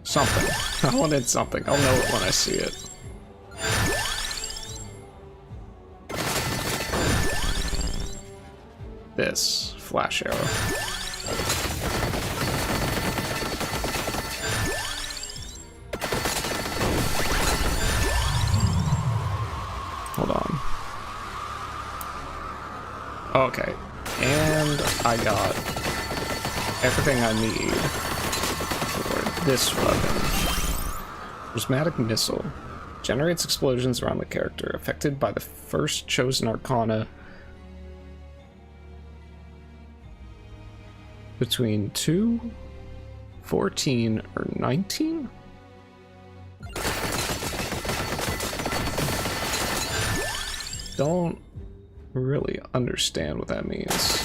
something. I wanted something. I'll know it when I see it. This flash arrow. Hold on. Okay. And I got everything I need for this weapon. Prismatic Missile. Generates explosions around the character, affected by the first chosen arcana between 2, 14, or 19? Don't really understand what that means.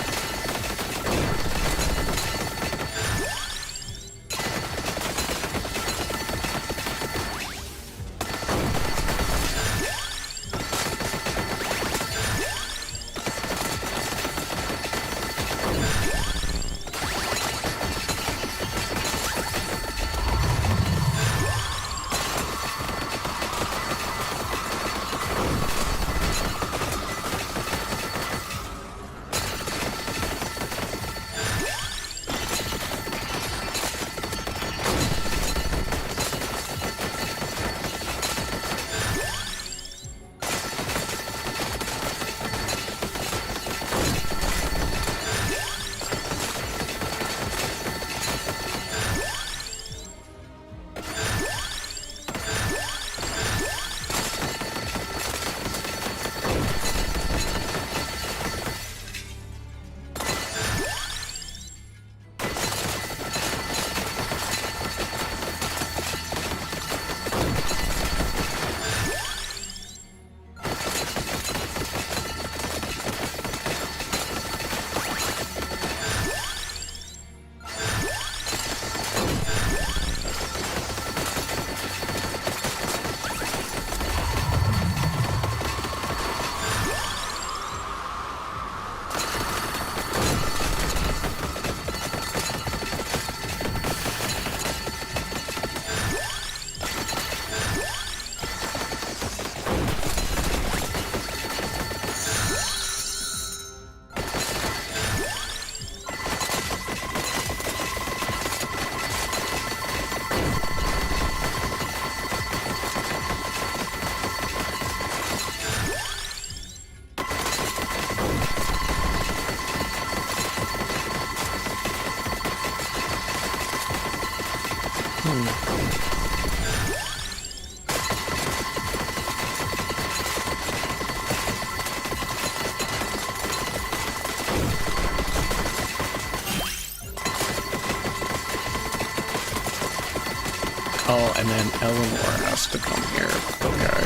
Oh, and then Eleanor has to come here. Okay.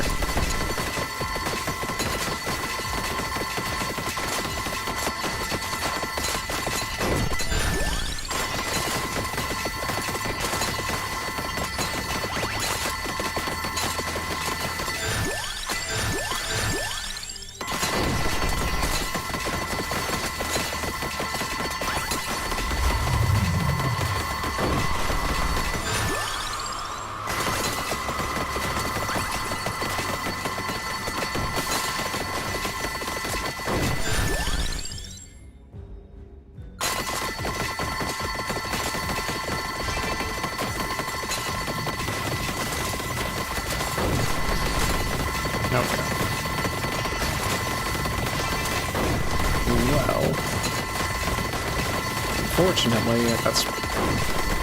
Unfortunately, that's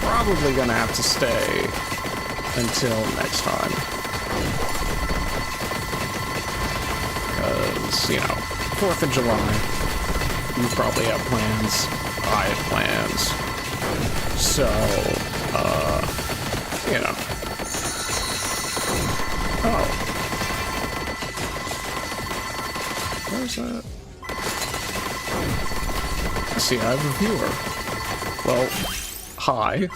probably gonna have to stay until next time. Because, you know, 4th of July, you probably have plans, I have plans. So, you know. Oh. Where's that? I see, I have a viewer. Well, hi.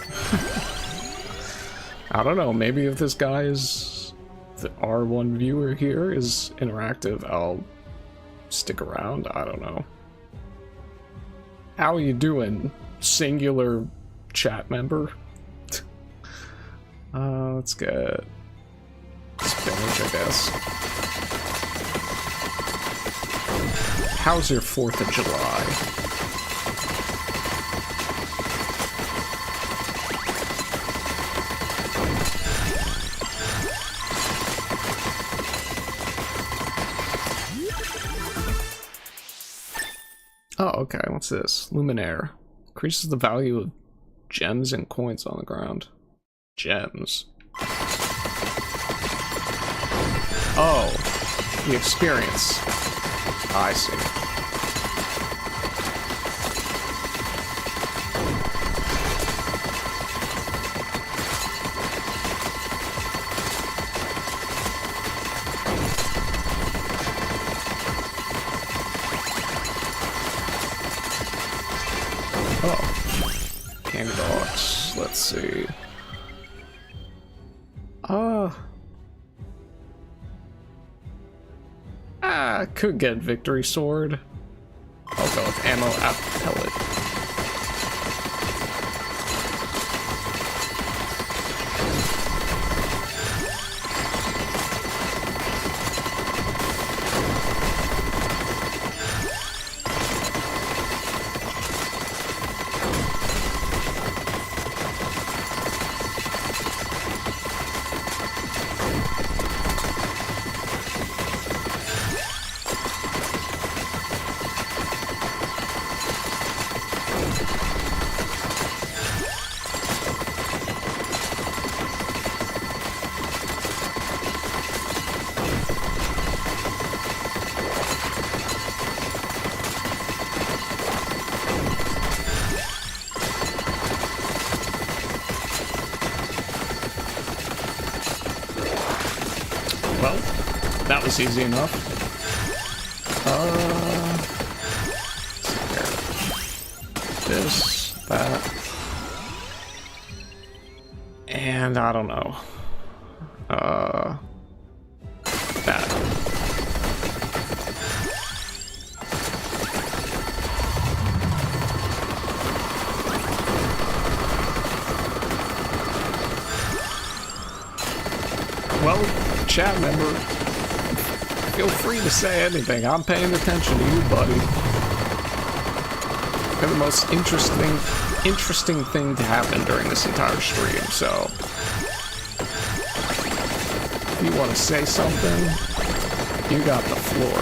I don't know, maybe if this guy is the R1 viewer here is interactive, I'll stick around. I don't know. How are you doing, singular chat member? Let's get spinach, I guess. How's your 4th of July? Oh, okay, what's this? Luminaire. Increases the value of gems and coins on the ground. Gems. Oh, the experience. I see. Oh, candy box. Let's see. I could get Victory Sword. I'll go with Ammo Pellet. Well, that was easy enough. This, that, and I don't know. That. Well, chat member, feel free to say anything. I'm paying attention to you, buddy. You're the most interesting thing to happen during this entire stream, so if you want to say something, you got the floor.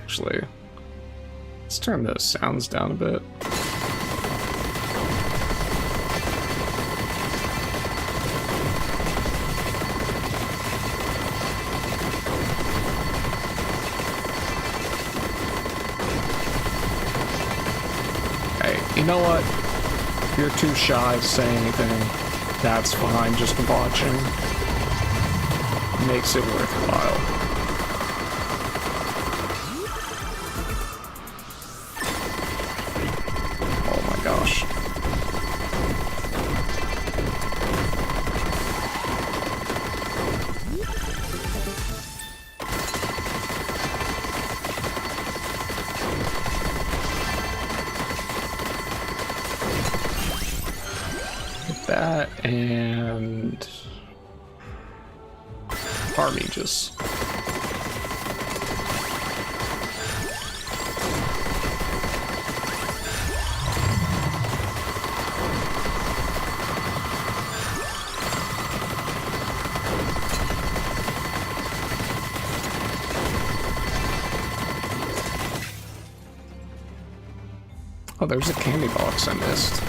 Actually, let's turn those sounds down a bit. Hey, you know what? If you're too shy to say anything, that's fine. Just watching makes it worthwhile. Gosh. That and Armiges. Oh, there's a candy box I missed.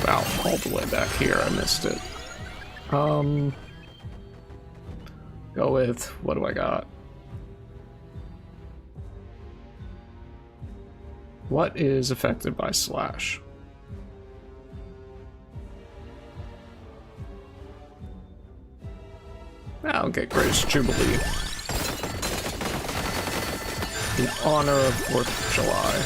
Wow, all the way back here, I missed it. Go with, what do I got? What is affected by slash? I'll get Greatest Jubilee in honor of 4th of July.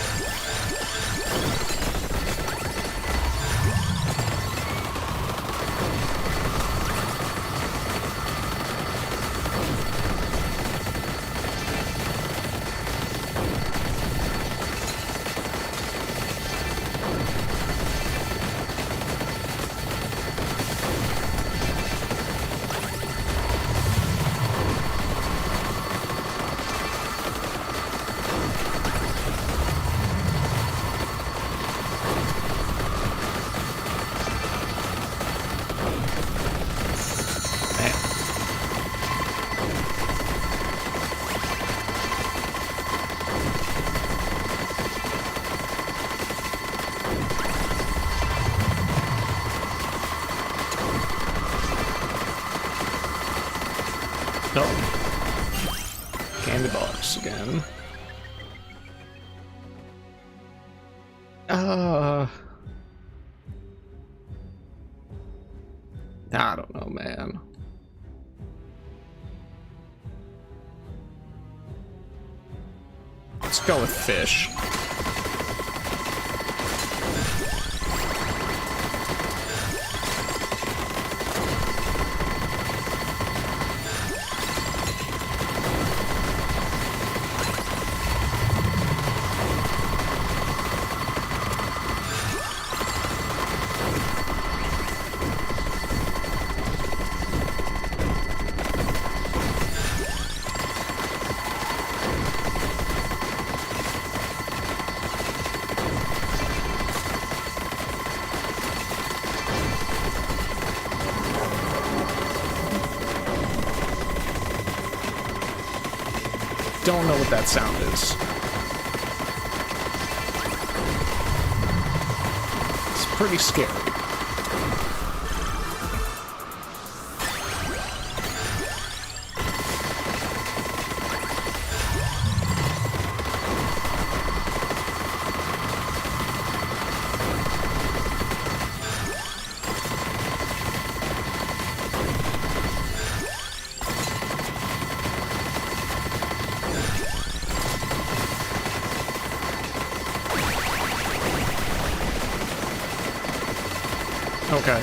Oh. Candy box again. I don't know, man. Let's go with fish. Don't know what that sound is. It's pretty scary. Okay.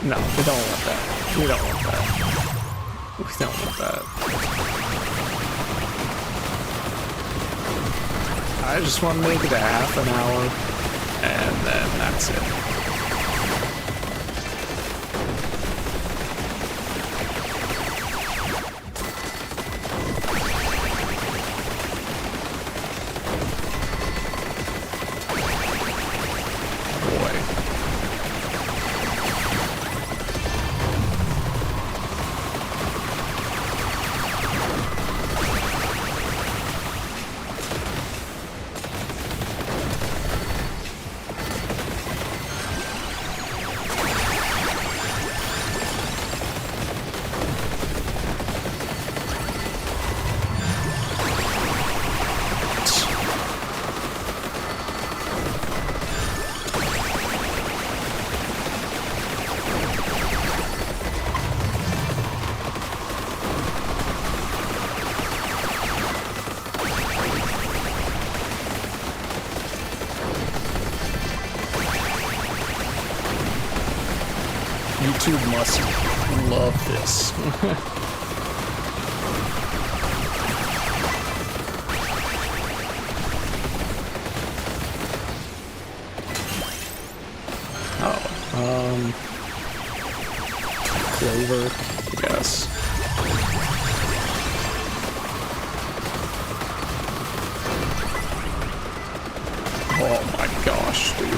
No, we don't want that. We don't want that. We don't want that. I just want to make it a half an hour, and then that's it. YouTube must love this. Clover, I guess. Oh my gosh, dude.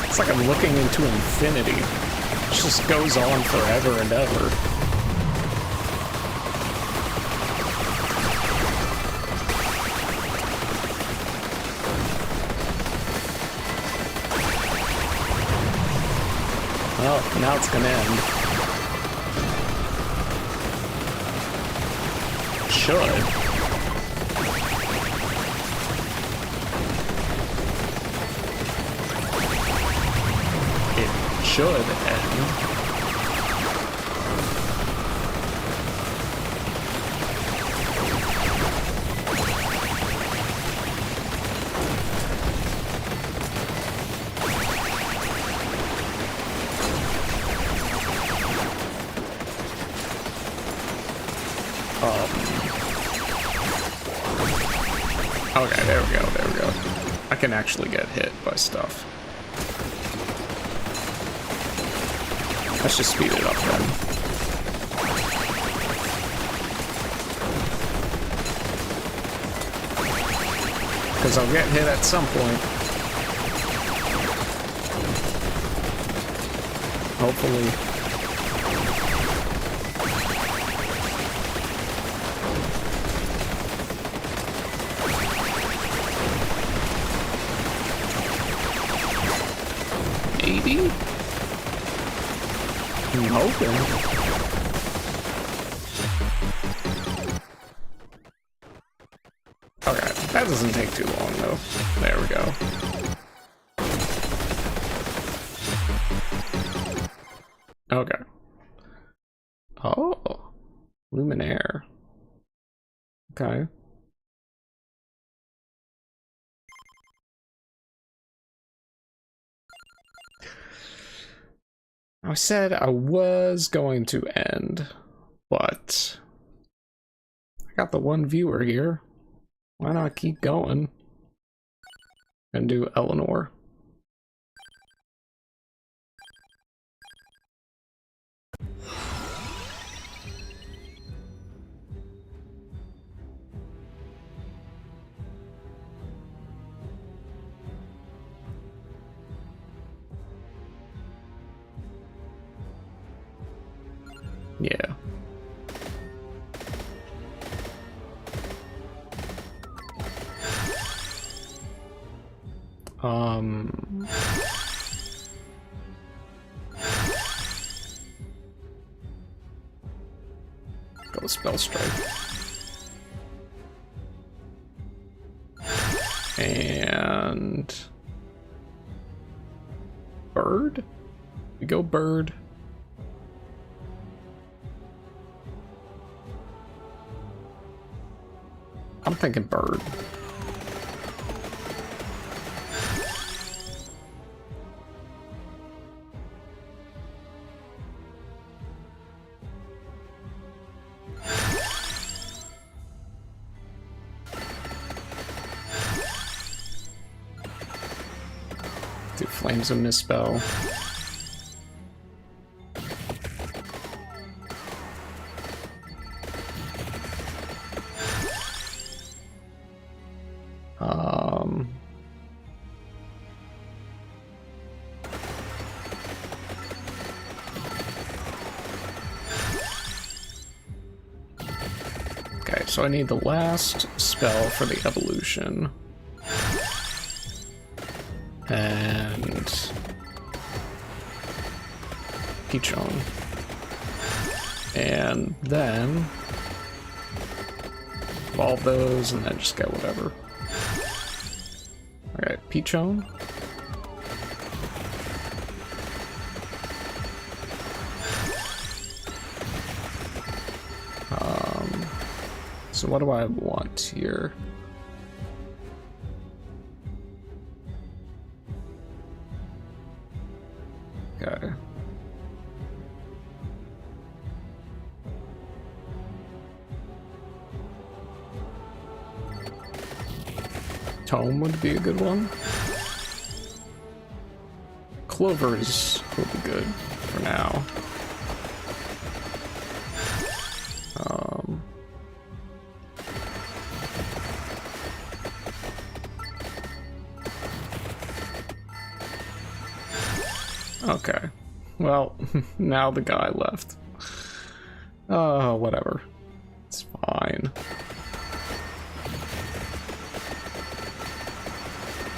It's like I'm looking into infinity. It just goes on forever and ever. Well, now it's gonna end. should. It should end. Okay, there we go, there we go. I can actually get hit by stuff. Let's just speed it up then. Because I'll get hit at some point. Hopefully. Maybe? I'm hoping. Okay, that doesn't take too long though. There we go. Okay. Oh, Luminaire. Okay. I said I was going to end, but I got the one viewer here. Why not keep going and do Eleanor? Yeah. Go Spell Strike. And Bird? We go Bird. I'm thinking Bird. Do Flames of Misspell. Okay, so I need the last spell for the evolution. And Pichon. And then evolve those and then just get whatever. Alright, Pichon. So what do I want here? Okay. Tome would be a good one. Clovers would be good for now. Okay. Well, now the guy left. Oh, whatever. It's fine.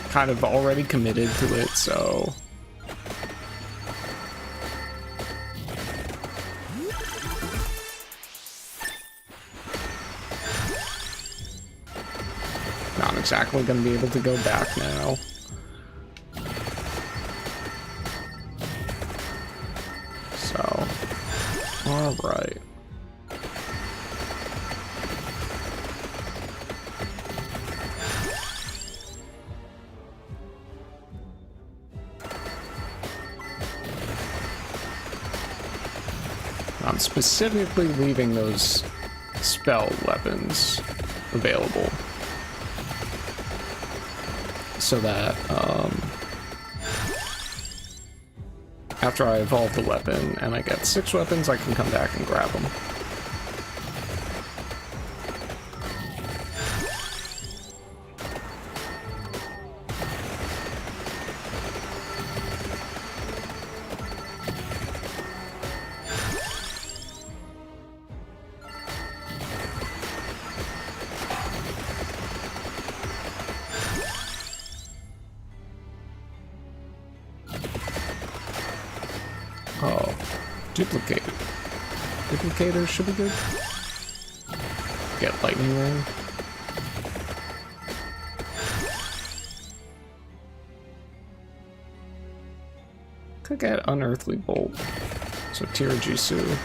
Kind of already committed to it, so... exactly going to be able to go back now. So, alright. I'm specifically leaving those spell weapons available so that after I evolve the weapon and I get 6 weapons, I can come back and grab them. Oh, duplicator. Duplicator should be good. Get lightning ring. Could get unearthly bolt. So Tirajisu.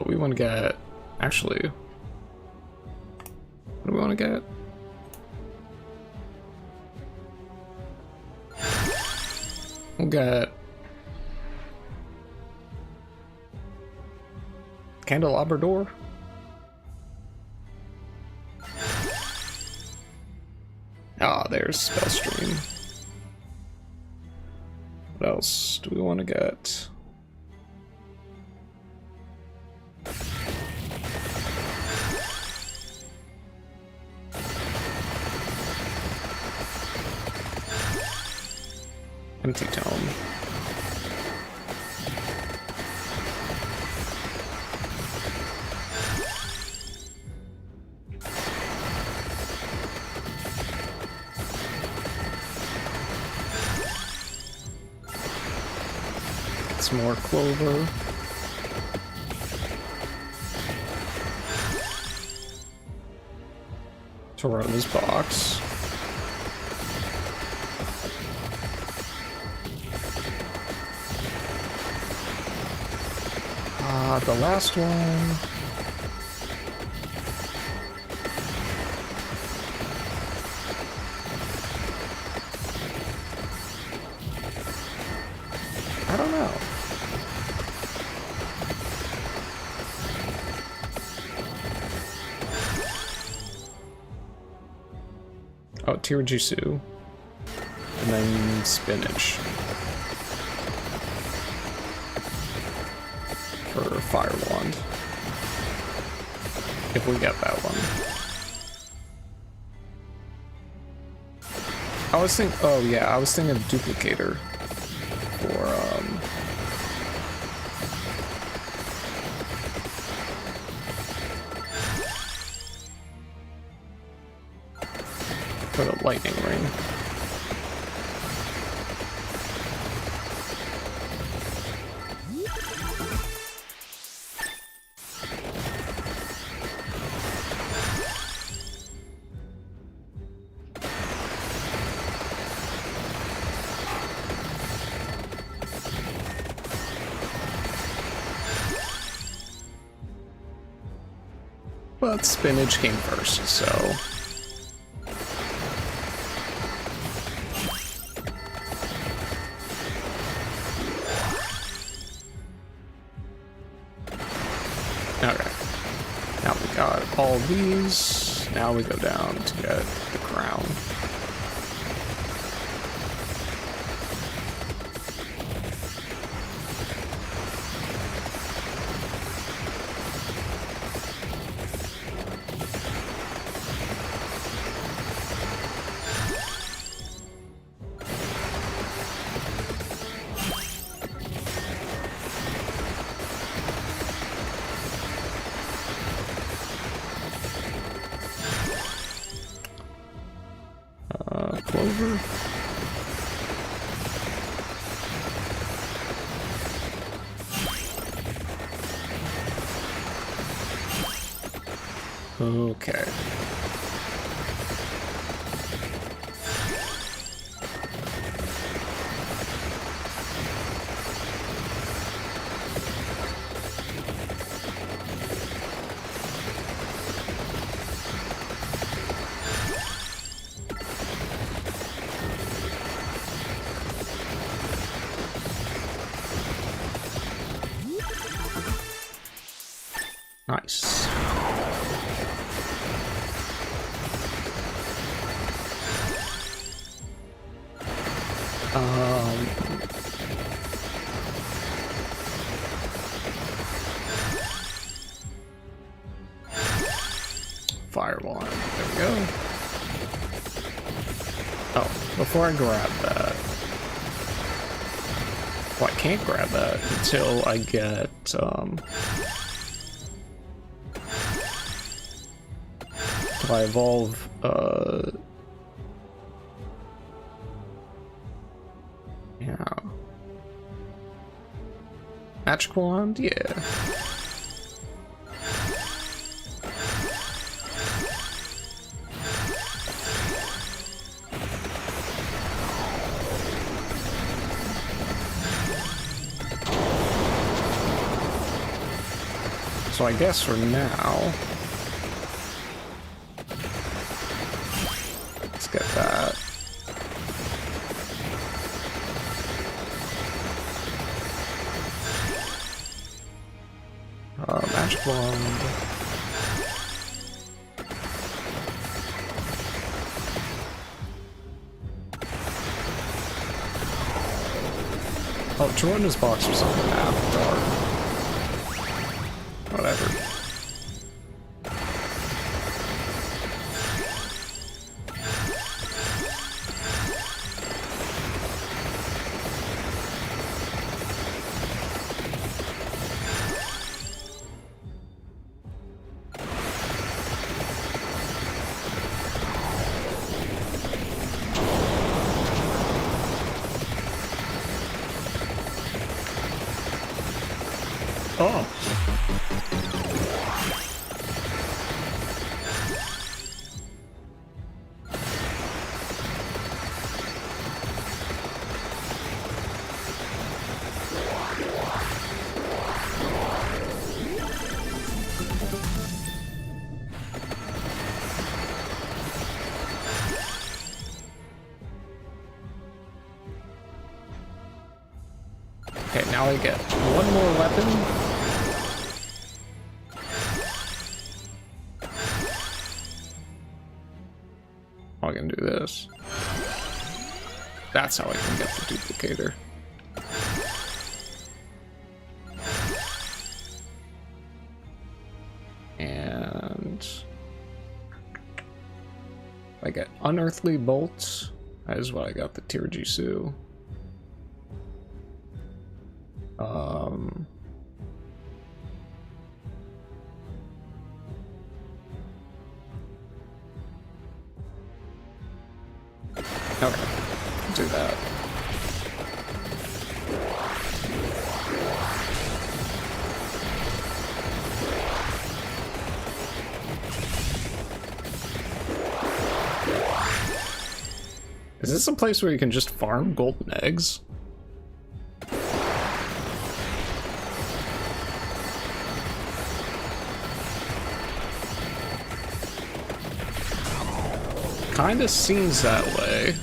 We want to get, actually, what do we want to get? We'll get candelabra door. Ah, there's spell stream. What else do we want to get? Empty tome. Some more clover. To run this box. The last one. I don't know. Oh, Tirajisu. And then spinach. For Fire Wand. If we get that one. I was thinking, oh yeah, I was thinking of Duplicator for the lightning ring. But spinach came first, so... all these. Now we go down to get the crown. Clover. Okay. Nice. Firewall. There we go. Oh, before I grab that. Well, I can't grab that until I get, till I evolve, yeah. Magic wand? Yeah. So I guess for now, let's get that. Magic wand. Oh, Jordan's box was on the map. Dark. Whatever. Oh. Okay, now I get one more weapon. I can do this. That's how I can get the duplicator. And I get unearthly bolts. That is what I got the Tirjisu. Okay, do that. Is this a place where you can just farm golden eggs? Kinda seems that way.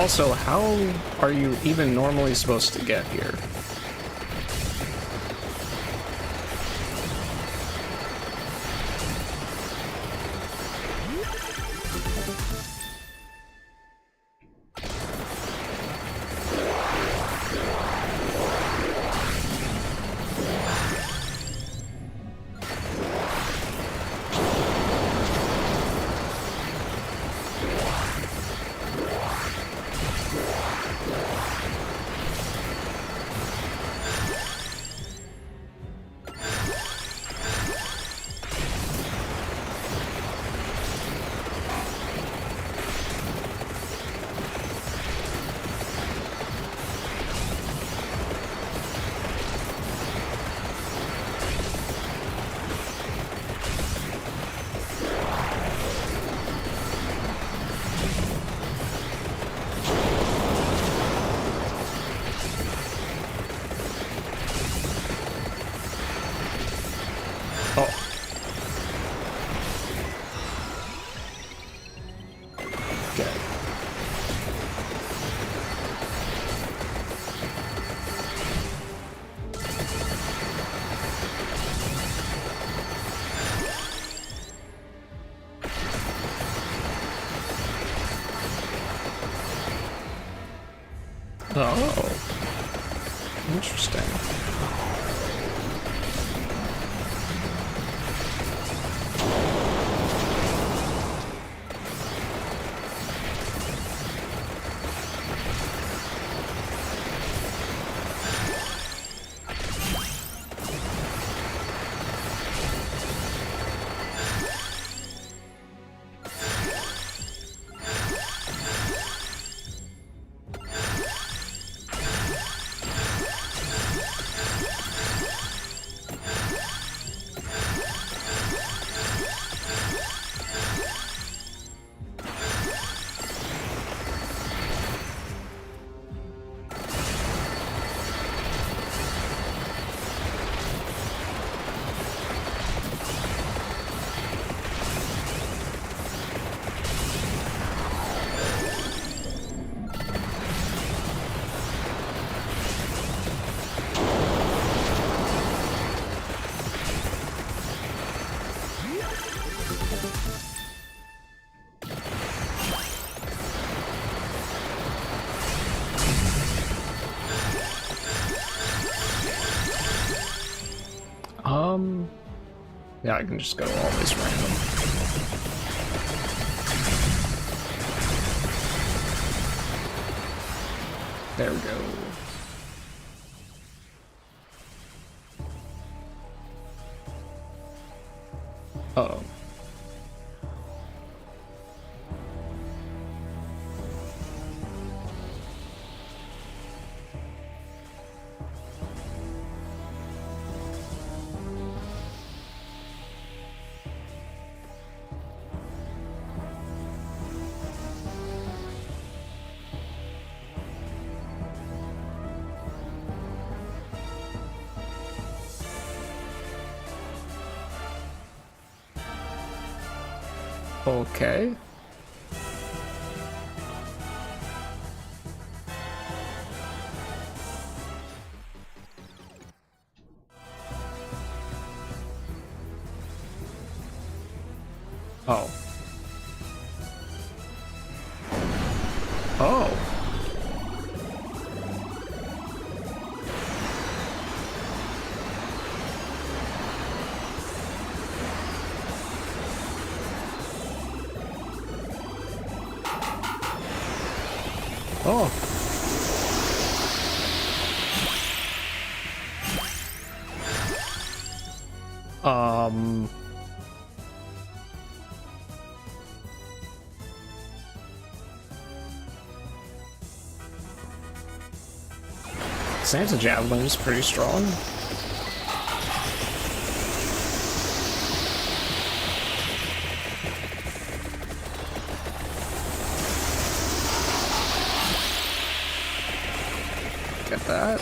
Also, how are you even normally supposed to get here? Oh, interesting. Yeah, I can just go always random. There we go. Uh-oh. Okay. Oh. Oh. Oh. Santa Javelin is pretty strong. Get that.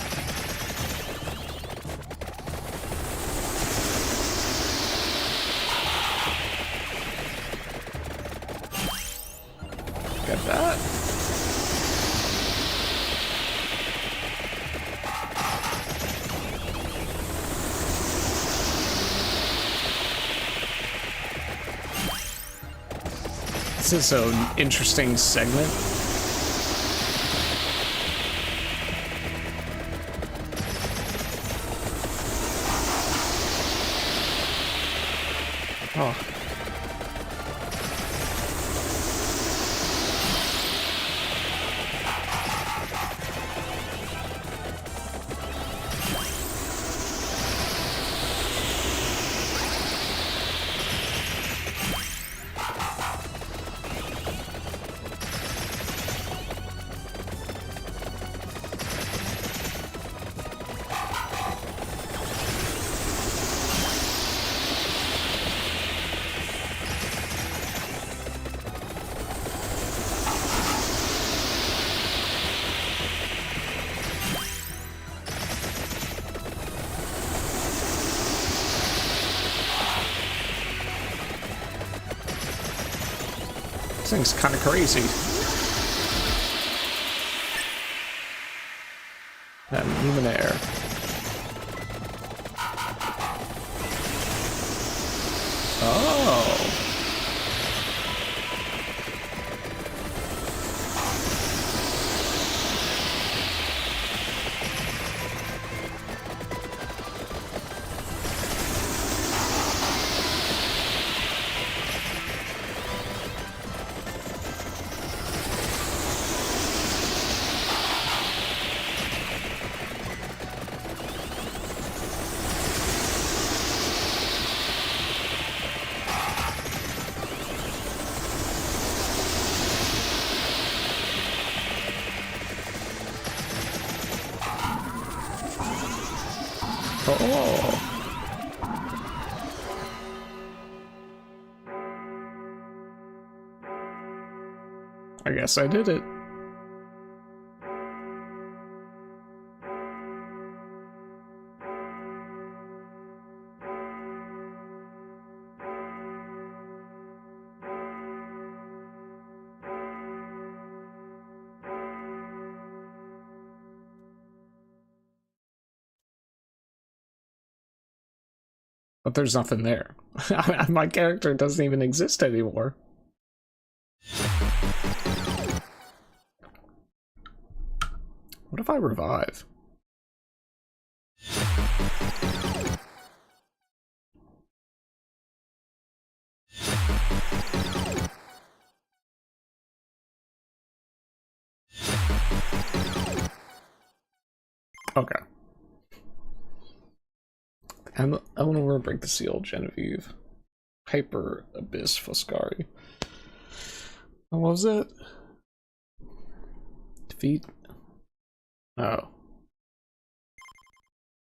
Get that. This is an interesting segment. Oh. This thing's kind of crazy. That Luminaire. Oh. Oh. I guess I did it. But there's nothing there. My character doesn't even exist anymore. What if I revive? Okay. And Eleanor, break the seal, Genevieve. Hyper Abyss Foscari. What was it? Defeat. Oh.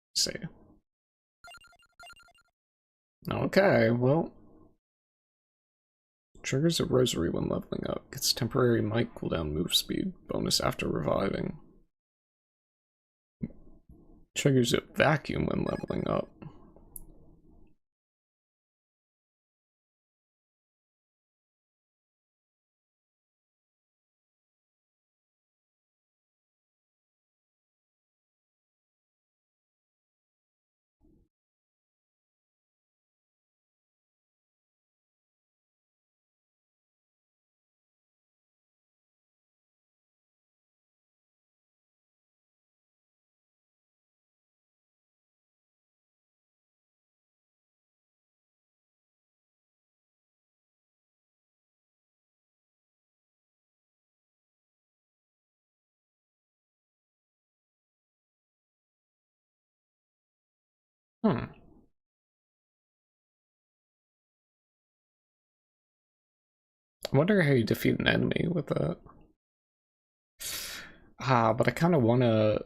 Let's see. Okay, well. Triggers a rosary when leveling up. Gets temporary might cooldown move speed. Bonus after reviving. Triggers a vacuum when leveling up. I wonder how you defeat an enemy with that. But I kind of want to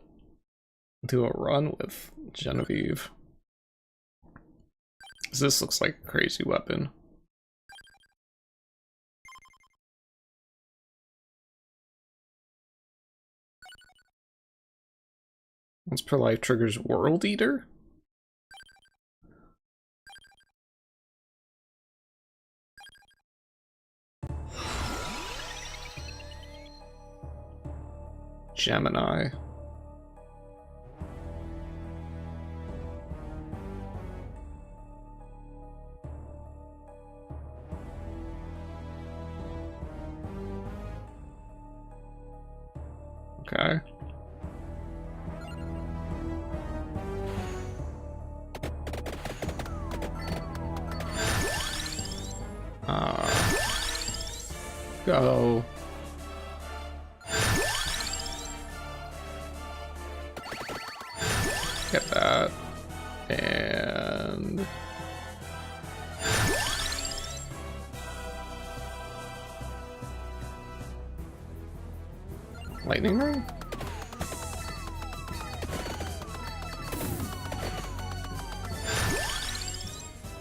do a run with Genevieve. This looks like a crazy weapon. Once per life triggers World Eater? Gemini. go. Get that. And... lightning ring?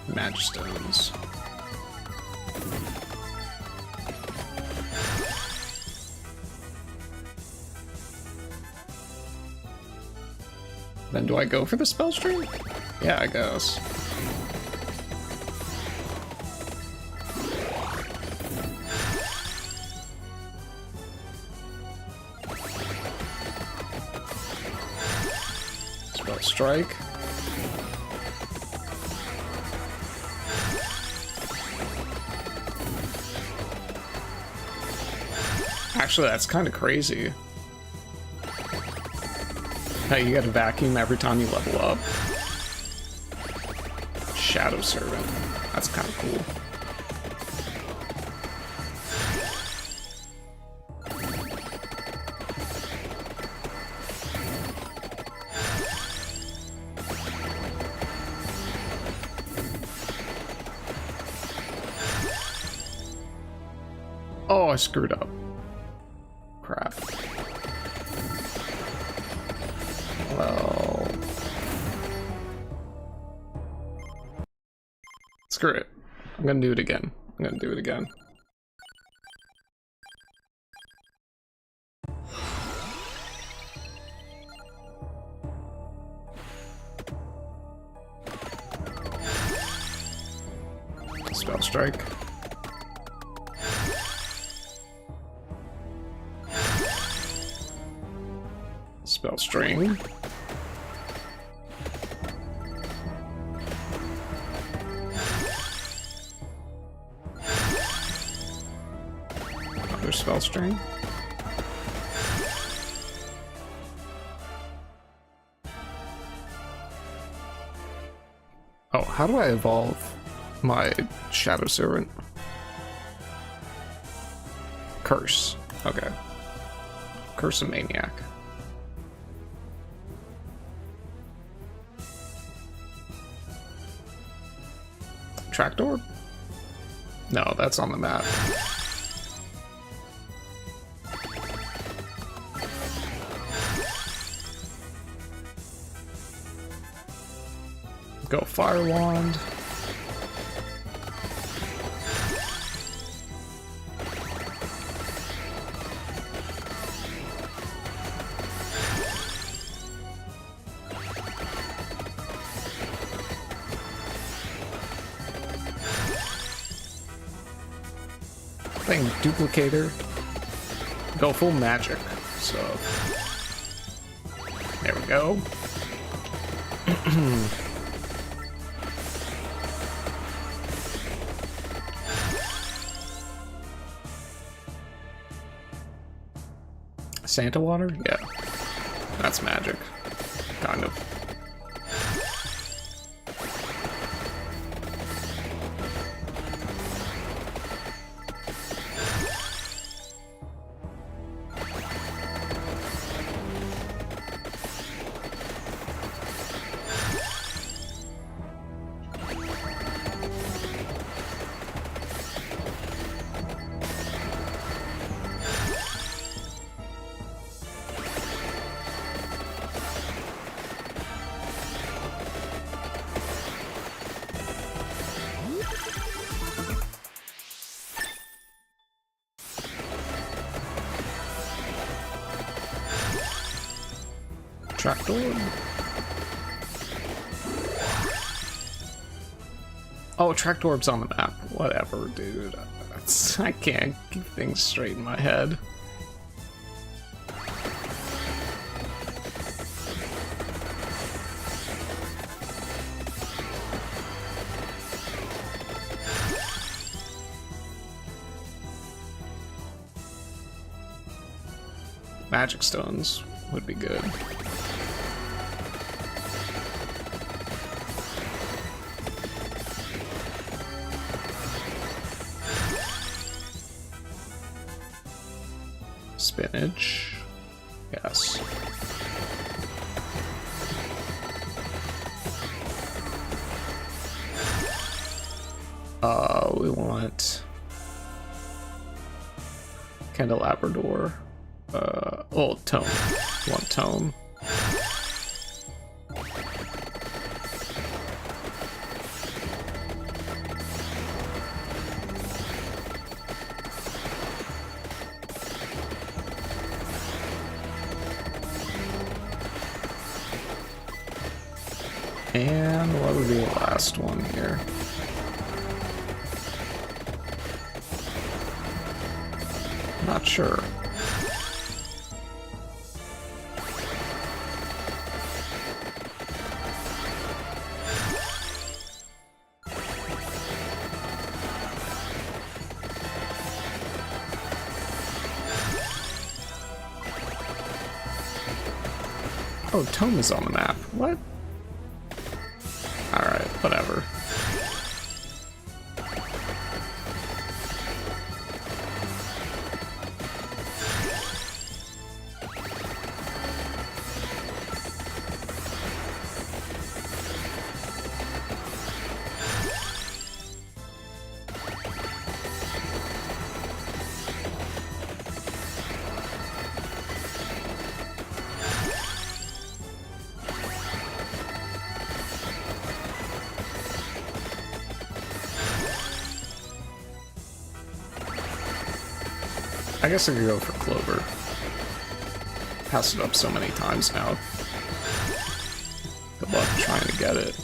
Magstones. Then do I go for the spell string? Yeah, I guess. Spell strike. Actually, that's kind of crazy. Hey, you get a vacuum every time you level up. Shadow Servant. That's kind of cool. Oh, I screwed up. Crap. Well... screw it. I'm gonna do it again. I'm gonna do it again. Spell strike. Spell string. Another spell string. Oh, how do I evolve my Shadow Servant? Curse. Okay. Curse a Maniac. Trapdoor? No, that's on the map. Go Fire Wand. Thing duplicator. Go full magic. So there we go. Santa water? Yeah. That's magic. Kind of. Trapdoor. Oh, Trapdoor's on the map. Whatever, dude. I can't keep things straight in my head. Magic stones would be good. spinach. Yes. We want candelabrador. Oh, tome. We want tome. And what would be the last one here? Not sure. Oh, Tome is on the map. What? Alright, whatever. I guess I could go for Clover. Passed it up so many times now. Good luck trying to get it.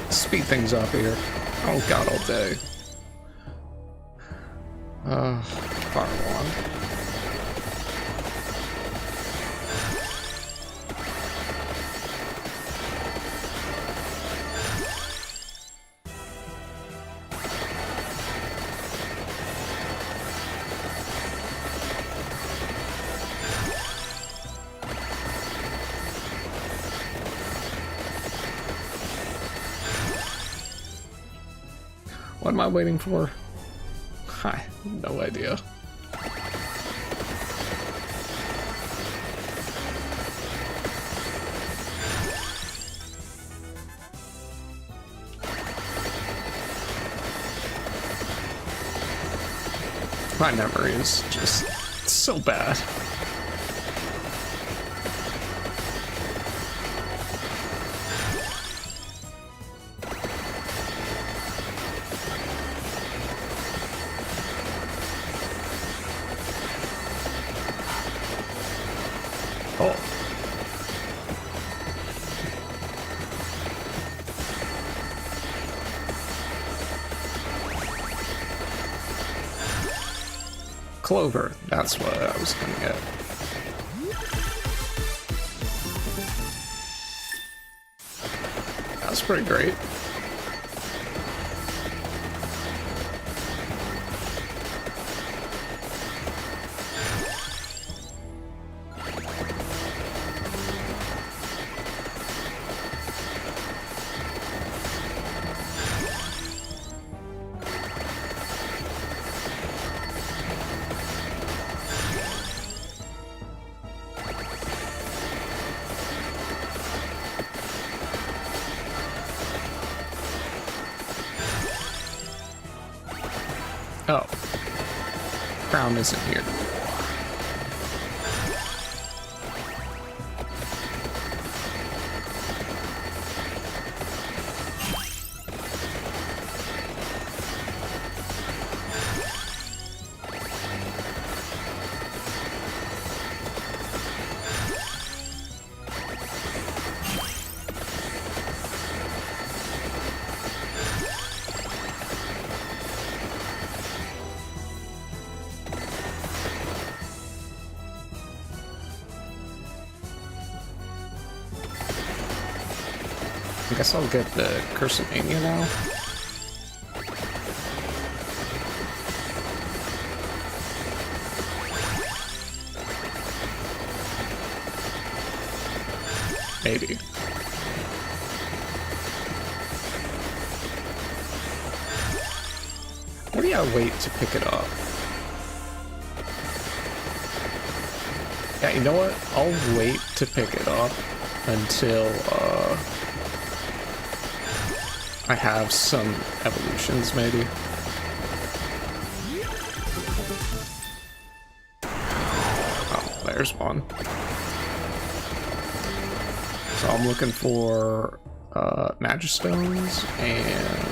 Speed things up here. Oh god, all day. Fireball on. What am I waiting for? I have no idea. My memory is just so bad. Oh. Clover, that's what I was gonna get. That's pretty great. Oh. Crown isn't here. I guess I'll get the Curse of Mania now. Maybe. Maybe I'll wait to pick it up. Yeah, you know what? I'll wait to pick it up until I have some evolutions, maybe. Oh, there's one. So I'm looking for Magistones and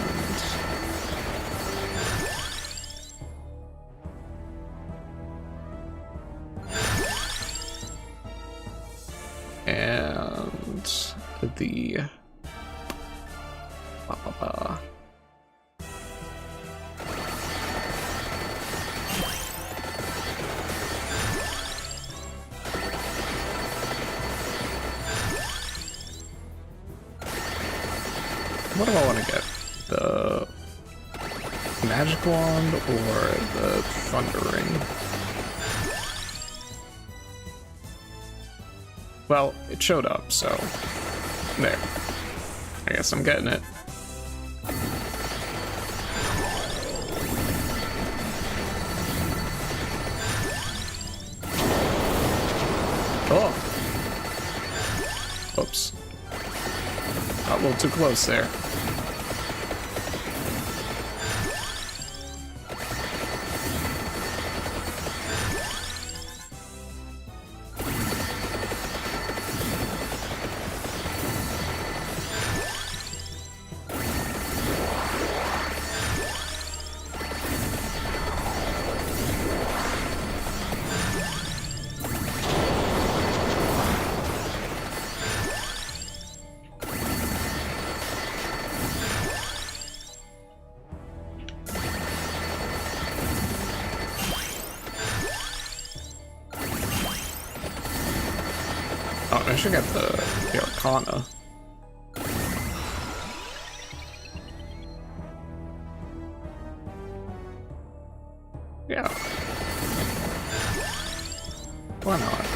the what do I want to get? The Magic Wand or the Thunder Ring? Well, it showed up, so there. I guess I'm getting it. Oh! Oops. Got a little too close there. Oh, I should get the Arcana. Yeah. Why not?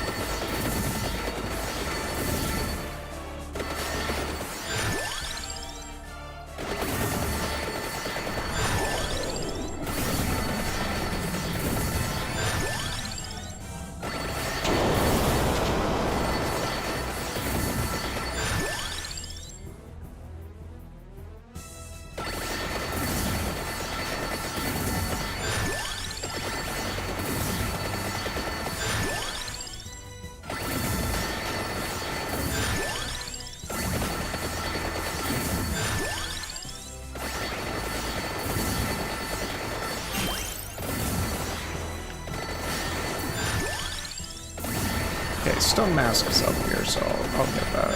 Okay, Stone Mask is up here, so I'll get that.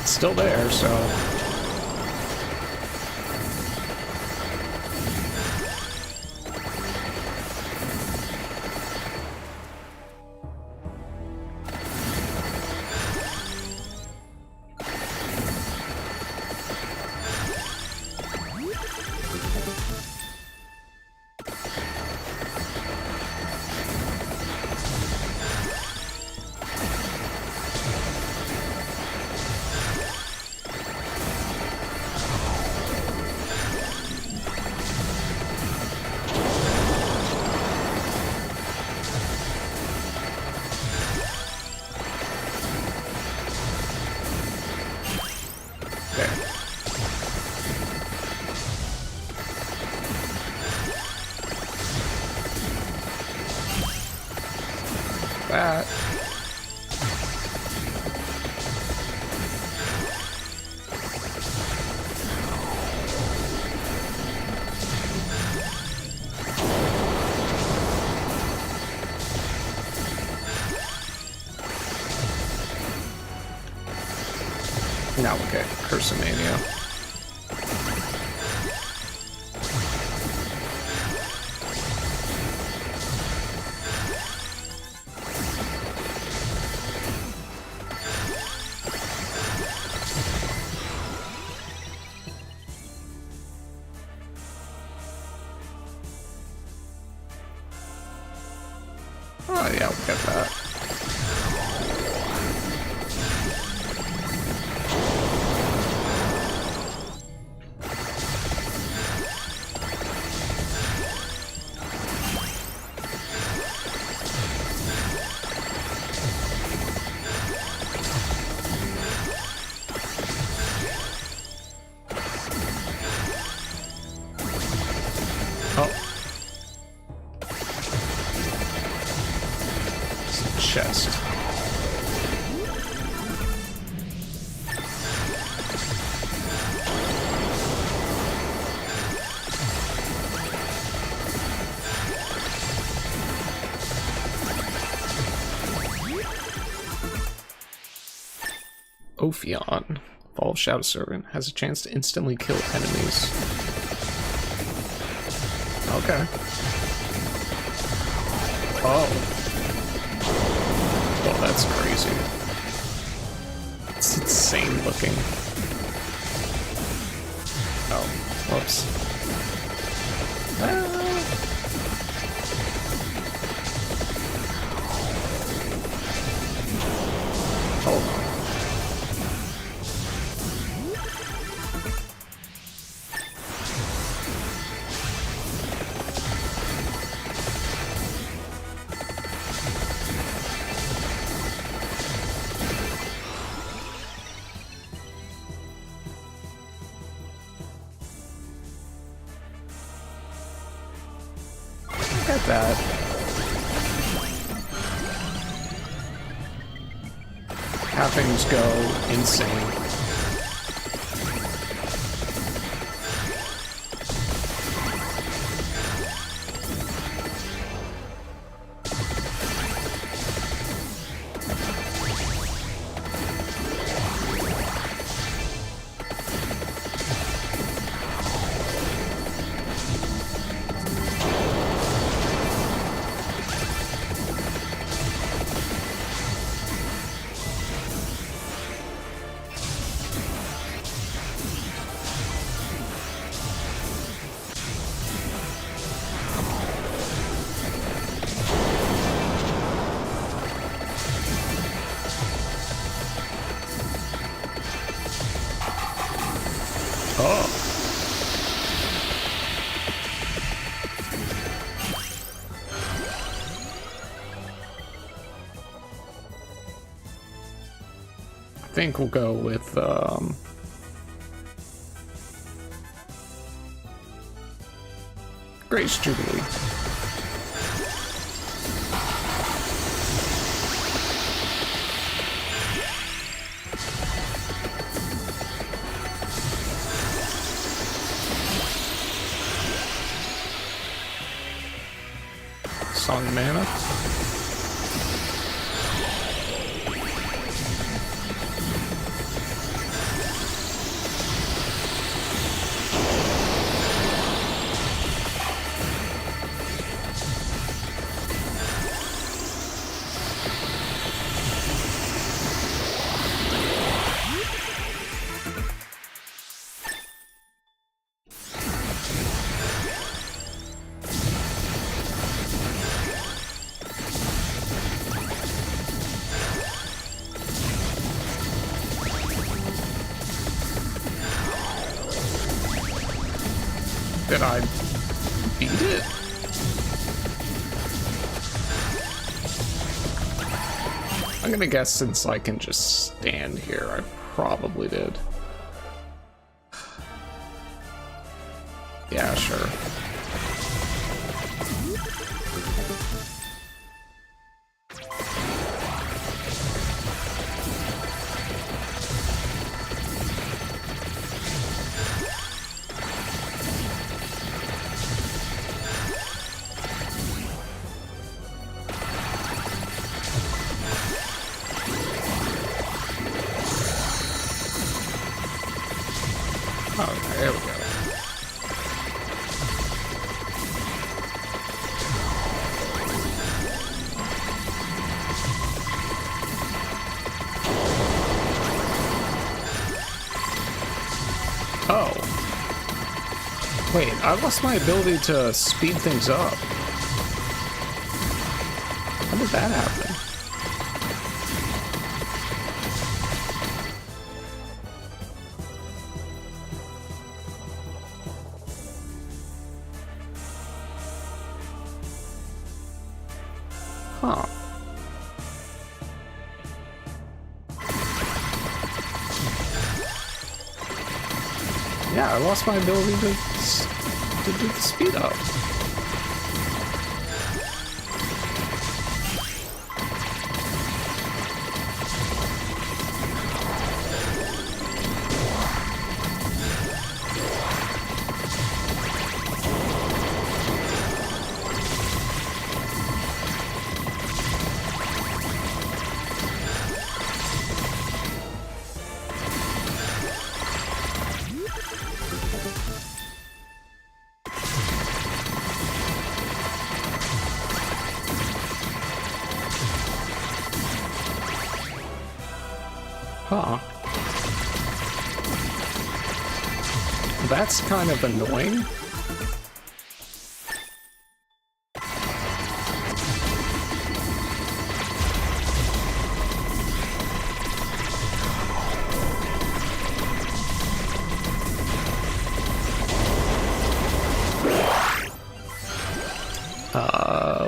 Still there, so that. Now we'll get Cursemania. Oh yeah, we'll get that. Chest. Ophion, Fall of Shadow Servant, has a chance to instantly kill enemies. Okay. Oh. Well, that's crazy. It's insane looking. Oh, whoops. Hold on. Look at that. How things go insane. Oh. I think we'll go with Grace Jubilee. Song mana. Did I beat it? I'm gonna guess since I can just stand here, I probably did. Yeah, sure. we go. Oh. Wait, I lost my ability to speed things up. How did that happen? Huh. Yeah, I lost my ability to do the speed up. Huh. That's kind of annoying.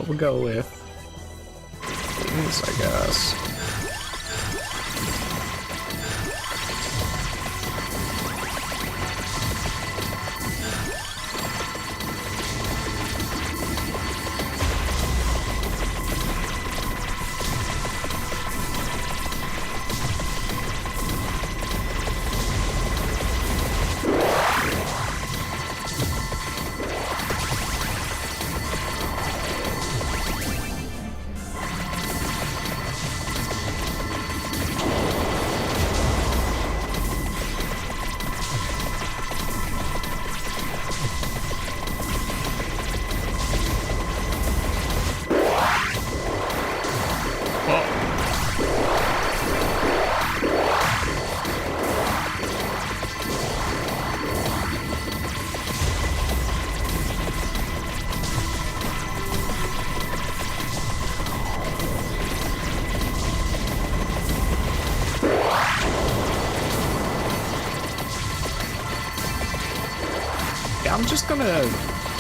We'll go with these, I guess. I'm just gonna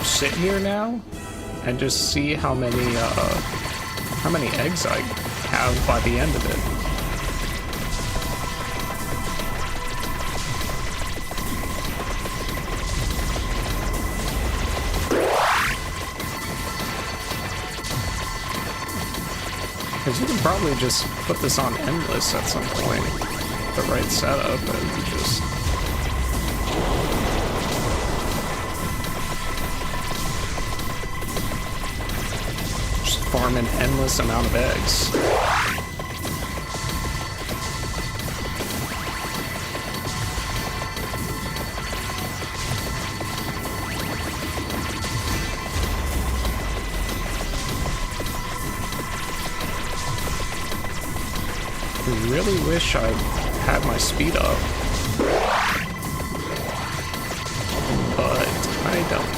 sit here now and just see how many eggs I have by the end of it. Because you can probably just put this on endless at some point, the right setup, and just... farm an endless amount of eggs. I really wish I had my speed up, but I don't.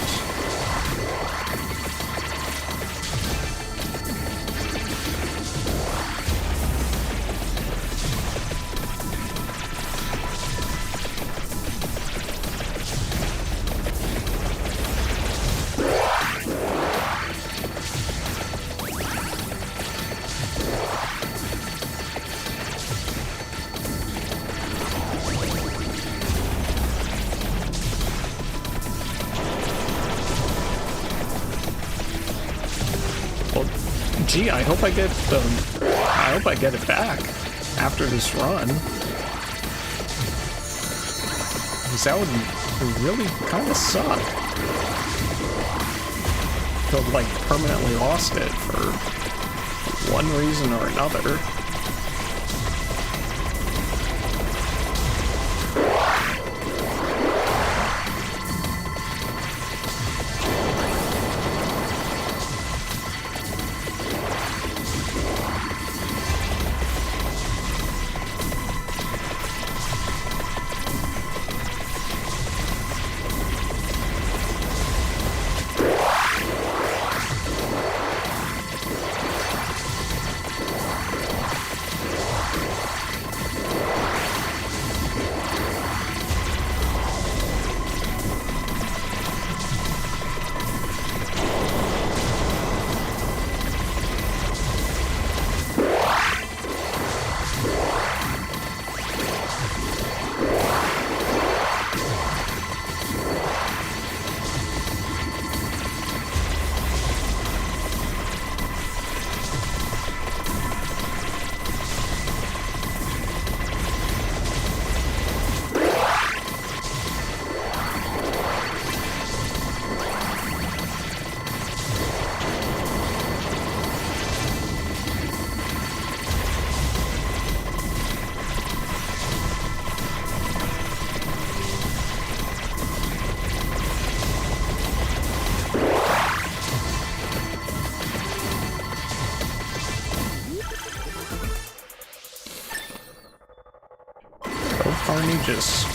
Gee, I hope I get it back after this run. Because that would really kind of suck. To have, like, permanently lost it for one reason or another. just...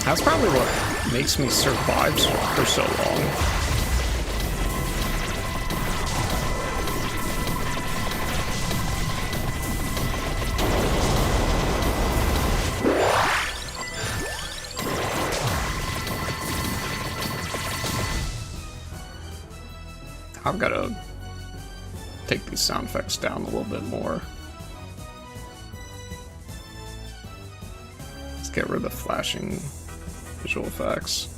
That's probably what makes me survive for so long. I've got to take these sound effects down a little bit more. Let's get rid of the flashing visual effects.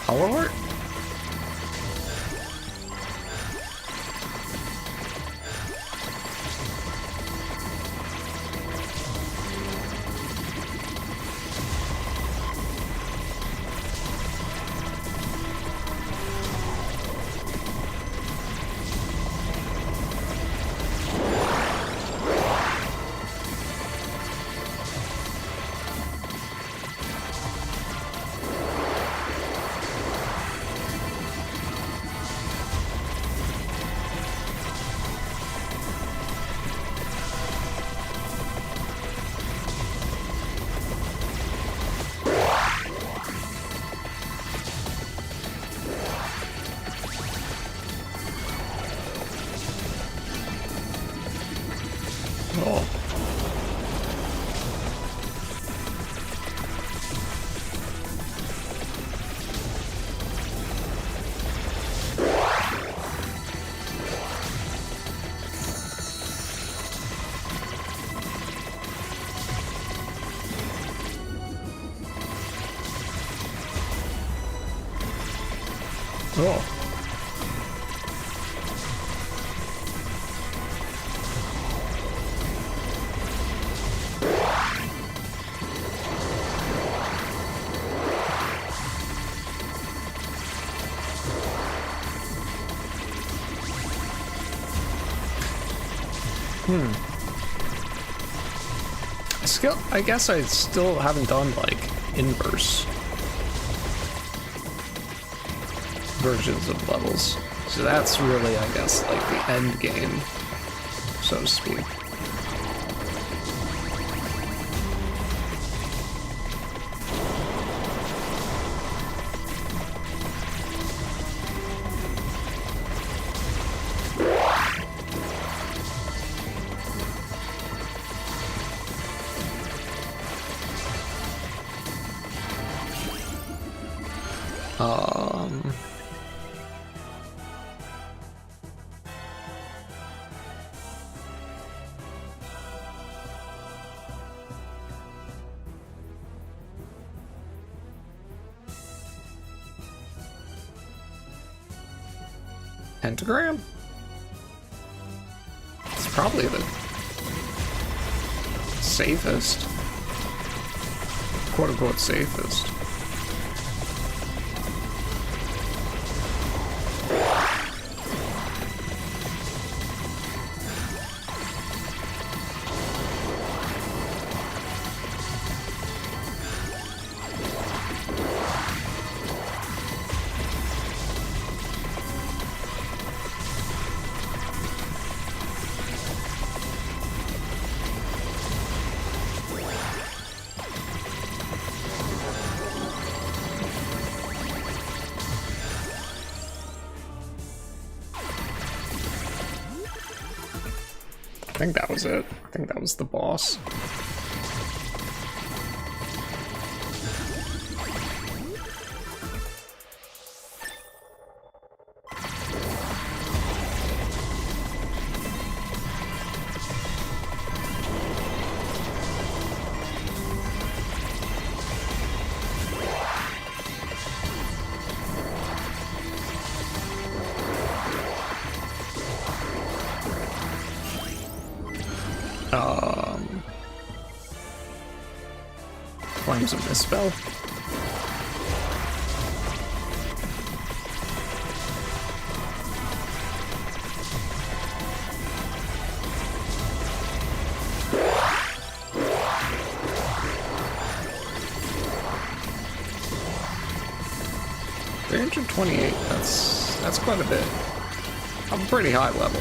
Power art? Oh. Oh. I guess I still haven't done like inverse versions of levels. So that's really, I guess, like the end game, so to speak. Pentagram? It's probably the safest. Quote unquote safest. I think that was it. I think that was the boss. Flames of Misspell. $328, that's quite a bit. I'm pretty high level.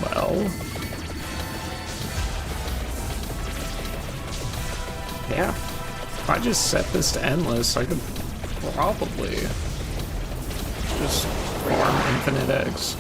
Well, yeah, if I just set this to endless, I could probably just farm infinite eggs.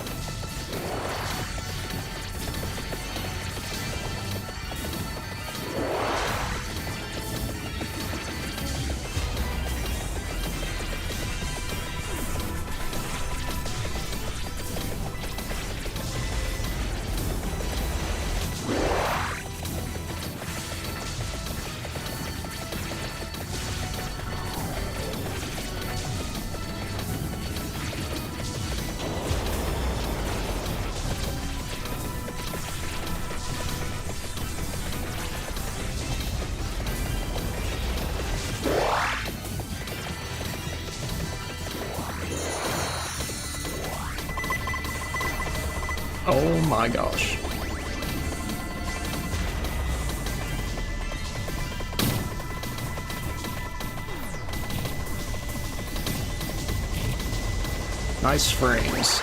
Oh my gosh. Nice frames.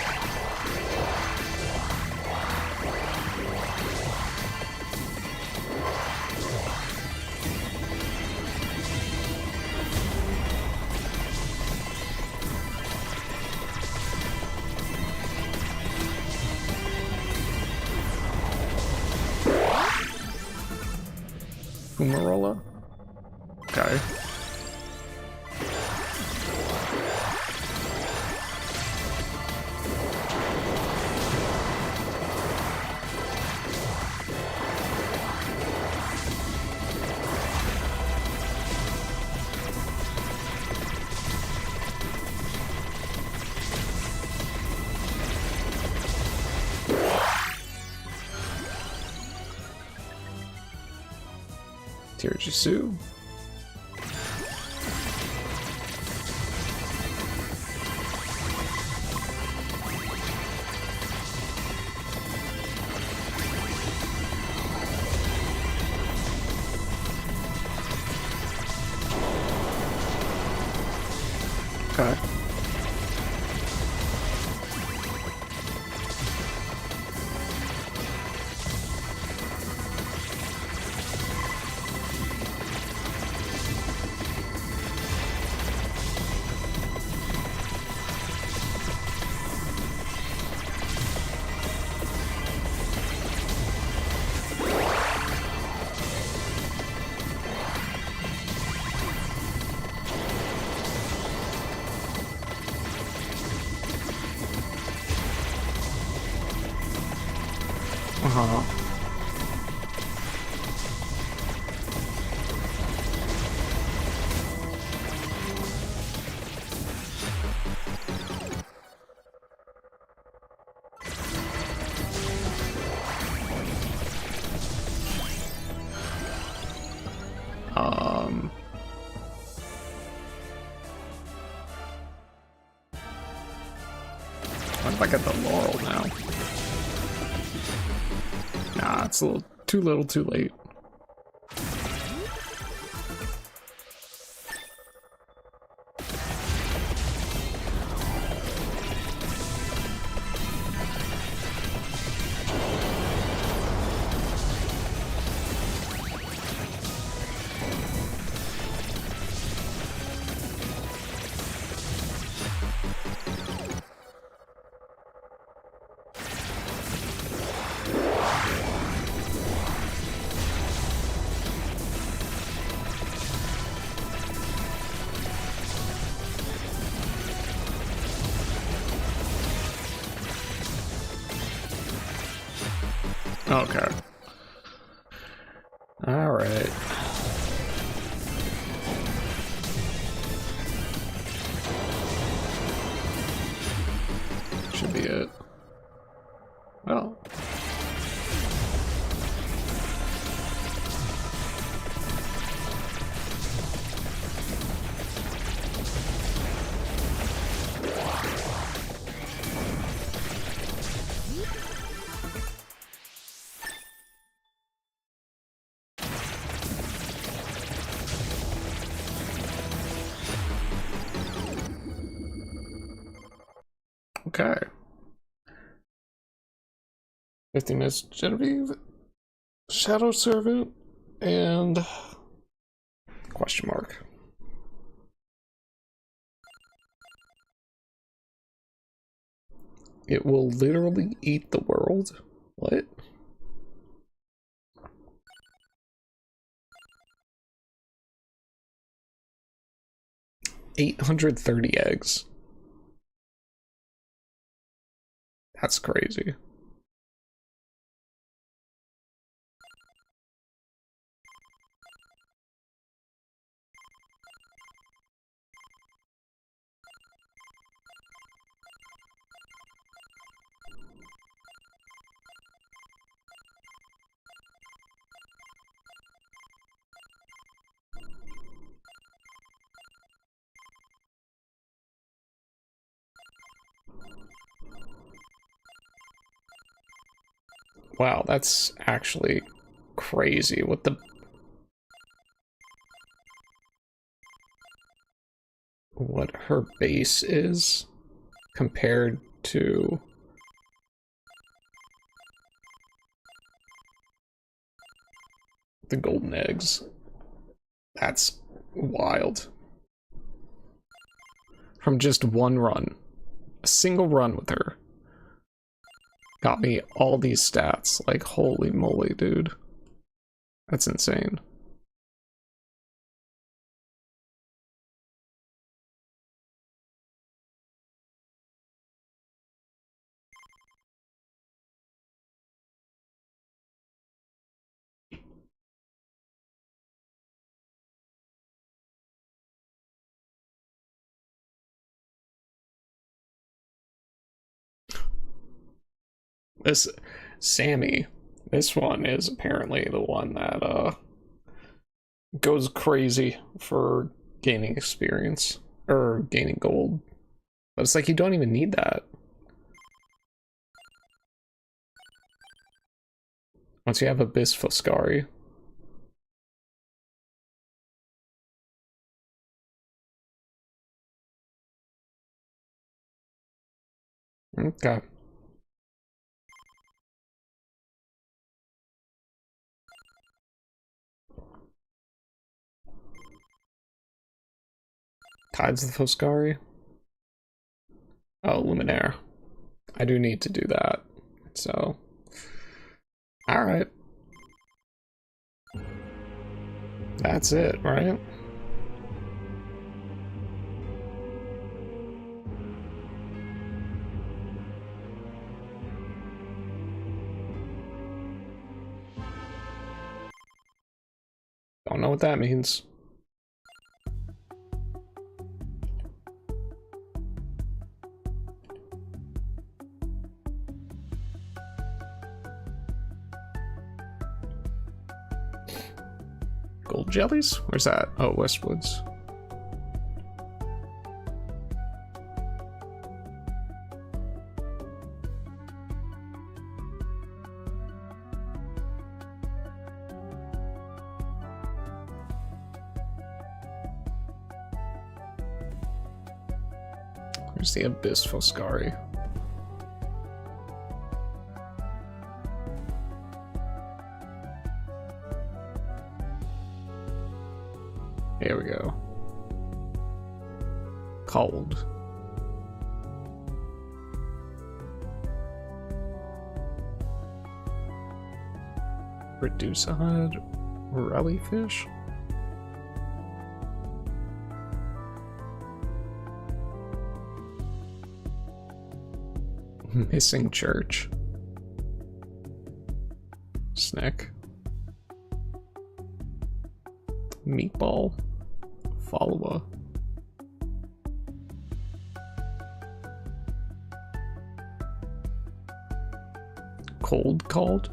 Fumarola? Okay. Tirjisu. Okay. What if I get the laurel now? Nah, it's a little too late. Okay. All right. Should be it. Well. Okay. 50 minutes Genevieve, Shadow Servant, and question mark. It will literally eat the world? What? $830 eggs. That's crazy. Wow, that's actually crazy. What her base is compared to the golden eggs. That's wild. From just one run, a single run with her, got me all these stats. Like, holy moly, dude. That's insane. This Sammy, this one is apparently the one that goes crazy for gaining experience or gaining gold. But it's like you don't even need that. Once you have Abyss Foscari. Okay. Tides of the Foscari. Oh, Luminaire. I do need to do that. So, alright. That's it, right? Don't know what that means. Gold jellies? Where's that? Oh, Westwoods. Where's the Abyss Foscari? Here we go. Cold. Reducide Rallyfish? Missing Church. Snack. Meatball. Follower. Cold called?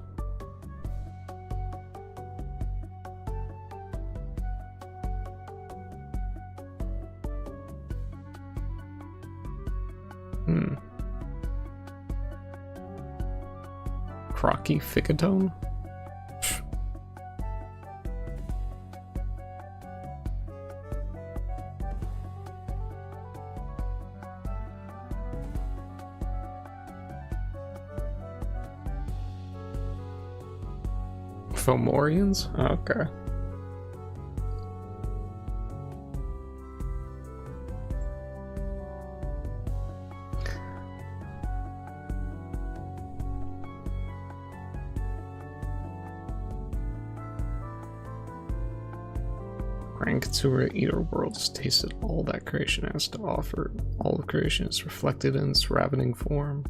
Crocky Ficatone? Fomorians? Okay. Katsura Eater World has tasted all that creation has to offer. All of creation is reflected in its ravening form.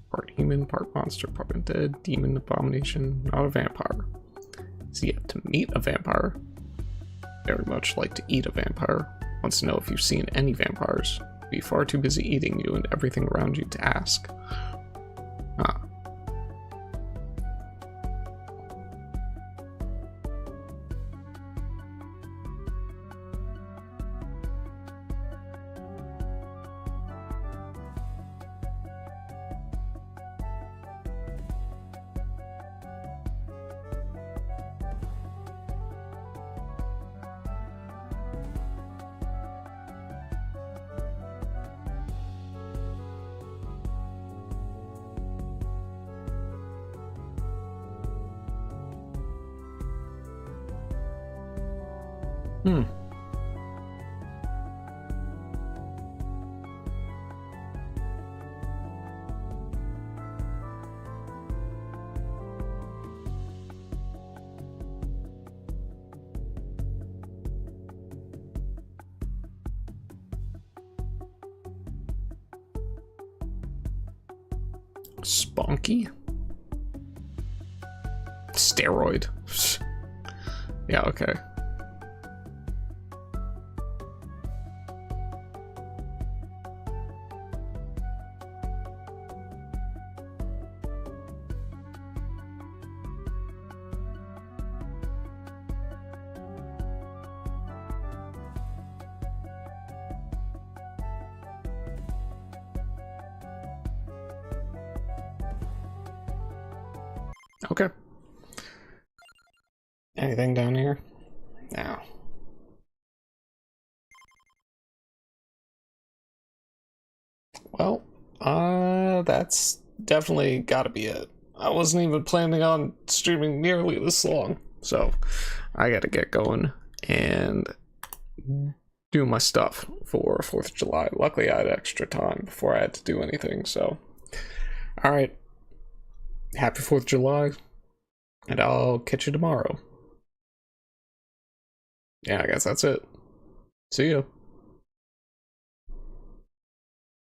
Part human, part monster, part undead, demon, abomination, not a vampire. Is he yet to meet a vampire? Very much like to eat a vampire. Wants to know if you've seen any vampires. Be far too busy eating you and everything around you to ask. Ah. Spunky? Steroid. Yeah, okay. Okay. Anything down here? No. Well, that's definitely gotta be it. I wasn't even planning on streaming nearly this long, so I gotta get going and do my stuff for 4th of July. Luckily, I had extra time before I had to do anything, so. Alright. Happy 4th of July, and I'll catch you tomorrow. Yeah, I guess that's it. See ya.